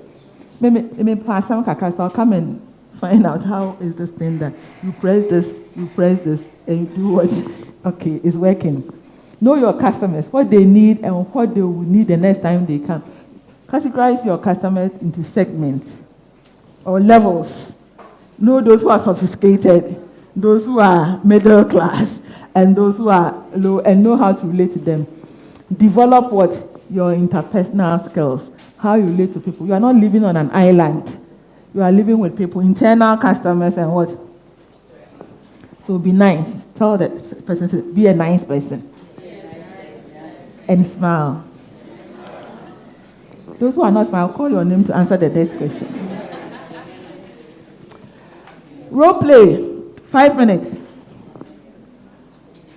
Maybe pass some kakas. I'll come and find out how is this thing that you press this, and you do what? Okay, it's working. Know your customers, what they need and what they will need the next time they come. Categorize your customers into segments or levels. Know those who are sophisticated, those who are middle class, and those who are low, and know how to relate to them. Develop what? Your interpersonal skills, how you relate to people. You are not living on an island. You are living with people, internal customers and what? So be nice. Tell that person, be a nice person. And smile. Those who are not smile, call your name to answer the next question. Role play, 5 minutes.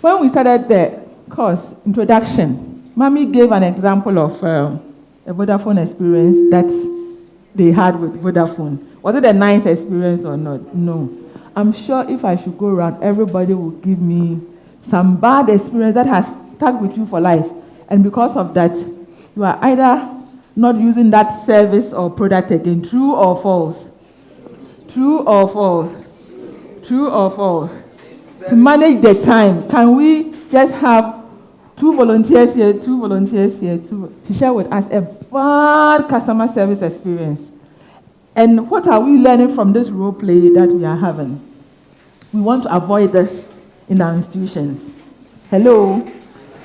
When we started the course, introduction, Mommy gave an example of a Vodafone experience that they had with Vodafone. Was it a nice experience or not? No. I'm sure if I should go around, everybody will give me some bad experience that has stuck with you for life. And because of that, you are either not using that service or product again. True or false? True or false? True or false? To manage the time, can we just have 2 volunteers here, 2 volunteers here, to share with us a bad customer service experience? And what are we learning from this role play that we are having? We want to avoid this in our institutions. Hello?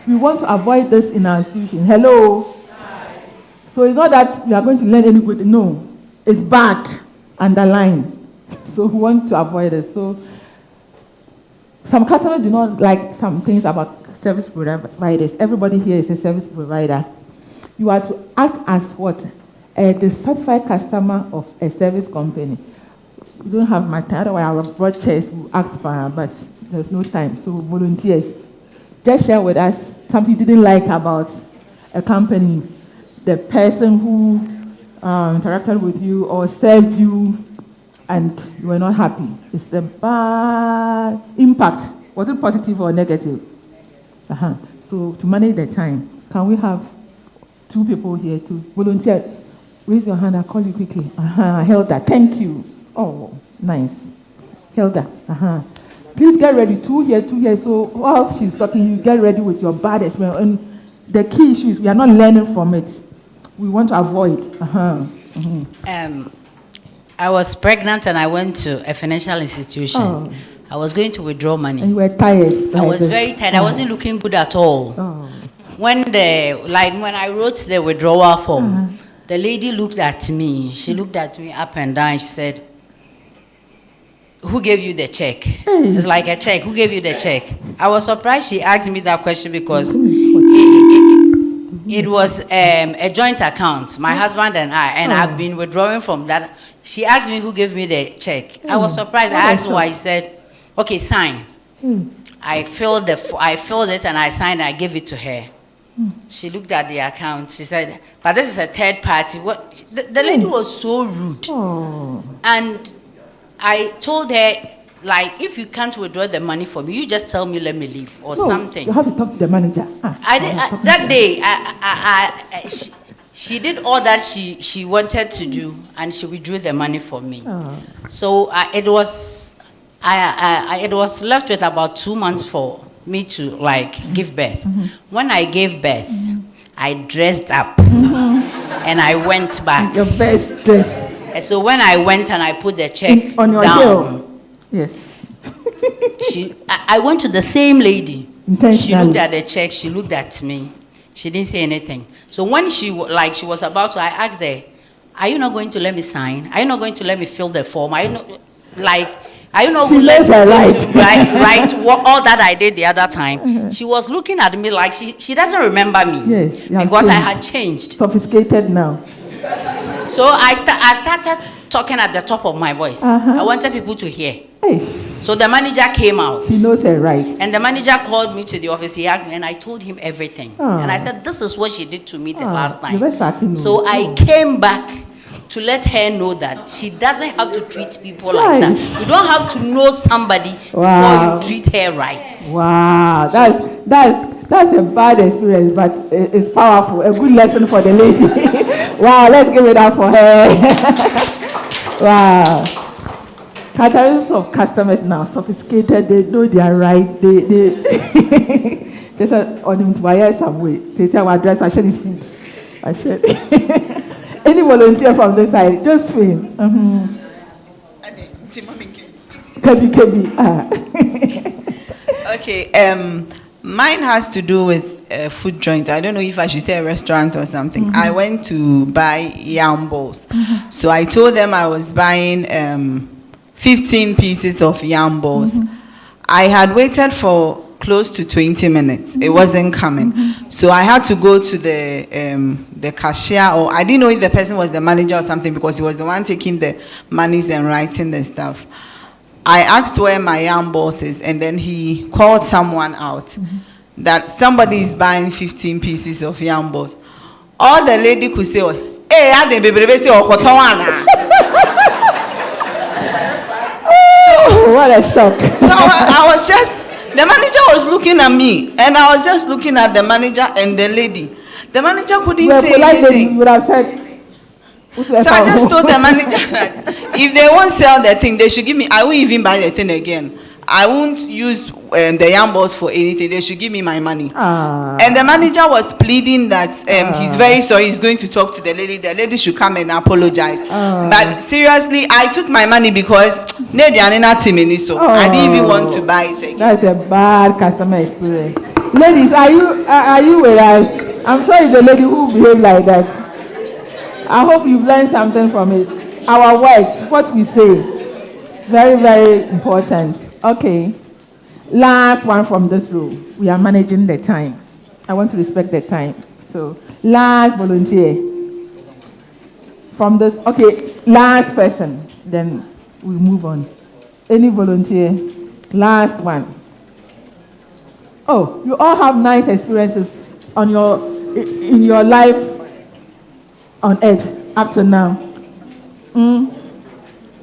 We want to avoid this in our institutions. Hello? Hi. So it's not that we are going to learn any good. No. It's bad. Underline. So we want to avoid it. So some customers do not like some things about service providers. Everybody here is a service provider. You are to act as what? A dissatisfied customer of a service company. We don't have much time, otherwise our broadcast will act for, but there's no time. So volunteers, just share with us something you didn't like about a company, the person who interacted with you or served you and you were not happy. It's a bad impact. Was it positive or negative? So to manage the time, can we have 2 people here to volunteer? Raise your hand, I'll call you quickly. Hilda, thank you. Oh, nice. Hilda, Please get ready, 2 here, 2 here. So while she's talking, you get ready with your bad experience. And the key issue is we are not learning from it. We want to avoid. I was pregnant and I went to a financial institution. Oh. I was going to withdraw money. And you were tired. I was very tired. I wasn't looking good at all. Oh. When I wrote the withdrawal form, the lady looked at me. She looked at me up and down. She said, "Who gave you the check?" It's like a check. Who gave you the check? I was surprised she asked me that question because it was a joint account, my husband and I, and I've been withdrawing from that. She asked me who gave me the check. I was surprised. I asked why. She said, "Okay, sign." I filled it and I signed. I gave it to her. She looked at the account. She said, "But this is a third party." What? The lady was so rude. And I told her, like, if you can't withdraw the money for me, you just tell me, let me leave or something. You have to talk to the manager. That day, she did all that she wanted to do, and she withdrew the money for me. So it was left with about 2 months for me to give birth. When I gave birth, I dressed up and I went back. Your best dress. And so when I went and I put the check on your down, heel. Yes. I went to the same lady. She looked at the check. She looked at me. She didn't say anything. So when she was about to, I asked her, "Are you not going to let me sign? Are you not going to let me fill the form? Are you not, Are you not She who let knows me her go right. to write all that I did the other time? She was looking at me like she doesn't remember me. Yes, you have because I changed. had changed. Sophisticated now. So I started talking at the top of my voice. I wanted people to hear. Hey. So the manager came out. She knows her right. And the manager called me to the office. He asked me, and I told him everything. Ah. And I said, this is what she did to me the Ah, last you were sacking time. So me. I came back to let her know that she doesn't have to treat people like that. You don't have to know somebody before you treat her right. Wow, that's a bad experience, but it's powerful. A good lesson for the lady. Wow, let's give it up for her. Wow. Characteristics of customers now, sophisticated, they know they are right. They said, on him to buy some way. They say, our dress, I share the seats. I share. Any volunteer from this side? Josephine. Kebi. Okay, mine has to do with food joint. I don't know if I should say a restaurant or something. I went to buy yam balls. So I told them I was buying 15 pieces of yam balls. I had waited for close to 20 minutes. It wasn't coming. So I had to go to the cashier, or I didn't know if the person was the manager or something, because he was the one taking the monies and writing the stuff. I asked where my yam balls is, and then he called someone out that somebody is buying 15 pieces of yam balls. All the lady could say was, "Hey, I didn't be say what a shock." So I was just, the manager was looking at me, and I was just looking at the manager and the lady. The manager couldn't say anything. You would have said, so I just told the manager that if they won't sell the thing, they should give me, I won't even buy the thing again. I won't use the yam balls for anything. They should give me my money. And the manager was pleading that he's very sorry, he's going to talk to the lady. The lady should come and apologize. But seriously, I took my money because I didn't even want to buy it again. That's a bad customer experience. Ladies, are you with us? I'm sure it's the lady who behaved like that. I hope you've learned something from it. Our words, what we say, very, very important. Okay. Last one from this room. We are managing the time. I want to respect the time. So, last volunteer from this. Okay, last person. Then we move on. Any volunteer? Last one. Oh, you all have nice experiences in your life on earth up to now.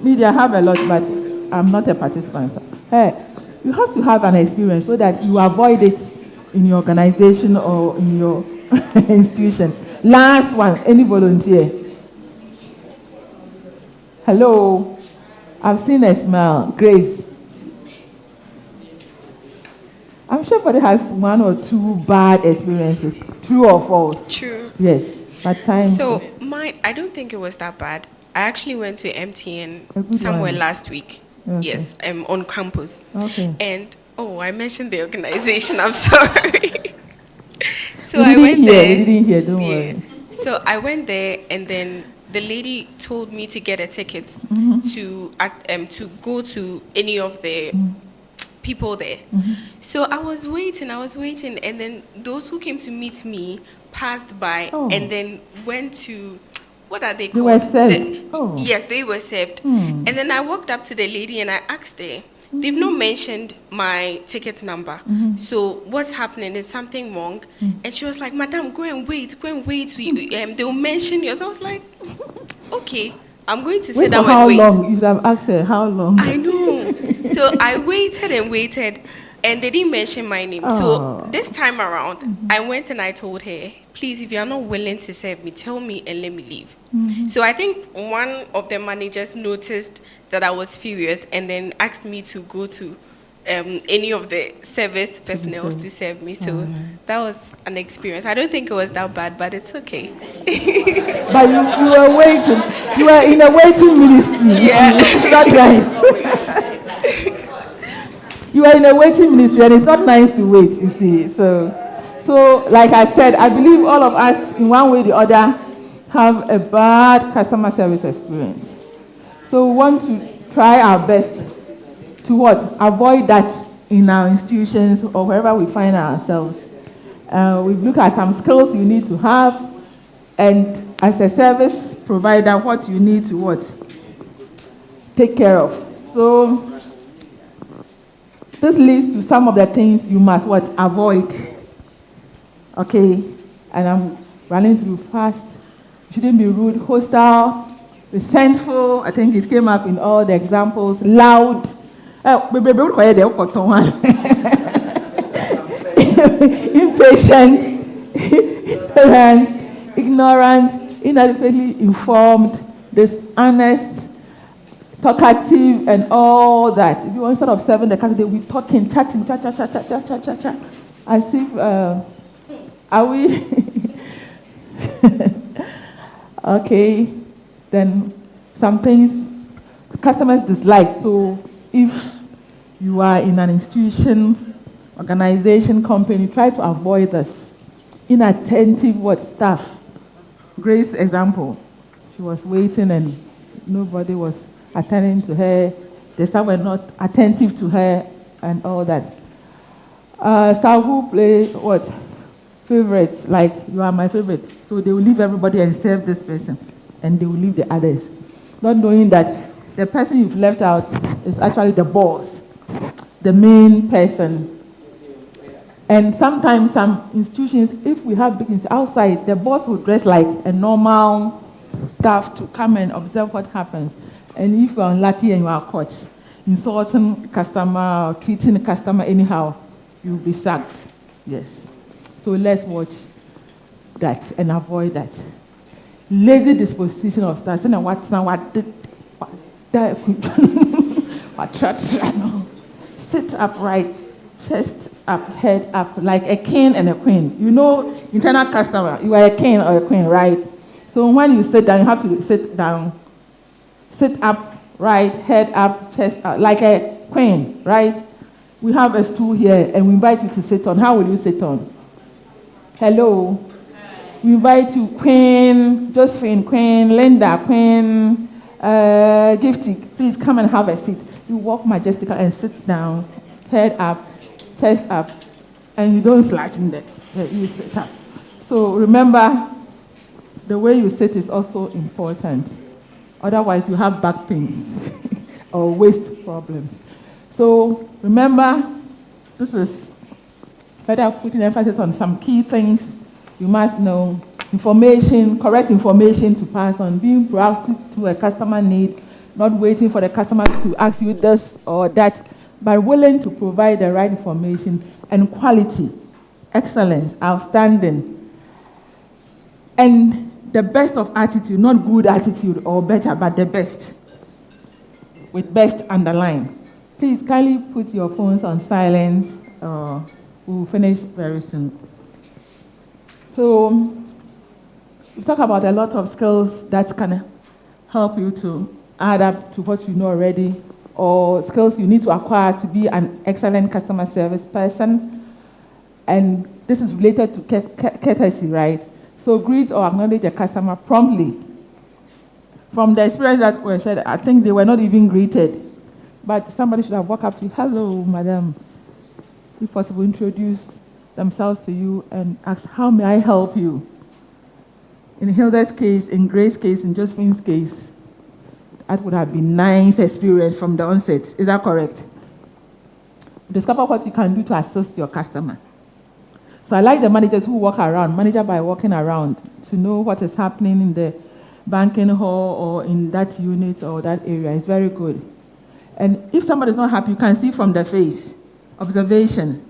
Media have a lot, but I'm not a participant. Hey, you have to have an experience so that you avoid it in your organization or in your institution. Last one, any volunteer? Hello, I've seen a smile. Grace. I'm sure everybody has one or two bad experiences. True or false? True. Yes. But time. So mine, I don't think it was that bad. I actually went to MTN somewhere last week. Okay. Yes, on campus. Okay. And I mentioned the organization. I'm sorry. So We I didn't went hear, there. we didn't hear, don't worry. So I went there, and then the lady told me to get a ticket to go to any of the people there. So I was waiting, and then those who came to meet me passed by and then went to, what are they called? They were served. Yes, they were served. Hmm. And then I walked up to the lady and I asked her, they've not mentioned my ticket number. So what's happening? Is something wrong? And she was like, Madam, go and wait. They'll mention yours. I was like, okay, I'm going to sit down and wait. How long? You have asked her how long? I know. So I waited and waited, and they didn't mention my name. So this time around, I went and I told her, please, if you are not willing to serve me, tell me and let me leave. So I think one of the managers noticed that I was furious and then asked me to go to any of the service personnel to serve me. So that was an experience. I don't think it was that bad, but it's okay. But you were waiting. You were in a waiting ministry. Yeah. It's not nice. You are in a waiting ministry, and it's not nice to wait, you see. So like I said, I believe all of us, in one way or the other, have a bad customer service experience. So we want to try our best to what? Avoid that in our institutions or wherever we find ourselves. We've looked at some skills you need to have, and as a service provider, what you need to what? Take care of. So this leads to some of the things you must what? Avoid. Okay, and I'm running through fast. You shouldn't be rude, hostile, resentful. I think it came up in all the examples. Loud. Impatient, ignorant, inadequately informed, dishonest, talkative, and all that. If you want, instead of serving the customer, we're talking, chatting, cha cha cha cha cha cha cha cha. As if, are we? Okay, then some things customers dislike. So if you are in an institution, organization, company, try to avoid this. Inattentive staff. Grace example, she was waiting and nobody was attending to her. The staff were not attentive to her and all that. Staff who play favorites, like you are my favorite. So they will leave everybody and serve this person, and they will leave the others. Not knowing that the person you've left out is actually the boss, the main person. And sometimes some institutions, if we have big outside, the boss will dress like a normal staff to come and observe what happens. And if you're unlucky and you are caught insulting customer or treating the customer anyhow, you'll be sacked. Yes. So let's watch that and avoid that. Lazy disposition of staff. Sit upright, chest up, head up, like a king and a queen. You know, internal customer, you are a king or a queen, right? So when you sit down, you have to sit down, sit up, right, head up, chest up, like a queen, right? We have a stool here, and we invite you to sit on. How will you sit on? Hello. We invite you, Queen, Josephine, Queen, Linda, Queen, Gifty, please come and have a seat. You walk majestically and sit down, head up, chest up, and you don't slouch in there. You sit up. So remember, the way you sit is also important. Otherwise, you have back pains or waist problems. So remember, this is further putting emphasis on some key things you must know. Information, correct information to pass on, being proactive to a customer need, not waiting for the customer to ask you this or that, but willing to provide the right information and quality, excellent, outstanding. And the best of attitude, not good attitude or better, but the best, with best underlined. Please kindly put your phones on silent. We'll finish very soon. So we talk about a lot of skills that can help you to add up to what you know already, or skills you need to acquire to be an excellent customer service person. And this is related to courtesy, right? So greet or acknowledge a customer promptly. From the experience that was shared, I think they were not even greeted. But somebody should have walked up to you, hello, madam. If possible, introduce themselves to you and ask, how may I help you? In Hilda's case, in Grace's case, in Josephine's case, that would have been nice experience from the onset. Is that correct? Discover what you can do to assist your customer. So I like the managers who walk around, manager by walking around, to know what is happening in the banking hall or in that unit or that area. It's very good. And if somebody's not happy, you can see from the face. Observation.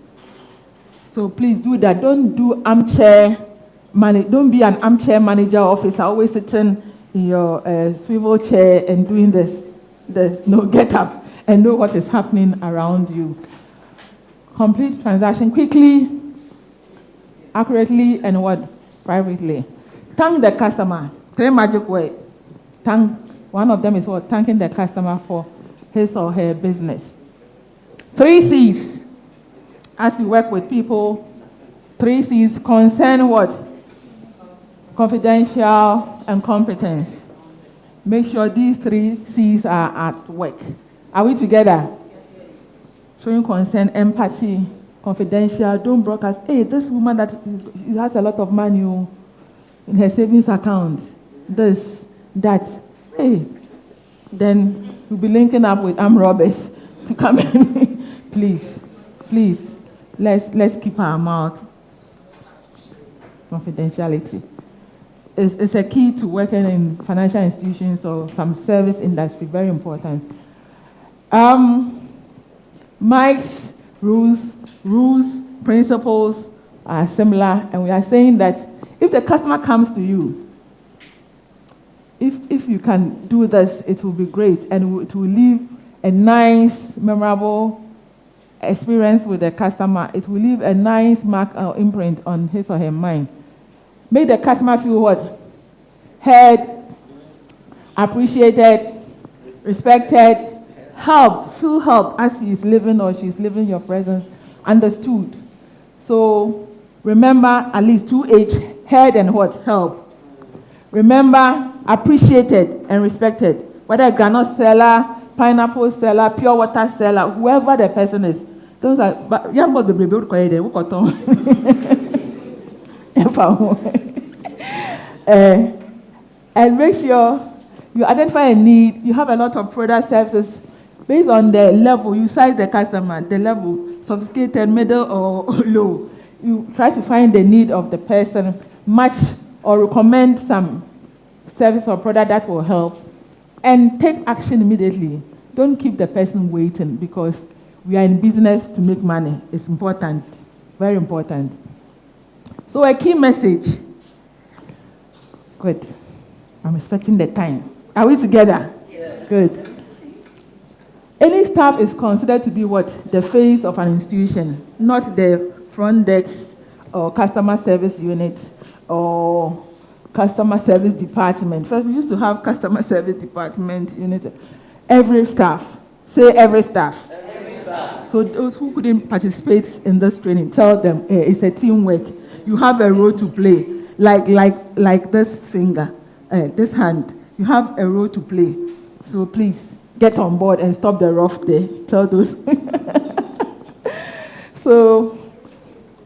So please do that. Don't do don't be an armchair manager or officer, always sitting in your swivel chair and doing this. No, get up and know what is happening around you. Complete transaction quickly, accurately, and what? Privately. Thank the customer. 3 magic words. One of them is what? Thanking the customer for his or her business. 3 C's. As you work with people, 3 C's concern what? Confidential and competence. Make sure these 3 C's are at work. Are we together? showing concern, empathy, confidential. Don't broadcast, hey, this woman that has a lot of money in her savings account, this, that, hey, then you'll be linking up with armed robbers to come in. Please, let's keep our mouth. Confidentiality. It's a key to working in financial institutions or some service industry, very important. Mike's rules, principles are similar, and we are saying that if the customer comes to you, if you can do this, it will be great, and it will leave a nice, memorable experience with the customer. It will leave a nice mark or imprint on his or her mind. Make the customer feel what? Heard, appreciated, respected, helped, feel helped as he is living or she is living your presence, understood. So remember at least 2H, heard and what? Help. Remember, appreciated and respected. Whether a granite seller, pineapple seller, pure water seller, whoever the person is. Those are, but young boys, the baby would call and make sure you identify a need. You have a lot of product services based on the level. You size the customer, the level, sophisticated, middle, or low. You try to find the need of the person, match or recommend some service or product that will help, and take action immediately. Don't keep the person waiting, because we are in business to make money. It's important, very important. So a key message. Good. I'm respecting the time. Are we together? Yeah. Good. Any staff is considered to be what? The face of an institution, not the front desk or customer service unit or customer service department. First, we used to have customer service department unit. Every staff. Say every staff. Every staff. So those who couldn't participate in this training, tell them it's a teamwork. You have a role to play, like this finger, this hand. You have a role to play. So please get on board and stop the rough there. Tell those. So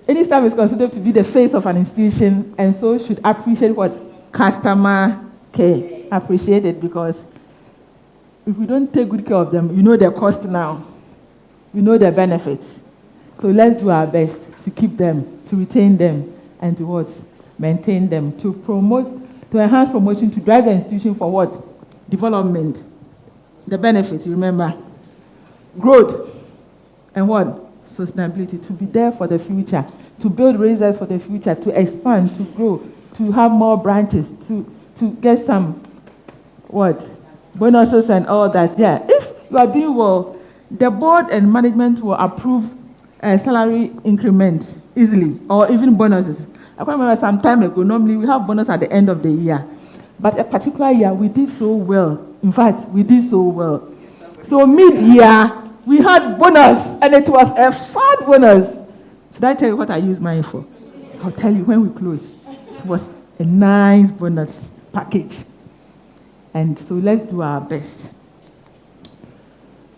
any staff is considered to be the face of an institution, and so should appreciate what? Customer care. Appreciate it, because if we don't take good care of them, you know the cost now. You know the benefits. So let's do our best to keep them, to retain them, and to what? Maintain them, to promote, to enhance promotion, to drive the institution for what? Development. The benefits, remember. Growth. And what? Sustainability. To be there for the future, to build reserves for the future, to expand, to grow, to have more branches, to get some, what? Bonuses and all that. Yeah. If you are doing well, the board and management will approve salary increments easily, or even bonuses. I can remember some time ago, normally we have bonus at the end of the year. But a particular year, we did so well. In fact, we did so well. So mid-year, we had bonus, and it was a fat bonus. Should I tell you what I used mine for? I'll tell you when we close. It was a nice bonus package. And so let's do our best.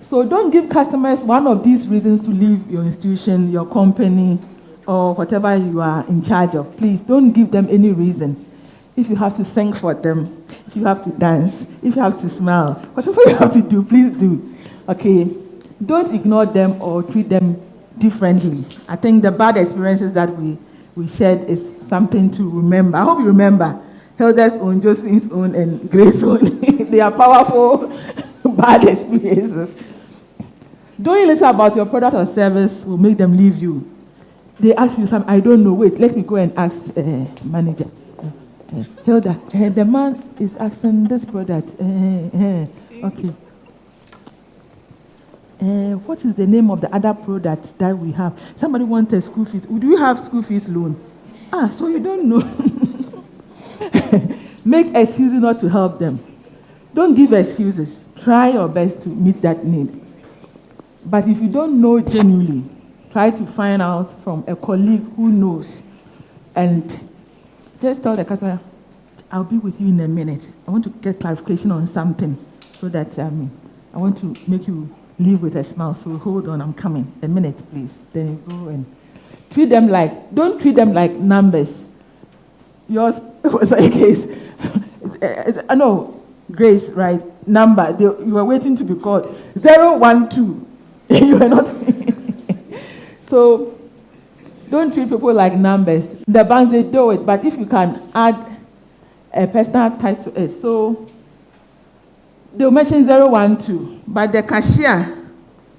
So don't give customers one of these reasons to leave your institution, your company, or whatever you are in charge of. Please don't give them any reason. If you have to sing for them, if you have to dance, if you have to smile, whatever you have to do, please do. Okay? Don't ignore them or treat them differently. I think the bad experiences that we shared is something to remember. I hope you remember. Hilda's own, Josephine's own, and Grace's own. They are powerful, bad experiences. Knowing little about your product or service will make them leave you. They ask you something, I don't know, wait, let me go and ask manager. Hilda, the man is asking this product. Okay. What is the name of the other product that we have? Somebody wants a school fees. Do you have school fees loan? So you don't know. Make excuses not to help them. Don't give excuses. Try your best to meet that need. But if you don't know genuinely, try to find out from a colleague who knows. And just tell the customer, I'll be with you in a minute. I want to get clarification on something so that I want to make you leave with a smile. So hold on, I'm coming. A minute, please. Then you go and don't treat them like numbers. Yours was a case. I know, Grace, right? Number. You were waiting to be called. 012. You were not. So don't treat people like numbers. The banks, they do it, but if you can add a personal touch to it. So they'll mention 012, but the cashier,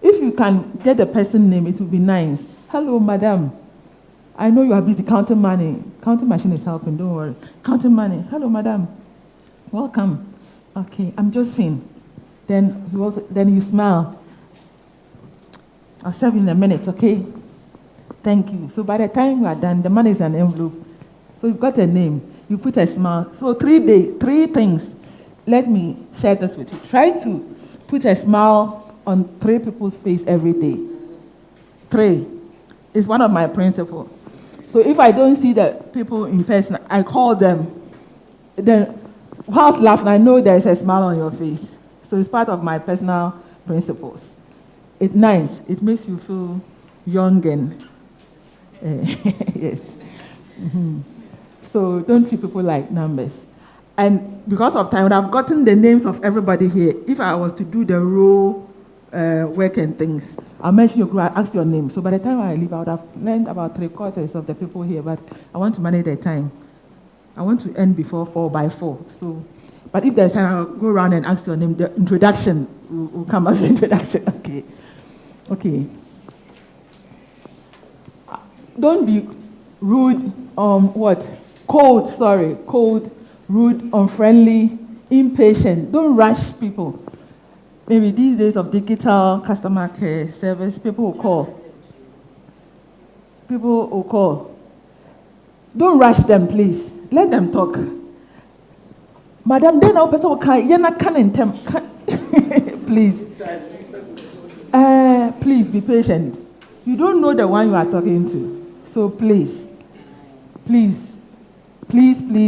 if you can get the person's name, it will be nice. Hello, madam. I know you are busy counting money. Counting machine is helping, don't worry. Counting money. Hello, madam. Welcome. Okay, I'm Josephine. Then you smile. I'll serve you in a minute, okay? Thank you. So by the time we are done, the money is in an envelope. So you've got a name. You put a smile. So 3 things. Let me share this with you. Try to put a smile on 3 people's face every day. 3 is one of my principles. So if I don't see the people in person, I call them. Then whilst laughing, I know there is a smile on your face. So it's part of my personal principles. It's nice. It makes you feel young and yes. Mm-hmm. So don't treat people like numbers. And because of time, I've gotten the names of everybody here. If I was to do the role work and things, I'll mention your group, I'll ask your name. So by the time I leave, I would have learned about 3/4 of the people here, but I want to manage the time. I want to end before 4:04. So, but if there's time, I'll go around and ask your name. The introduction will come as an introduction. Okay. Okay. Don't be rude, cold, rude, unfriendly, impatient. Don't rush people. Maybe these days of digital customer care service, people will call. Don't rush them, please. Let them talk. Madam, then our person will come. You're not coming. Please. Please be patient. You don't know the one you are talking to. So please,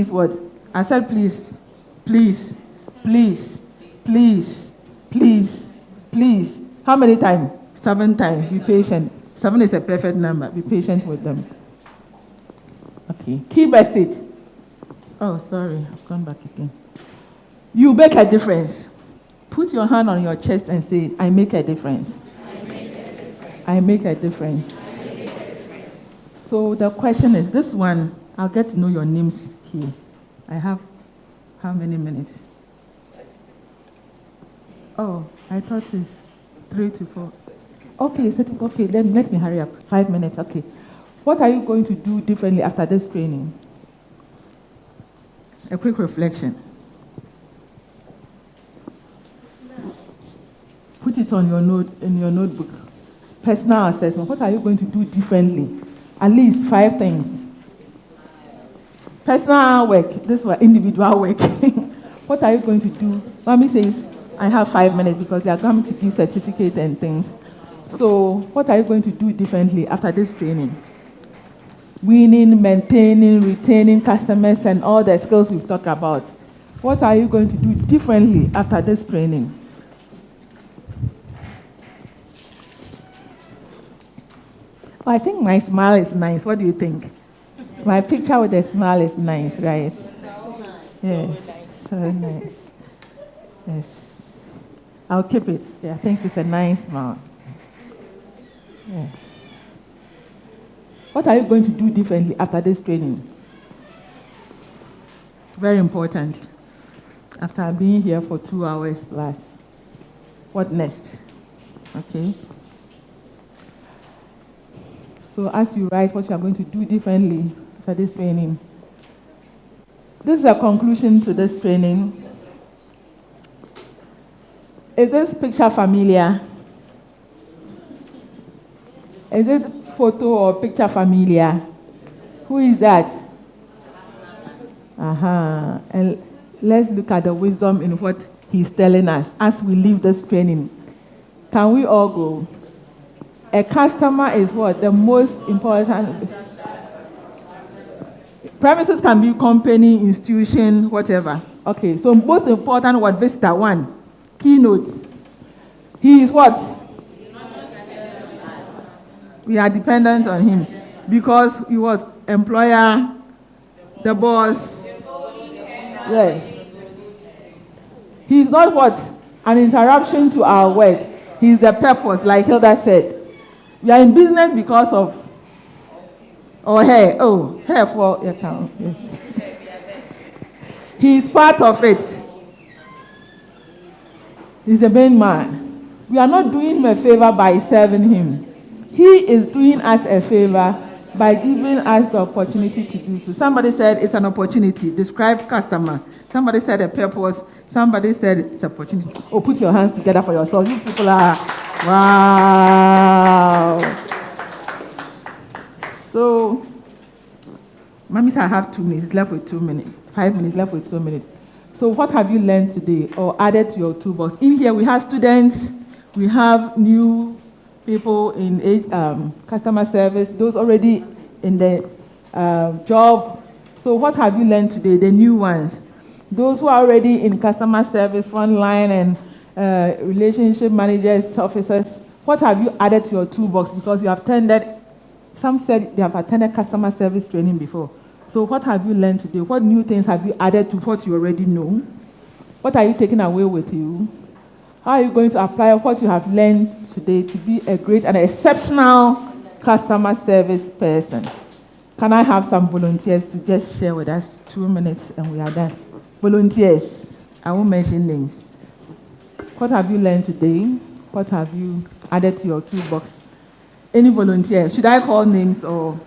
what? I said please. How many times? 7 times. Be patient. 7 is a perfect number. Be patient with them. Okay. Key message. Oh, sorry. I've gone back again. You make a difference. Put your hand on your chest and say, I make a difference. I make a difference. So the question is, this one, I'll get to know your names here. I have how many minutes? Oh, I thought it's 3 to 4. Okay, then let me hurry up. 5 minutes, okay. What are you going to do differently after this training? A quick reflection. Put it on in your notebook. Personal assessment. What are you going to do differently? At least 5 things. Personal work. This was individual work. What are you going to do? Mommy says, I have 5 minutes because they are going to give certificate and things. So what are you going to do differently after this training? Winning, maintaining, retaining customers and all the skills we've talked about. What are you going to do differently after this training? I think my smile is nice. What do you think? My picture with a smile is nice, right? Yeah, so nice. Yes. I'll keep it. Yeah, I think it's a nice smile. Yeah. What are you going to do differently after this training? Very important. After being here for 2 hours plus. What next? Okay. So as you write what you are going to do differently after this training. This is a conclusion to this training. Is this picture familiar? Is it photo or picture familiar? Who is that? And let's look at the wisdom in what he's telling us as we leave this training. Can we all go? A customer is what? The most important. Premises can be company, institution, whatever. Okay, so most important what? Visitor 1. Keynote. He is what? We are dependent on him because he was employer, the boss. Yes. He's not what? An interruption to our work. He's the purpose, like Hilda said. We are in business because of hair. Oh, hair for your account. Yes. He's part of it. He's the main man. We are not doing him a favor by serving him. He is doing us a favor by giving us the opportunity to do so. Somebody said it's an opportunity. Describe customer. Somebody said a purpose. Somebody said it's an opportunity. Oh, put your hands together for yourself. You people are, wow. So, Mommy said I have 2 minutes. It's left with 2 minutes. 5 minutes left with 2 minutes. So what have you learned today or added to your toolbox? In here we have students. We have new people in customer service, those already in the job. So what have you learned today, the new ones? Those who are already in customer service, frontline and relationship managers, officers, what have you added to your toolbox? Because you have attended, some said they have attended customer service training before. So what have you learned today? What new things have you added to what you already know? What are you taking away with you? How are you going to apply what you have learned today to be a great and exceptional customer service person? Can I have some volunteers to just share with us? 2 minutes and we are done. Volunteers, I won't mention names. What have you learned today? What have you added to your toolbox? Any volunteer? Should I call names or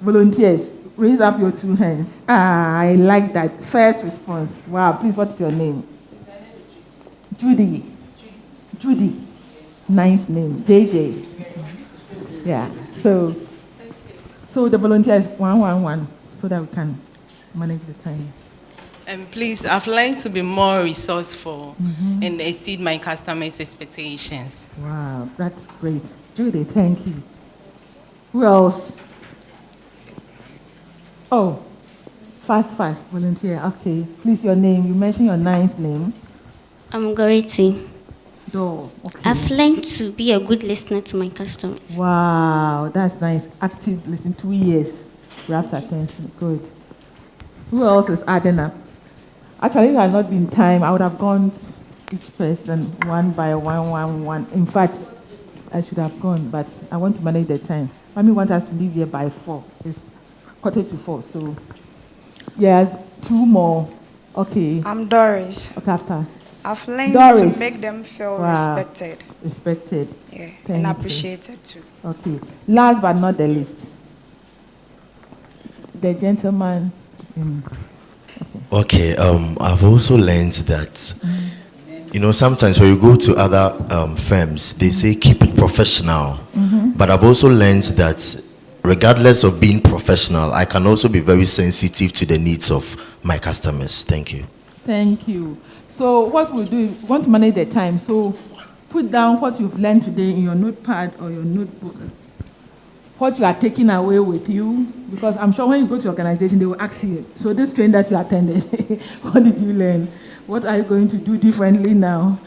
volunteers? Raise up your 2 hands. I like that. First response. Wow, please, what's your name? Judy. Judy. Nice name. JJ. Yeah. So the volunteers, 111, so that we can manage the time. Please, I've learned to be more resourceful and exceed my customers' expectations. Wow, that's great. Judy, thank you. Who else? Oh, fast, volunteer. Okay, please, your name. You mentioned your nice name. I'm Goreti. Okay. I've learned to be a good listener to my customers. Wow, that's nice. Active listening, 2 years. Rapt attention. Good. Who else is adding up? Actually, if it had not been time, I would have gone each person one by one. In fact, I should have gone, but I want to manage the time. Mommy wants us to leave here by 4. It's 3:45. So, yes, 2 more. Okay. I'm Doris. Okay, after. I've learned Doris. to make them feel respected. Respected. Yeah, Thank and you. appreciated too. Okay. Last but not the least, the gentleman. Okay. I've also learned that, sometimes when you go to other firms, they say keep it professional. But I've also learned that regardless of being professional, I can also be very sensitive to the needs of my customers. Thank you. Thank you. So what we'll do, we want to manage the time. So put down what you've learned today in your notepad or your notebook. What you are taking away with you, because I'm sure when you go to organization, they will ask you, so this training that you attended, what did you learn? What are you going to do differently now?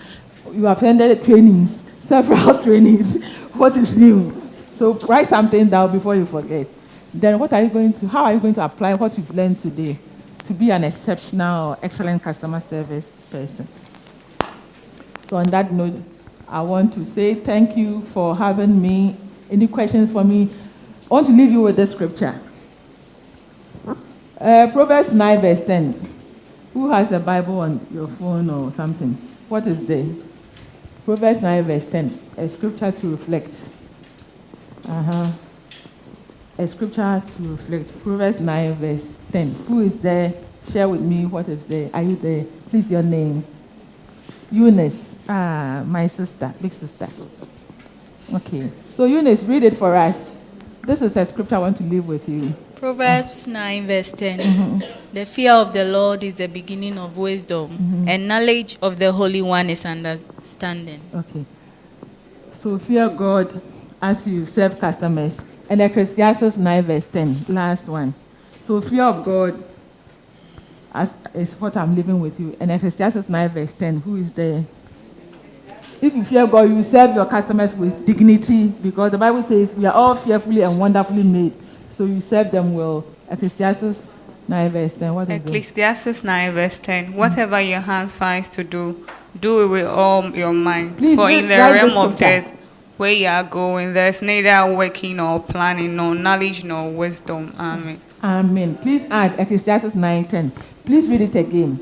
You have attended trainings, several trainings. What is new? So write something down before you forget. Then how are you going to apply what you've learned today to be an exceptional or excellent customer service person? So on that note, I want to say thank you for having me. Any questions for me? I want to leave you with this scripture. Proverbs 9 verse 10. Who has a Bible on your phone or something? What is there? Proverbs 9 verse 10. A scripture to reflect. A scripture to reflect. Proverbs 9 verse 10. Who is there? Share with me what is there. Are you there? Please, your name. Eunice. My sister, big sister. Okay. So Eunice, read it for us. This is a scripture I want to leave with you. Proverbs 9 verse 10. The fear of the Lord is the beginning of wisdom, and knowledge of the Holy One is understanding. Okay. So fear God as you serve customers. And Ecclesiastes 9 verse 10, last one. So fear of God is what I'm leaving with you. And Ecclesiastes 9 verse 10, who is there? If you fear God, you serve your customers with dignity, because the Bible says we are all fearfully and wonderfully made. So you serve them well. Ecclesiastes 9 verse 10. What is it? Ecclesiastes 9 verse 10. Whatever your hands finds to do, do it with all your mind. Please For in the write this realm of scripture. death, where you are going, there's neither working nor planning, nor knowledge nor wisdom. Amen. Amen. Please add Ecclesiastes 9:10. Please read it again.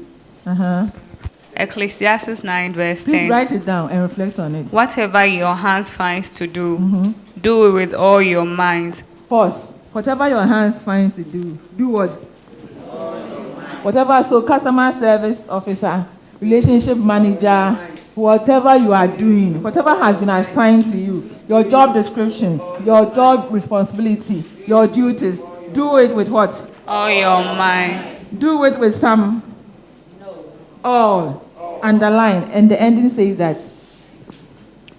Ecclesiastes 9 verse 10. Please write it down and reflect on it. Whatever your hands finds to do, do it with all your mind. Pause. Whatever your hands finds to do, do what? Whatever. So customer service officer, relationship manager, whatever you are doing, whatever has been assigned to you, your job description, your job responsibility, your duties, do it with what? All your mind. Do it with some. All. Underline. And the ending says that.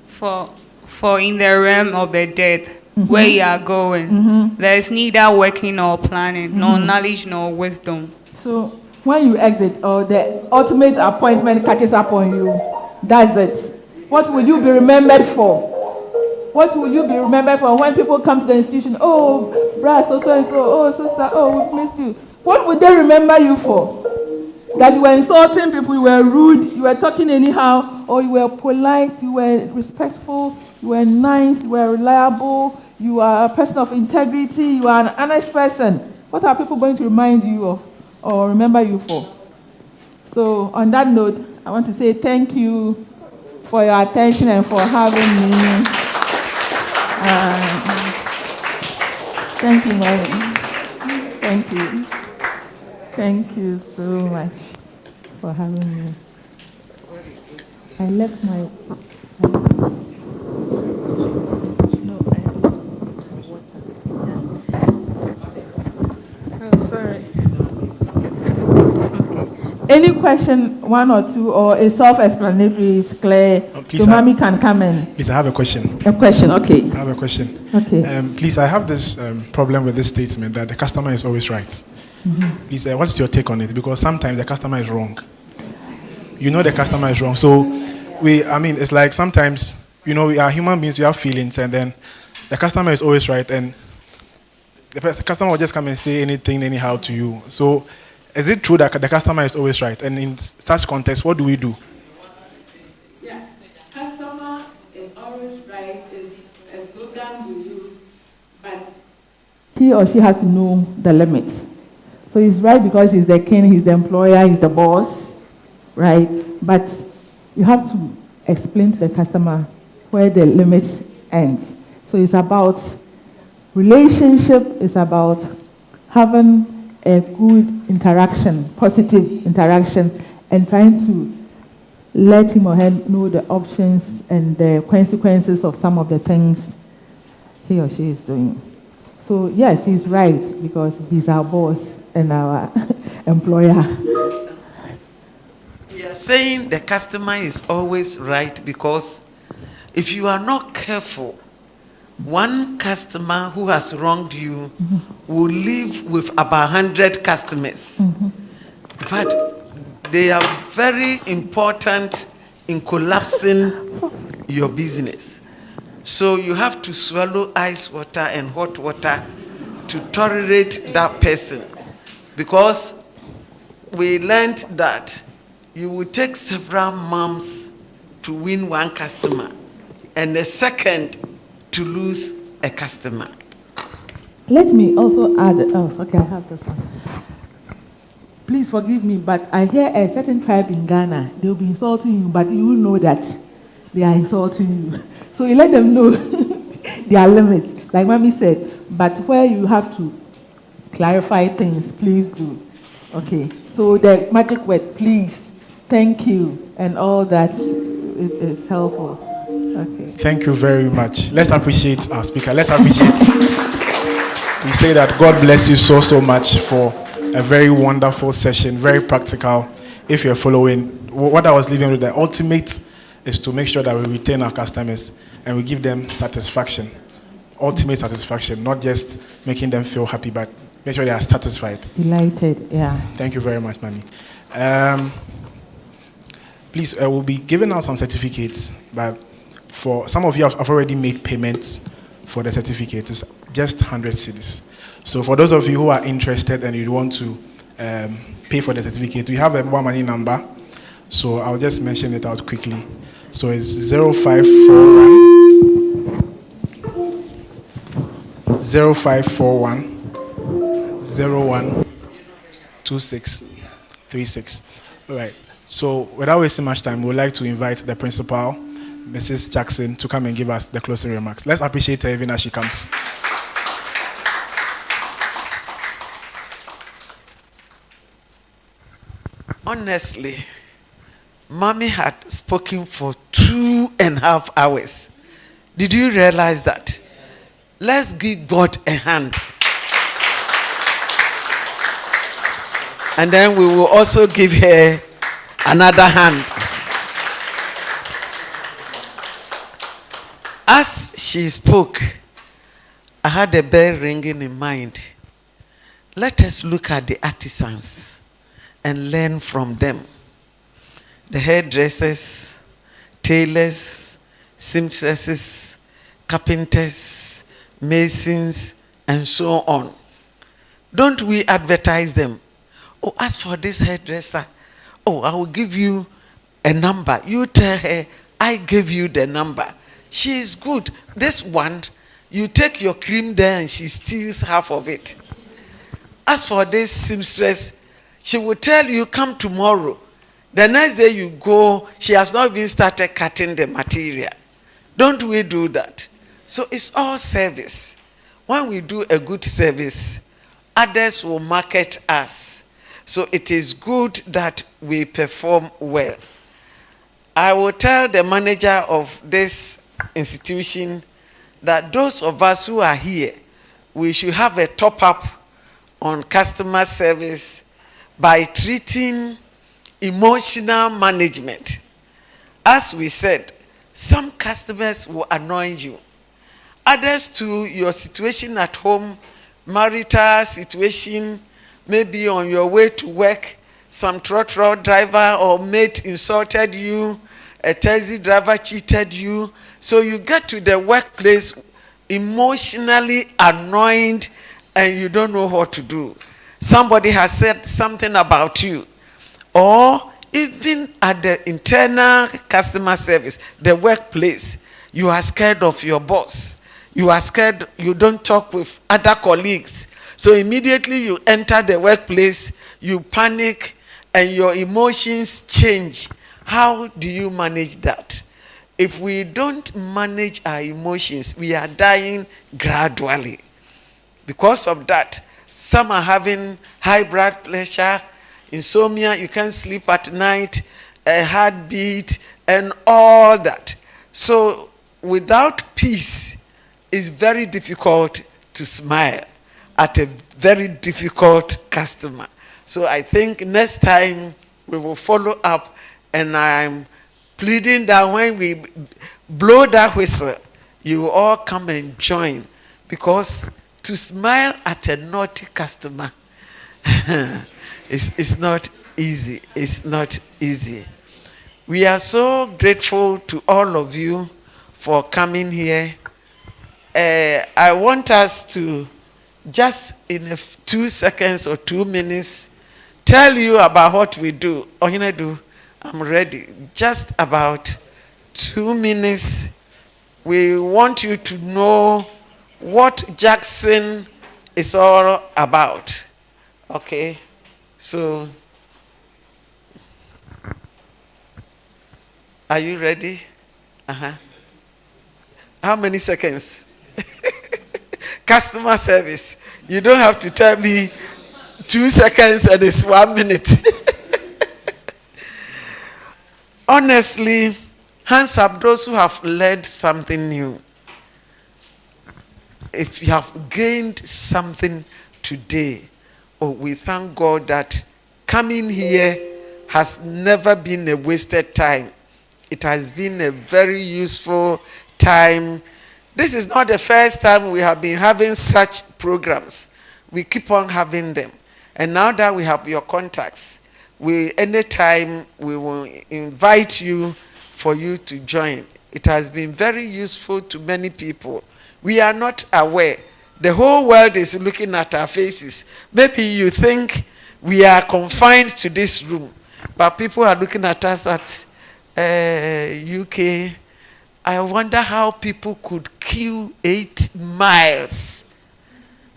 For in the realm of the dead, where you are going, there is neither working nor planning, nor knowledge nor wisdom. So when you exit, or the ultimate appointment catches up on you, that's it. What will you be remembered for? What will you be remembered for when people come to the institution? Oh, brother, so and so, oh, sister, oh, we missed you. What would they remember you for? That you were insulting people, you were rude, you were talking anyhow, or you were polite, you were respectful, you were nice, you were reliable, you are a person of integrity, you are an honest person. What are people going to remind you of or remember you for? So on that note, I want to say thank you for your attention and for having me. Thank you, Mary. Thank you. Thank you so much for having me. I left my... Oh, sorry. Any question, one or two, or a self-explanatory is clear, so Mommy can come in. Please, I have a question. A question, okay. I have a question. Okay. Please, I have this problem with this statement that the customer is always right. Please, what's your take on it? Because sometimes the customer is wrong. You know the customer is wrong. So, it's like sometimes, we are human beings, we have feelings, and then the customer is always right, and the customer will just come and say anything, anyhow to you. So, is it true that the customer is always right? And in such context, what do we do? Yeah, the customer is always right, is a slogan we use, but he or she has to know the limits. So he's right because he's the king, he's the employer, he's the boss, right? But you have to explain to the customer where the limits end. So it's about relationship, it's about having a good interaction, positive interaction, and trying to let him or her know the options and the consequences of some of the things he or she is doing. So yes, he's right because he's our boss and our employer. You are saying the customer is always right because if you are not careful, one customer who has wronged you will live with about 100 customers. But they are very important in collapsing your business. So you have to swallow ice water and hot water to tolerate that person. Because we learned that you will take several months to win one customer and a second to lose a customer. Let me also add, okay, I have this one. Please forgive me, but I hear a certain tribe in Ghana, they'll be insulting you, but you know that they are insulting you. So you let them know their limits, like Mommy said, but where you have to clarify things, please do. Okay, so the magic word, please, thank you, and all that is helpful. Okay. Thank you very much. Let's appreciate our speaker. Let's appreciate. We say that God bless you so much for a very wonderful session, very practical. If you're following, what I was leaving with, the ultimate is to make sure that we retain our customers and we give them satisfaction. Ultimate satisfaction, not just making them feel happy, but make sure they are satisfied. Delighted, yeah. Thank you very much, Mami. please, we'll be giving out some certificates, but for some of you have already made payments for the certificate. It's just 100 cedis. So for those of you who are interested and you want to pay for the certificate, we have a more money number. So I'll just mention it out quickly. So it's 0541 012636. All right. So without wasting much time, we would like to invite the principal, Mrs. Jackson, to come and give us the closing remarks. Let's appreciate her even as she comes. Honestly, Mommy had spoken for 2.5 hours. Did you realize that? Let's give God a hand. And then we will also give her another hand. As she spoke, I had a bell ringing in mind. Let us look at the artisans and learn from them. The hairdressers, tailors, seamstresses, carpenters, masons, and so on. Don't we advertise them? Oh, as for this hairdresser, oh, I will give you a number. You tell her, I gave you the number. She is good. This one, you take your cream there and she steals half of it. As for this seamstress, she will tell you, come tomorrow. The next day you go, she has not even started cutting the material. Don't we do that? So it's all service. When we do a good service, others will market us. So it is good that we perform well. I will tell the manager of this institution that those of us who are here, we should have a top-up on customer service by treating emotional management. As we said, some customers will annoy you. Others too, your situation at home, marital situation, maybe on your way to work, some trotro driver or mate insulted you, a taxi driver cheated you. So you get to the workplace emotionally annoyed and you don't know what to do. Somebody has said something about you. Or even at the internal customer service, the workplace, you are scared of your boss. You are scared, you don't talk with other colleagues. So immediately you enter the workplace, you panic, and your emotions change. How do you manage that? If we don't manage our emotions, we are dying gradually. Because of that, some are having high blood pressure, insomnia, you can't sleep at night, a heartbeat, and all that. So without peace, it's very difficult to smile at a very difficult customer. So I think next time we will follow up, and I'm pleading that when we blow that whistle, you will all come and join, because to smile at a naughty customer it's not easy. It's not easy. We are so grateful to all of you for coming here. I want us to just in 2 seconds or 2 minutes tell you about what we do. Ohinedu, I'm ready. Just about 2 minutes. We want you to know what Jackson is all about. Okay? So, are you ready? How many seconds? Customer service. You don't have to tell me 2 seconds and it's 1 minute. Honestly, hands up those who have learned something new. If you have gained something today, oh, we thank God that coming here has never been a wasted time. It has been a very useful time. This is not the first time we have been having such programs. We keep on having them. And now that we have your contacts, anytime we will invite you for you to join. It has been very useful to many people. We are not aware. The whole world is looking at our faces. Maybe you think we are confined to this room, but people are looking at us at UK. I wonder how people could queue 8 miles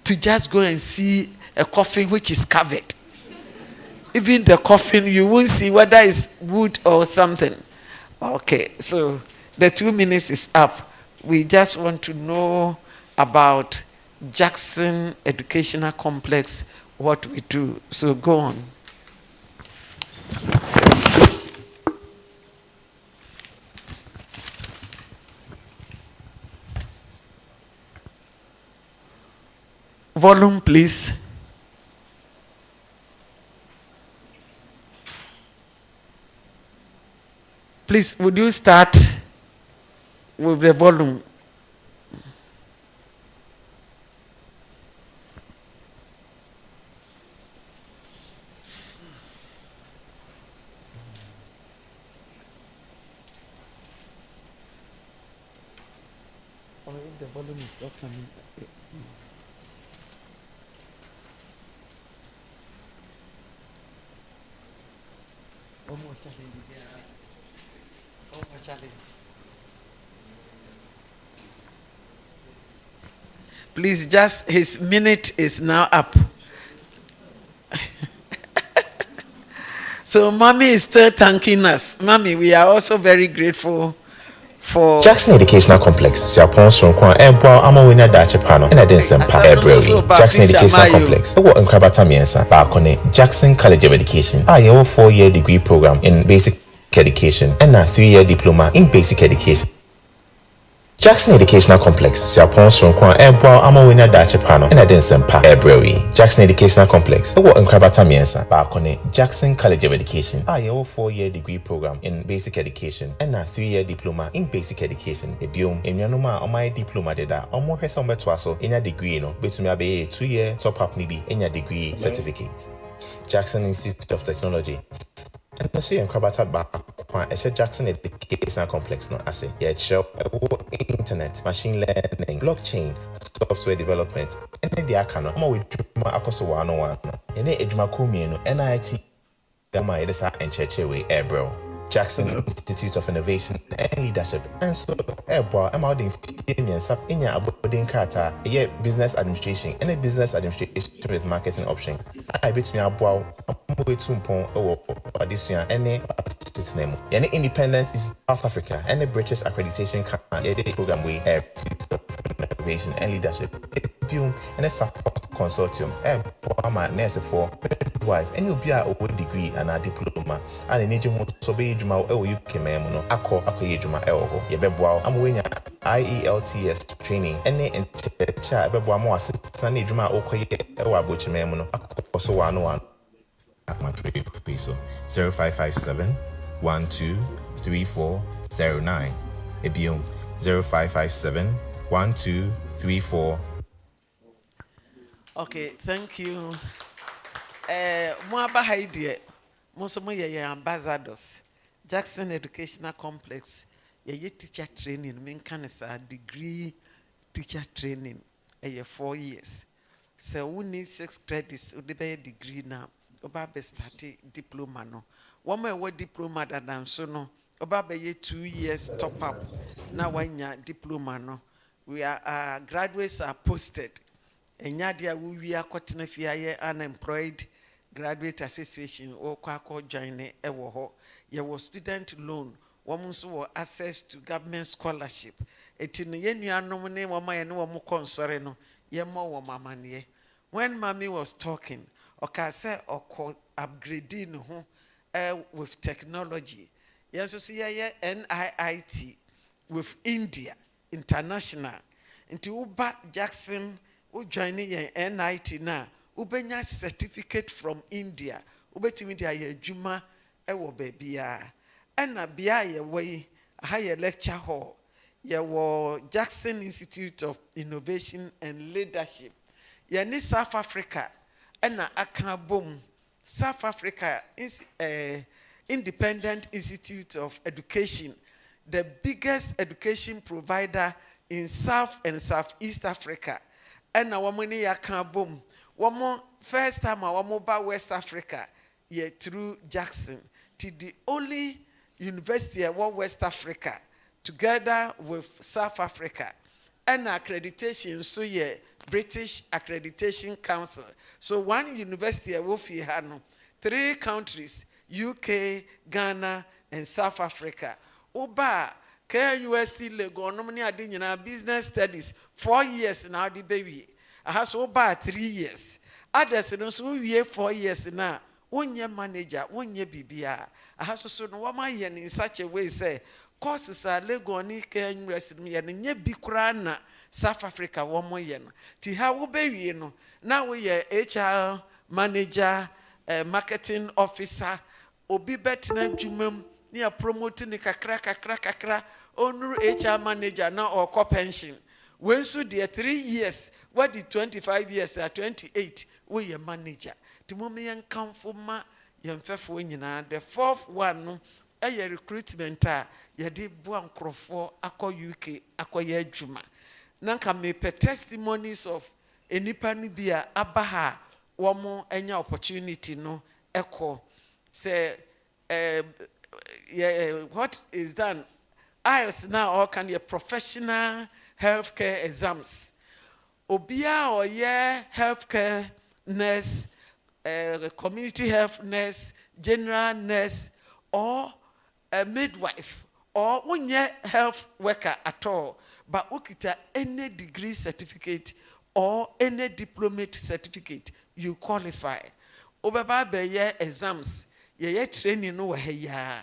to just go and see a coffin which is covered. Even the coffin, you won't see whether it's wood or something. Okay, so the 2 minutes is up. We just want to know about Jackson Educational Complex, what we do. So go on. Volume, please. Please, would you start with the volume? The volume is not coming. One more challenge. One more challenge. Please, just his minute is now up. So, Mommy is still thanking us. Mommy, we are also very grateful for Jackson Educational Complex. Siapon Sonkwan Ebo Amawina Dache Pano and Adinsempa Ebrewi. Jackson Educational Complex. Ewo Nkrabata Miensa Bakone Jackson College of Education. Yewo 4-year degree program in basic education and a 3-year diploma in basic education. Jackson Educational Complex. Siapon Sonkwan Ebo Amawina Dache Pano and Adinsempa Ebrewi. Jackson Educational Complex. Ewo Nkrabata Miensa Bakone Jackson College of Education. Yewo 4-year degree program in basic education and a 3-year diploma in basic education. Ebiom enyanoma omai diploma deda omo hwese ombetwaso enya degree no betumi abe 2-year top up nibi enya degree certificate. Jackson Institute of Technology. And I see Nkrabata Bakwa Jackson Educational Complex no ase ye show internet, machine learning, blockchain, software development, and the akano omo we dwuma akoso 101 no. Ene ejuma kumie no NIT Gama Edesa and Chechewe Ebro. Jackson Institute of Innovation and Leadership. And so Ebro I'm out in Sap in your aboding Kata, a business administration and a business administration with marketing option. I bet me a bow way to pon or this year any name. Any independent is South Africa and a British accreditation program we have innovation and leadership. And a support consortium. I'm nurse for wife and you'll be a degree and a diploma and a nature so be juma UK memono ako yejuma elho yebeboa am wenya IELTS training any and cha beboa mo assistant juma okoye ewa bochi memono ako so 101 at my so 0557 123409 ebiom 0557 1234. Okay, thank you. Mwaba haidie Mosomo ye ambassadors. Jackson Educational Complex ye teacher training minkanesa degree teacher training 4 years. So we need 6 credits we be degree now. Oba be start diploma no. One more diploma than so no. Oba be 2 years top up. Now when ya diploma no. We are graduates are posted. Enyadia we are cotton unemployed graduate association or kwako join ewo ho. Ye was student loan. Womanso access to government scholarship. Etino yenu anomne wama ye no wamu konsore no. Ye mo wama manye. When mommy was talking, oka say oko upgrading ho with technology. Yes, so ye NIIT with India International. Into Uba Jackson who joining ye NIT na ubenya certificate from India. Ubetimi dia ye juma ewo bebia. Ena bia ye way higher lecture hall. Ye wo Jackson Institute of Innovation and Leadership. Ye ni South Africa ena aka bom South Africa Independent Institute of Education, the biggest education provider in South and Southeast Africa. And now woman ya kan boom. One first time I want ba West Africa, yeah, through Jackson. To the only university in West Africa, together with South Africa. And accreditation, so yeah, British Accreditation Council. So one university at Wofi Hano, 3 countries, UK, Ghana, and South Africa. Oba, KUST Lego, nomini adinina business studies, 4 years now the baby. I has oba 3 years. Others no so we 4 years now. One year manager, 1 year BBA. I has so no one yen in such a way say. Courses are Lego ni KUST me and nye bikrana South Africa 1 more yen. Ti ha wo baby no. Now we HR manager, marketing officer, obi betina jumem ni a promoting ni kakra onuru HR manager na or co pension. When so dear 3 years, what the 25 years are 28, we your manager. The moment yan come for ma yan fefo nyina. The 4th one no a recruitment ya de buan krofo akọ UK akọ ya adwuma. Nanka me pe testimonies of enipa no bia abaha womo enya opportunity no eko say what is done IELTS now all can be professional healthcare exams. Obia or healthcare nurse, community health nurse, general nurse, or a midwife, or one year health worker at all, but ukita any degree certificate or any diplomate certificate, you qualify. Obaba be ye exams, ye training no ya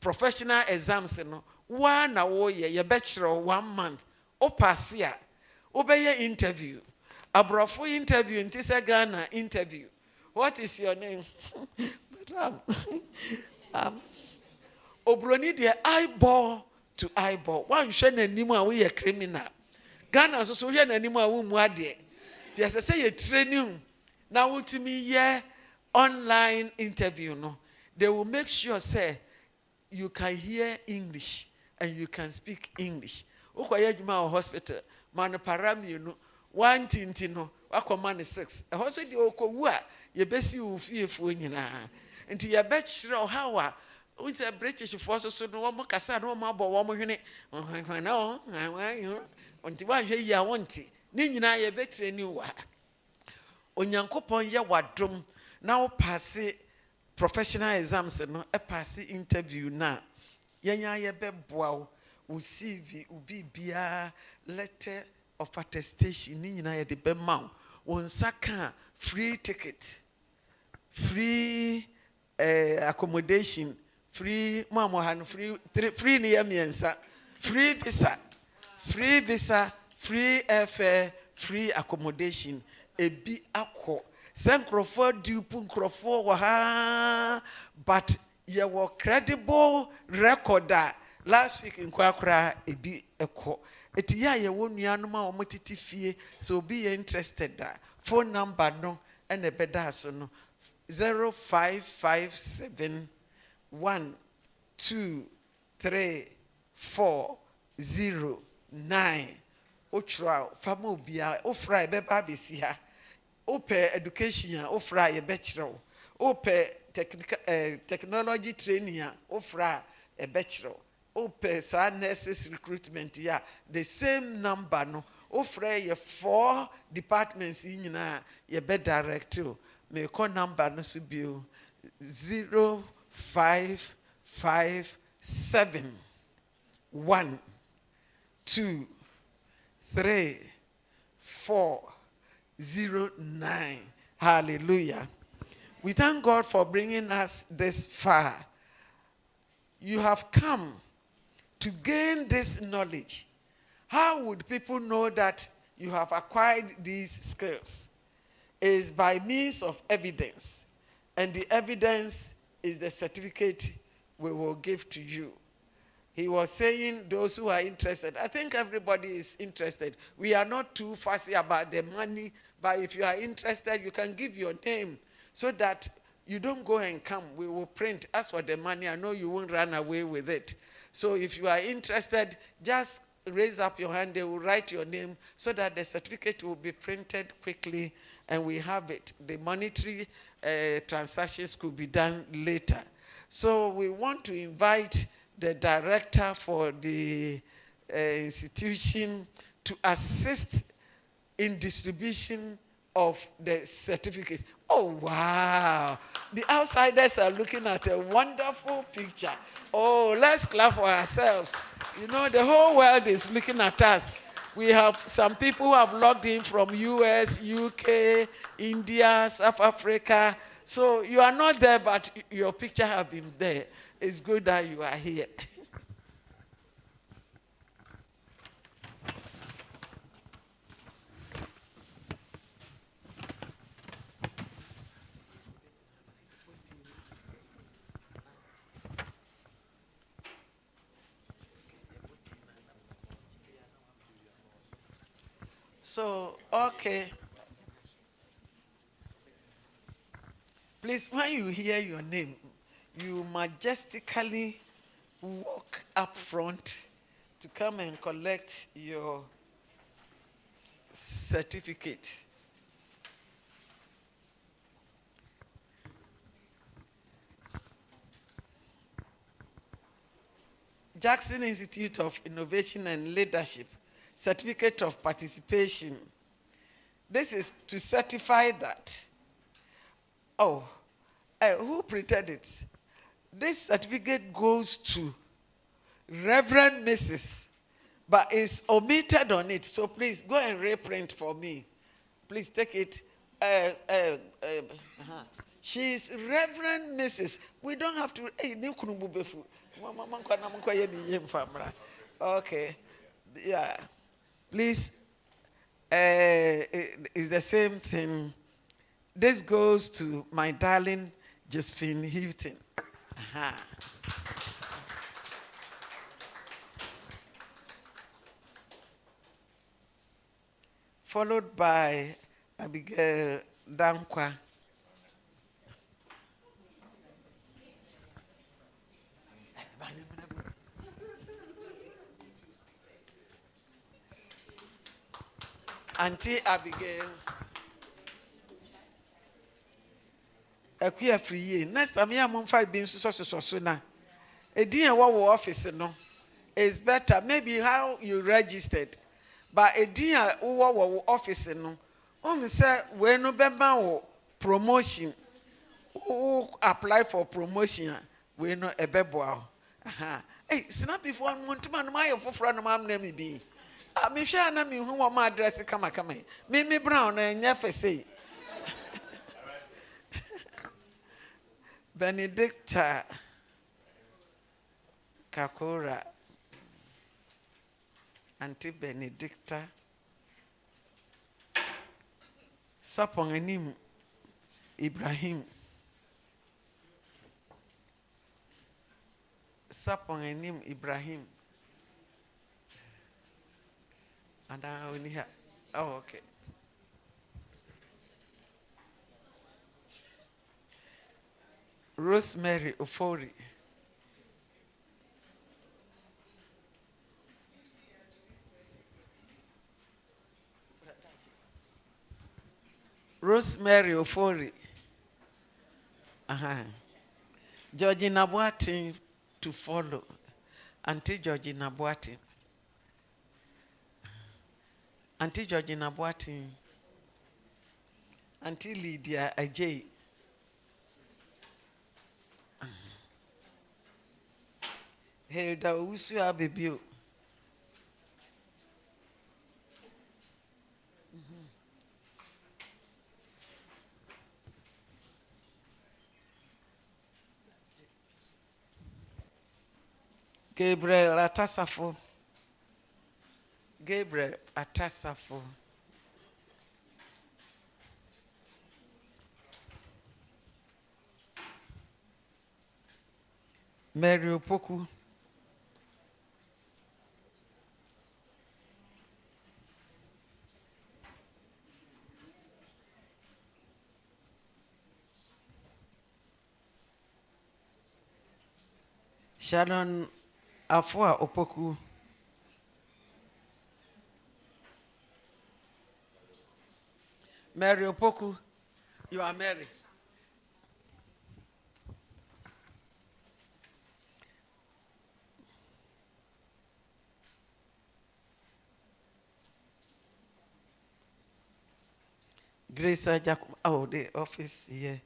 professional exams no one hour ye bachelor 1 month. O pass ya, obey interview. Abrofo interview in Tisa Ghana interview. What is your name? Obroni de eyeball to eyeball. One shen anymore we a criminal. Ghana so yen anymore womb wade. Just say a training. Now to me, yeah, online interview. No, they will make sure say you can hear English and you can speak English. Ukwaya juma hospital, man parami no, 1 tintino, wako man 6. A hospital di oko wa, ye besi ufie funyina. Nti ya bachelor hawa, with a British force so no one kasa no more but one unit. No, until one year ya wanti. Nina ye betre ni wa. Onyankopon ye wadom now pass professional exams no e pass interview na. Yenya ye beboa wo CV ubi bia letter of attestation ni nyina ye de be ma wo nsaka free ticket, free accommodation, free mama han free ni yemiensa, free visa, free airfare, free accommodation, ebi akọ senkrofo dupu nkrofo wa ha, but ye were credible recorder. Last week in Kwakra ebi eko. Eti ya ye wo nuanoma o motiti fie, so be interested da. Phone number no ene beda so no 0557 12340 Otra famo bia ofra beba besi ha. Ope education ofra ye bachelor. Ope technology training ofra a bachelor. Ope sa nurses recruitment ya the same number no ofra ye 4 departments in na ye be director. Me call number no so be 0557 12340 Hallelujah. We thank God for bringing us this far. You have come to gain this knowledge. How would people know that you have acquired these skills? It is by means of evidence. And the evidence is the certificate we will give to you. He was saying those who are interested. I think everybody is interested. We are not too fussy about the money, but if you are interested, you can give your name so that you don't go and come. We will print. As for the money, I know you won't run away with it. So if you are interested, just raise up your hand. They will write your name so that the certificate will be printed quickly and we have it. The monetary transactions could be done later. So we want to invite the director for the institution to assist in distribution of the certificates. Oh, wow. The outsiders are looking at a wonderful picture. Oh, let's clap for ourselves. You know, the whole world is looking at us. We have some people who have logged in from US, UK, India, South Africa. So you are not there, but your picture has been there. It's good that you are here. So, okay. Please, when you hear your name, you majestically walk up front to come and collect your certificate. Jackson Institute of Innovation and Leadership, Certificate of Participation. This is to certify that. Oh, who printed it? This certificate goes to Reverend Mrs., but is omitted on it. So please go and reprint for me. Please take it. She's Reverend Mrs. We don't have to. Okay. Yeah. Please. It's the same thing. This goes to my darling Josephine Hilton. Followed by Abigail Dankwa. Auntie Abigail. Akuya free. Next time you am 5 being so na. A dear what office no. It's better maybe how you registered. But a dear what office no. Say we no bema promotion. Who apply for promotion? We no a bebo. Hey, snap before one to man my for friend of mom name be. I'm sure na me who want my address come. Me Brown and never say. Benedicta Kakura, Auntie Benedicta Saponganim Ibrahim Saponganim Ibrahim. And I only have, oh, okay. Rosemary Ofori. Rosemary Ofori. Georgina Boatin to follow. Auntie Georgina Boatin. Auntie Georgina Boatin. Auntie Lydia Ajay. Hilda Usu Abibio. Gabriel Atasafo. Gabriel Atasafo. Mary Opoku. Sharon Afua Opoku. Mary Opoku, you are Mary. Grace Jacob, oh, the office here.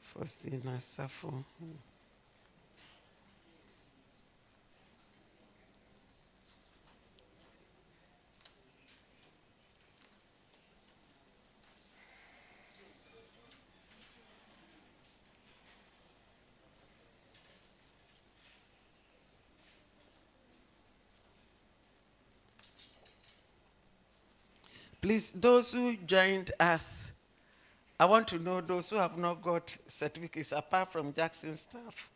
Faustina Safo. Please, those who joined us, I want to know those who have not got certificates apart from Jackson staff.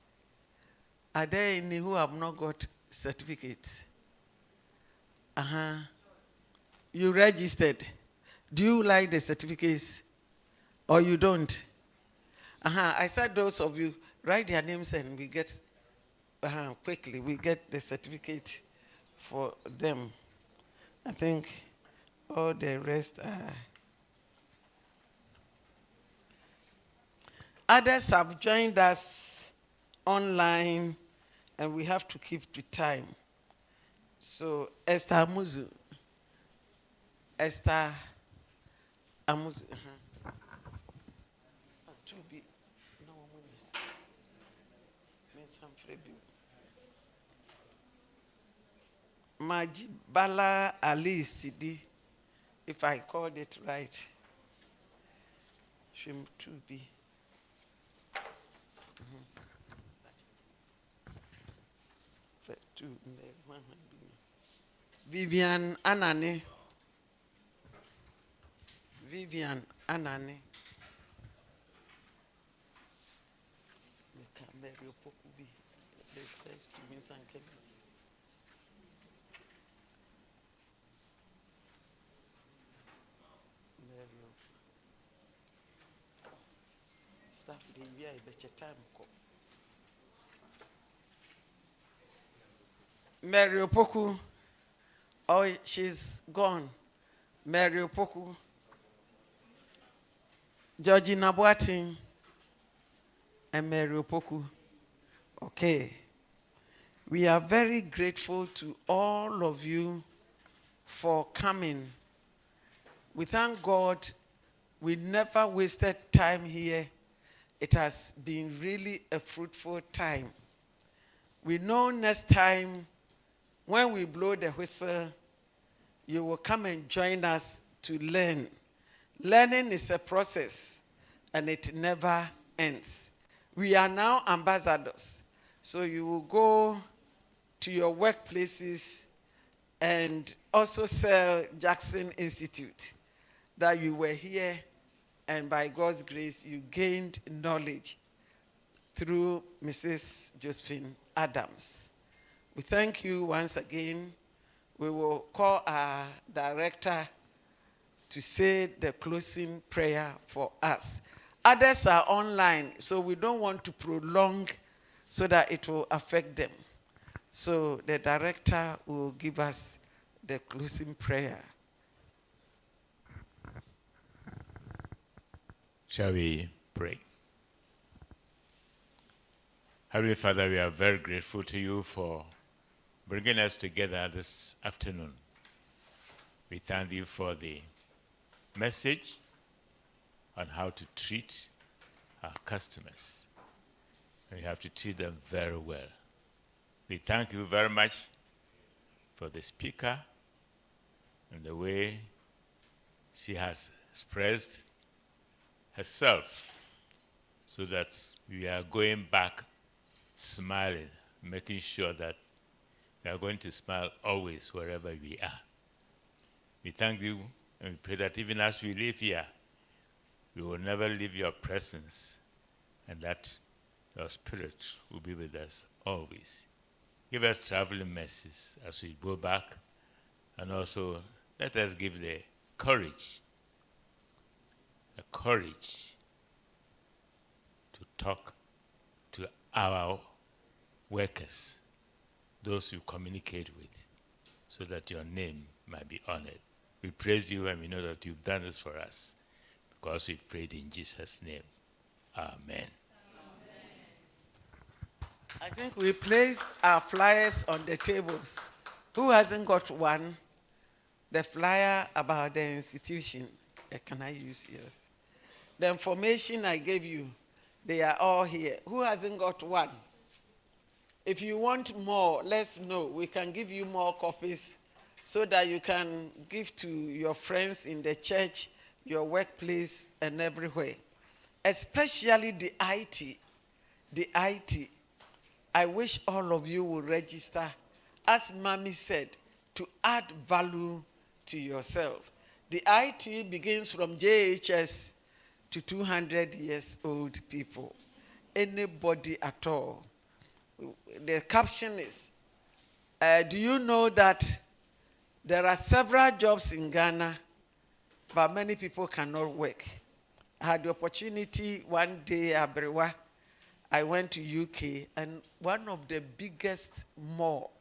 Are there any who have not got certificates? You registered. Do you like the certificates or you don't? I said those of you, write their names and we get, quickly, we get the certificate for them. I think all the rest are. Others have joined us online and we have to keep to time. So Esther Amuzu. Esther Amuzu. Majibala Ali Sidi, if I called it right. Shim to be. Vivian Anane. Vivian Anane. The first to Miss Anke. Staff the year better time. Mary Opoku. Oh, she's gone. Mary Opoku. Georgina Boating. And Mary Opoku. Okay. We are very grateful to all of you for coming. We thank God we never wasted time here. It has been really a fruitful time. We know next time when we blow the whistle, you will come and join us to learn. Learning is a process and it never ends. We are now ambassadors. So you will go to your workplaces and also sell Jackson Institute that you were here and by God's grace you gained knowledge through Mrs. Josephine Adams. We thank you once again. We will call our director to say the closing prayer for us. Others are online, so we don't want to prolong so that it will affect them. So the director will give us the closing prayer. Shall we pray? Heavenly Father, we are very grateful to you for bringing us together this afternoon. We thank you for the message on how to treat our customers. We have to treat them very well. We thank you very much for the speaker and the way she has expressed herself so that we are going back smiling, making sure that we are going to smile always wherever we are. We thank you and we pray that even as we live here, we will never leave your presence and that your spirit will be with us always. Give us traveling mercies as we go back, and also let us give the courage to talk to our workers, those you communicate with, so that your name might be honored. We praise you and we know that you've done this for us because we've prayed in Jesus' name. Amen. I think we place our flyers on the tables. Who hasn't got one? The flyer about the institution. Can I use yours? The information I gave you, they are all here. Who hasn't got one? If you want more, let's know. We can give you more copies so that you can give to your friends in the church, your workplace, and everywhere. Especially the IT. The IT. I wish all of you will register, as Mami said, to add value to yourself. The IT begins from JHS to 200 years old people. Anybody at all. The caption is, do you know that there are several jobs in Ghana, but many people cannot work? I had the opportunity one day, Abrewa, I went to UK, and one of the biggest mall,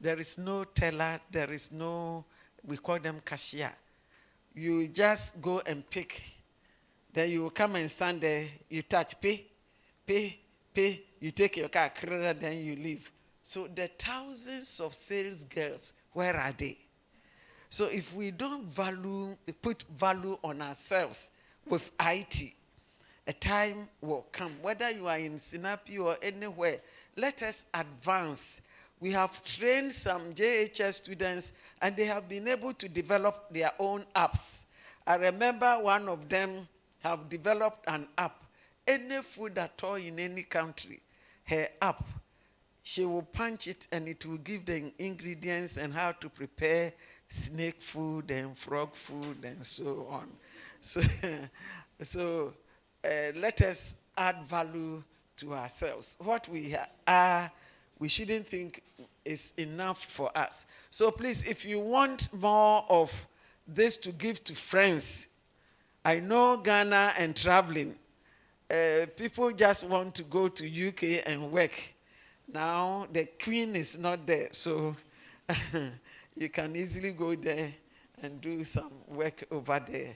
there is no teller, there is no, we call them cashier. You just go and pick. Then you come and stand there, you touch, pay, you take your car, then you leave. So the thousands of sales girls, where are they? So if we don't put value on ourselves with IT, a time will come. Whether you are in Sinapi or anywhere, let us advance. We have trained some JHS students and they have been able to develop their own apps. I remember one of them have developed an app. Any food at all in any country, her app, she will punch it and it will give the ingredients and how to prepare snake food and frog food and so on. So let us add value to ourselves. What we are, we shouldn't think is enough for us. So please, if you want more of this to give to friends, I know Ghana and traveling, people just want to go to UK and work. Now the Queen is not there, so you can easily go there and do some work over there.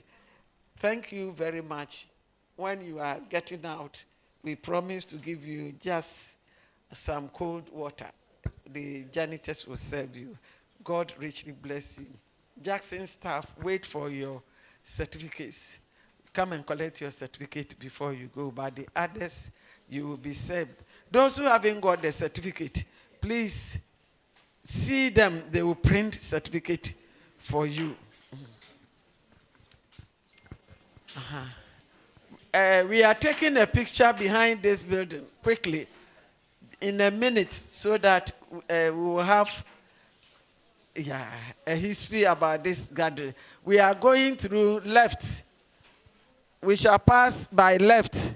Thank you very much. When you are getting out, we promise to give you just some cold water. The janitors will serve you. God richly bless you. Jackson staff, wait for your certificates. Come and collect your certificate before you go, but the others, you will be served. Those who haven't got the certificate, please see them. They will print certificate for you. We are taking a picture behind this building quickly in a minute so that we will have a history about this gathering. We are going through left. We shall pass by left.